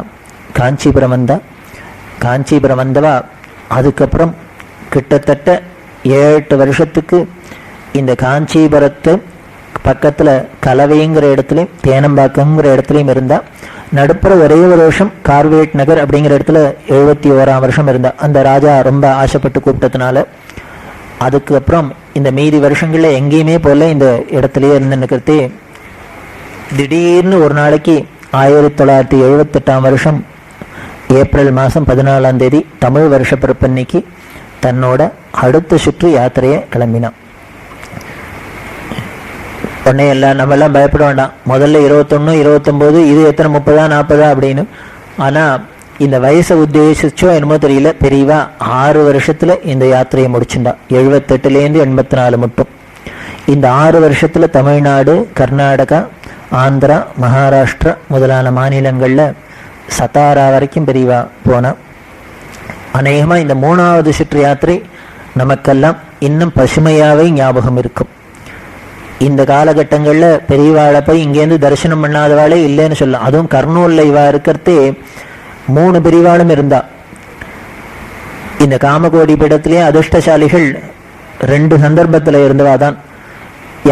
காஞ்சிபுரம் வந்தவா. அதுக்கப்புறம் கிட்டத்தட்ட 7-8 வருஷத்துக்கு இந்த காஞ்சிபுரத்து பக்கத்துல கலவைங்கிற இடத்துலையும் தேனம்பாக்கங்கிற இடத்துலையும் இருந்தா. நடுப்புற ஒரே ஒரு வருஷம் கார்வேட் நகர் அப்படிங்கிற இடத்துல 71ஆம் வருஷம் இருந்தா. அந்த ராஜா ரொம்ப ஆசைப்பட்டு கூப்பிட்டதுனால. அதுக்கப்புறம் இந்த மீதி வருஷங்கள்ல எங்கேயுமே போல இந்த இடத்துலயே இருந்துக்கிறதே. திடீர்னு ஒரு நாளைக்கு 1978ஆம் வருஷம் ஏப்ரல் மாதம் 14ஆம் தேதி தமிழ் வருஷ பிறப்பன்னைக்கு தன்னோட அடுத்த சுற்று யாத்திரையை கிளம்பினான். உடனே நம்ம எல்லாம் பயப்பட வேண்டாம். முதல்ல 21, 29, இது எத்தனை 30, 40 அப்படின்னு. ஆனா இந்த வயசை உத்தேசிச்சோ என்னமோ தெரியல, பெரியவா 6 வருஷத்துல இந்த யாத்திரையை முடிச்சுட்டா. 78லேருந்து 84 மட்டும். இந்த 6 வருஷத்துல தமிழ்நாடு, கர்நாடகா, ஆந்திரா, மகாராஷ்டிரா முதலான மாநிலங்கள்ல சத்தாரா வரைக்கும் பெரியவா போனா. அநேகமா இந்த 3வது சுற்று யாத்திரை நமக்கெல்லாம் இன்னும் பசுமையாவே ஞாபகம் இருக்கும். இந்த காலகட்டங்கள்ல பெரியவாளை போய் இங்கேருந்து தரிசனம் பண்ணாதவாளே இல்லைன்னு சொல்லலாம். அதுவும் கர்னூல்ல இவா இருக்கிறதே 3 பெரியவாளும் இருந்தா. இந்த காமகோடி பீடத்திலேயே அதிர்ஷ்டசாலிகள் 2 சந்தர்ப்பத்துல இருந்தவாதான்.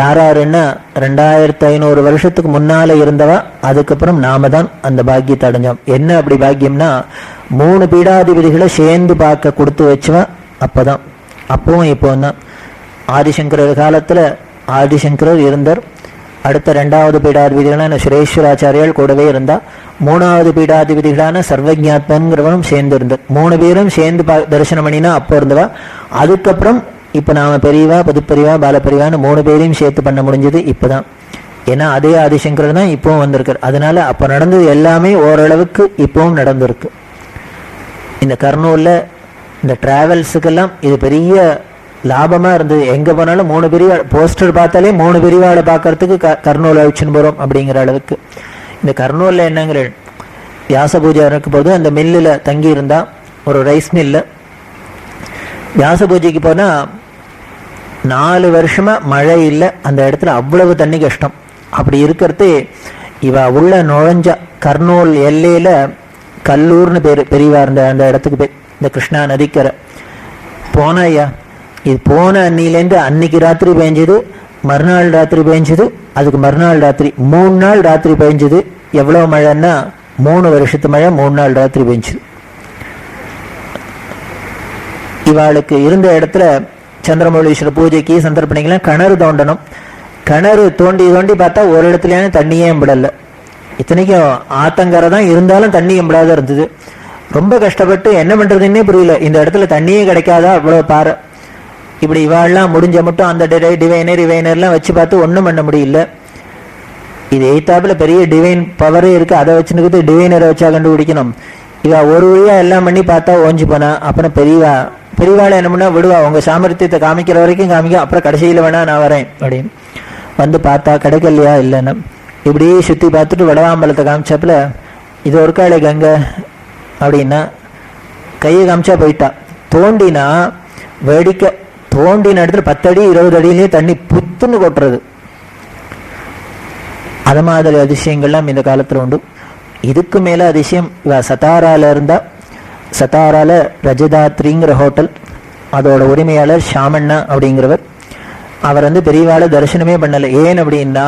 யாருன்னா 2500 வருஷத்துக்கு முன்னால இருந்தவா. அதுக்கப்புறம் நாம தான் அந்த பாக்கியத்தை அடைஞ்சோம். என்ன அப்படி பாக்கியம்னா 3 பீடாதிபதிகளை சேர்ந்து பார்க்க கொடுத்து வச்சுவா. அப்பதான் அப்பவும் இப்போ தான் ஆதிசங்கரர் காலத்துல ஆதிசங்கரர் இருந்தார். அடுத்த 2வது பீடாதிபதிகளான சுரேஸ்வராச்சாரியால் கூடவே இருந்தா. 3வது பீடாதிபதிகளான சர்வஜாத்மன்கிறவனும் சேர்ந்து இருந்தார். 3 பேரும் சேர்ந்து தரிசனம் பண்ணினா அப்போ இருந்தவா. அதுக்கப்புறம் இப்ப நாம பெரியவா, புதுப்பெரியவா, பாலப்பெரியவான்னு 3 பேரையும் சேர்த்து பண்ண முடிஞ்சது இப்பதான். ஏன்னா அதே ஆதிசங்கரர் தான் இப்பவும் வந்திருக்கார். அதனால அப்ப நடந்தது எல்லாமே ஓரளவுக்கு இப்பவும் நடந்திருக்கு. இந்த கர்னூல்ல இந்த டிராவல்ஸுக்கெல்லாம் இது பெரிய லாபமா இருந்தது. எங்க போனாலும் 3 பெரிய போஸ்டர் பார்த்தாலே 3 பெரியவாளை பார்க்கறதுக்கு கர்னூல் அழிச்சுன்னு போறோம் அப்படிங்கிற அளவுக்கு. இந்த கர்னூல்ல என்னங்கிற வியாச பூஜை இருக்கும் போது அந்த மில்லுல தங்கி இருந்தா, ஒரு ரைஸ் மில்லு. வியாச பூஜைக்கு போனா 4 வருஷமா மழை இல்லை அந்த இடத்துல, அவ்வளவு தண்ணி கஷ்டம். அப்படி இருக்கிறது இவ உள்ள நுழைஞ்ச கர்னூல் எல்லையில கல்லூர்னு பேரு பெரியவா இருந்த அந்த இடத்துக்கு பேர். இந்த கிருஷ்ணா நதிக்கரை போனா ஐயா, இது போன அன்னிலேருந்து அன்னைக்கு ராத்திரி பெஞ்சது, மறுநாள் ராத்திரி பெஞ்சது, அதுக்கு மறுநாள் ராத்திரி, 3 நாள் ராத்திரி பெஞ்சது. எவ்வளவு மழைன்னா 3 வருஷத்து மழை 3 நாள் ராத்திரி பெஞ்சது. இவாளுக்கு இருந்த இடத்துல சந்திரமௌலீஸ்வரர் பூஜைக்கு சந்தர்ப்பணிக்கெல்லாம் கிணறு தோண்டணும். கிணறு தோண்டி தோண்டி பார்த்தா ஒரு இடத்துலயான தண்ணியே விடல. இத்தனைக்கும் ஆத்தங்கரை தான், இருந்தாலும் தண்ணி விடாத இருந்தது. ரொம்ப கஷ்டப்பட்டு என்ன பண்றதுன்னே புரியல. இந்த இடத்துல தண்ணியே கிடைக்காதா, அவ்வளவு பாரு. இப்படி இவாள்லாம் முடிஞ்ச மட்டும் அந்த டிவைனர்லாம் வச்சு பார்த்து ஒன்றும் பண்ண முடியல. இது எய்த்தாப்புல பெரிய டிவைன் பவரே இருக்கு, அதை வச்சுன்னு டிவைனரை வச்சா கண்டுபிடிக்கணும். இவ ஒரு வழியா எல்லாம் பண்ணி பார்த்தா ஓஞ்சி போனா. அப்புறம் பெரியவாளை என்ன பண்ணா விடுவா, உங்க சாமர்த்தியத்தை காமிக்கிற வரைக்கும் காமிக்க, அப்புறம் கடைசியில வேணா நான் வரேன் அப்படின்னு வந்து பார்த்தா கிடைக்கலையா இல்லைன்னா இப்படியே சுத்தி பார்த்துட்டு வடவாம்பலத்தை காமிச்சாப்புல, இது ஒரு காலை கங்கை அப்படின்னா கையை காமிச்சா போயிட்டா. தோண்டினா வேடிக்கை, தோண்டின இடத்துல 10 அடி 20 அடியிலேயே தண்ணி புத்துன்னு கொட்டுறது. அது மாதிரி அதிசயங்கள்லாம் இந்த காலத்துல உண்டு. இதுக்கு மேலே அதிசயம், இவ சத்தாரால இருந்தா, சத்தாரால ரஜதாத்ரிங்கிற ஹோட்டல், அதோட உரிமையாளர் ஷாமண்ணா அப்படிங்கிறவர். அவர் பெரியவாளை தரிசனமே பண்ணலை. ஏன் அப்படின்னா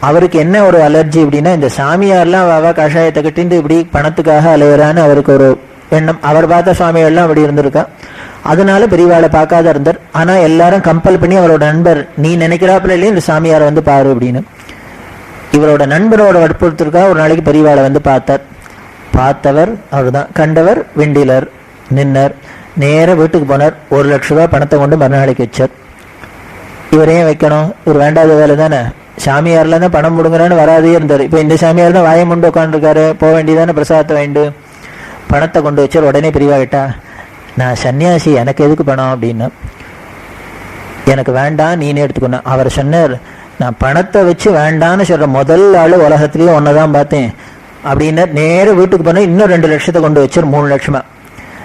அவருக்கு என்ன ஒரு அலர்ஜி அப்படின்னா, இந்த சாமியார்லாம் அவ கஷாயத்தை கட்டிட்டு இப்படி பணத்துக்காக அலையிறான்னு அவருக்கு ஒரு எண்ணம். அவர் பார்த்த சுவாமிகள்லாம் அப்படி இருந்திருக்கா. அதனால பெரியவாளை பார்க்காத இருந்தார். ஆனா எல்லாரும் கம்பல் பண்ணி அவரோட நண்பர், நீ நினைக்கிறாப்புல இல்லையே இந்த சாமியாரை பாரு அப்படின்னு, இவரோட நண்பரோட வற்புறுத்திருக்கா. ஒரு நாளைக்கு பெரியவாளை பார்த்தார். பார்த்தவர் அவர் தான். கண்டவர் வெண்டிலர் நின்னர். நேர வீட்டுக்கு போனார். 1 லட்ச ரூபாய் பணத்தை கொண்டு மறுநாளைக்கு வச்சார். இவரையும் வைக்கணும், இவர் வேண்டாத வேலை தானே, சாமியார்ல தான் பணம் முடுங்குறான்னு வராதே இருந்தார். இப்போ இந்த சாமியார் தான் வாயை முண்டு உட்காந்துருக்காரு, போக வேண்டியதானே பிரசாதத்தை வேண்டு. பணத்தை கொண்டு வச்சார். உடனே பிரிவா கேட்டா, நான் சன்னியாசி, எனக்கு எதுக்கு பணம் அப்படின்னா, எனக்கு வேண்டாம் நீனே எடுத்துக்கணும். அவர் சொன்னார், நான் பணத்தை வச்சு வேண்டான்னு சொல்ற முதல் ஆளு உலகத்திலேயே ஒன்னதான் பார்த்தேன் அப்படின்னா. நேர வீட்டுக்கு போனா இன்னும் 2 லட்சத்தை கொண்டு வச்சார். 3 லட்சமா.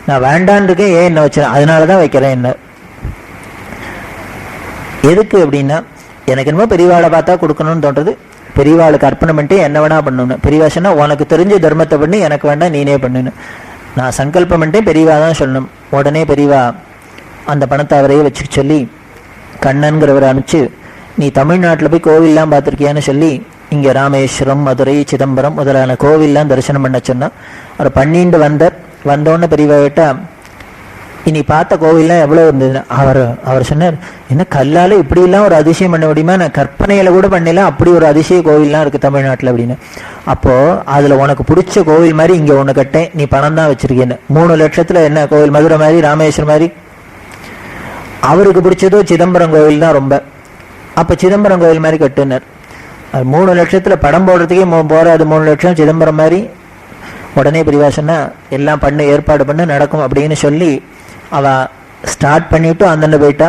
நான் வேண்டான் இருக்கேன், ஏன் என்ன வச்சேன், அதனாலதான் வைக்கிறேன். என்ன எதுக்கு அப்படின்னா, எனக்கு என்னமோ பெரியவாளை பார்த்தா கொடுக்கணும்னு தோன்றது, பெரியவாளுக்கு அர்ப்பணம் பண்ணிட்டு என்ன வேணா பண்ணணும். பெரியவா சொன்னா உனக்கு தெரிஞ்ச தர்மத்தை பண்ணி எனக்கு வேண்டாம் நீனே பண்ணுன்னு. நான் சங்கல்பம் பண்ணிட்டேன், பெரியவா தான் சொல்லணும். உடனே பெரியவா அந்த பணத்தை அவரையே வச்சு சொல்லி கண்ணன்கிறவரை அனுப்பிச்சு, நீ தமிழ்நாட்டில் போய் கோவில்லாம் பார்த்துருக்கியான்னு சொல்லி இங்கே ராமேஸ்வரம், மதுரை, சிதம்பரம் முதலான கோவில்லாம் தரிசனம் பண்ண சொன்னா. அவர் பண்ணிட்டு வந்தோடனே பெரியவா கேட்டா, இனி பார்த்த கோவில்லாம் எவ்வளோ இருந்தது. அவர் சொன்னார், என்ன கல்லால் இப்படிலாம் ஒரு அதிசயம் பண்ண முடியுமா, நான் கற்பனையில கூட பண்ணல, அப்படி ஒரு அதிசய கோவில்லாம் இருக்கு தமிழ்நாட்டில் அப்படின்னு. அப்போ அதுல உனக்கு பிடிச்ச கோவில் மாதிரி இங்க ஒண்ணு கட்டேன், நீ பணம் தான் வச்சிருக்கேன்னு. 3 லட்சத்துல என்ன கோவில், மதுரை மாதிரி, ராமேஸ்வரம் மாதிரி. அவருக்கு பிடிச்சதோ சிதம்பரம் கோவில் தான் ரொம்ப. அப்ப சிதம்பரம் கோவில் மாதிரி கட்டுனர். 3 லட்சத்துல படம் போடுறதுக்கே போறாது, 3 லட்சம் சிதம்பரம் மாதிரி. உடனே பிரிவாசன்னா எல்லாம் பண்ணு, ஏற்பாடு பண்ணு, நடக்கும் அப்படின்னு சொல்லி அவ ஸ்டார்ட் பண்ணிட்டு அந்தன்னு போயிட்டா.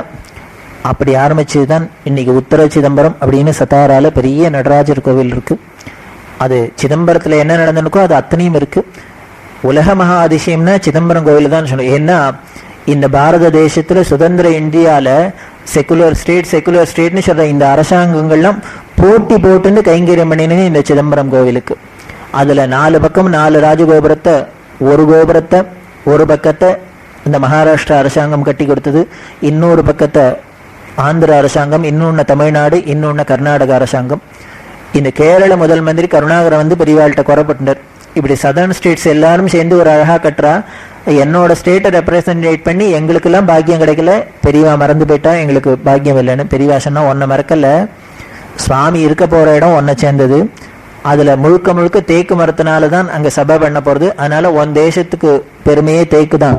அப்படி ஆரம்பிச்சதுதான் இன்னைக்கு உத்தர சிதம்பரம் அப்படின்னு சத்தாரால பெரிய நடராஜர் கோவில் இருக்கு. அது சிதம்பரத்துல என்ன நடந்திருக்கோ அது அத்தனையும் இருக்கு. உலக மகா அதிசயம்னா சிதம்பரம் கோவில் தான் சொல்லணும். ஏன்னா இந்த பாரத தேசத்துல சுதந்திர இந்தியால செக்குலர் ஸ்டேட்னு சொல்ற இந்த அரசாங்கங்கள்லாம் போட்டி போட்டுன்னு கைங்கரியம் பண்ணினது இந்த சிதம்பரம் கோவிலுக்கு. அதுல 4 பக்கம் 4 ராஜகோபுரத்தை, ஒரு கோபுரத்தை ஒரு பக்கத்தை இந்த மகாராஷ்டிரா அரசாங்கம் கட்டி கொடுத்தது, இன்னொரு பக்கத்தை ஆந்திர அரசாங்கம், இன்னொன்னு தமிழ்நாடு, இன்னொன்னு கர்நாடக அரசாங்கம். இந்த கேரள முதல் மந்திரி கருணாகரன் பெரியவாள்கிட்ட குறப்பட்டார், இப்படி சதர்ன் ஸ்டேட்ஸ் எல்லாரும் சேர்ந்து ஒரு அழகா கட்டுறா, என்னோட ஸ்டேட்டை ரெப்ரசன்டேட் பண்ணி எங்களுக்கெல்லாம் பாக்கியம் கிடைக்கல, பெரியவா மறந்து போயிட்டா எங்களுக்கு பாக்கியம் இல்லைன்னு. பெரியவா சொன்னா, ஒன்ன மறக்கல, சுவாமி இருக்க போற இடம் ஒன்ன சேர்ந்தது, அதுல முழுக்க முழுக்க தேக்கு மரத்தினாலதான் அங்க சபை பண்ண போறது, அதனால உன் தேசத்துக்கு பெருமையே தேக்கு தான்,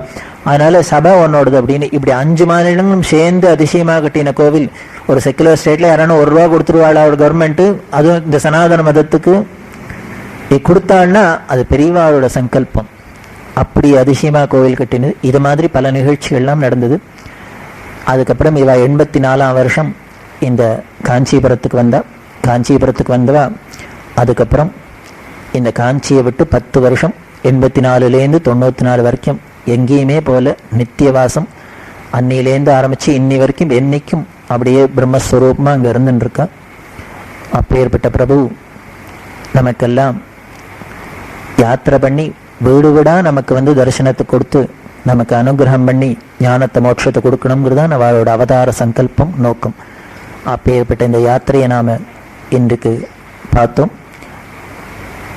அதனால சபை ஒன்னோடுது அப்படின்னு. இப்படி 5 மாநிலங்களும் சேர்ந்து அதிசயமாக கட்டின கோவில். ஒரு செக்குலர் ஸ்டேட்ல யாரான 1 ரூபா கொடுத்துருவாளா ஒரு கவர்மெண்ட், அதுவும் இந்த சனாதன மதத்துக்கு கொடுத்தாள்னா அது பெரியவாளோட சங்கல்பம். அப்படி அதிசயமா கோவில் கட்டினது. இது மாதிரி பல நிகழ்ச்சிகள்லாம் நடந்தது. அதுக்கப்புறம் இவ 84ஆம் வருஷம் இந்த காஞ்சிபுரத்துக்கு வந்தவா. அதுக்கப்புறம் இந்த காஞ்சியை விட்டு 10 வருஷம் 84லேருந்து 94 வரைக்கும் எங்கேயுமே போல நித்தியவாசம். அன்னிலேருந்து ஆரம்பிச்சு இன்னி வரைக்கும் என்னைக்கும் அப்படியே பிரம்மஸ்வரூபமா அங்க இருந்துருக்கா. அப்பேற்பட்ட பிரபு நமக்கெல்லாம் யாத்திரை பண்ணி வீடு வீடா நமக்கு தரிசனத்தை கொடுத்து நமக்கு அனுகிரகம் பண்ணி ஞானத்தை மோட்சத்தை கொடுக்கணுங்கிறதான் அவளோட அவதார சங்கல்பம், நோக்கம். அப்பேற்பட்ட இந்த யாத்திரையை நாம இன்றைக்கு பார்த்தோம்.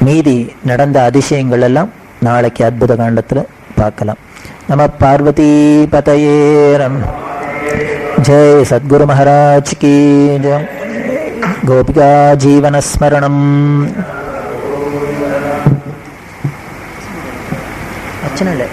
மீதி நடந்த அதிசயங்கள் எல்லாம் நாளைக்கு அற்புத காண்டத்துல பார்க்கலாம். நம பார்வதி பதயேரம். ஜெய் சத்குரு மகாராஜ் கி ஜெய். கோபிகா ஜீவனஸ்மரணம். அச்சனை இல்லை.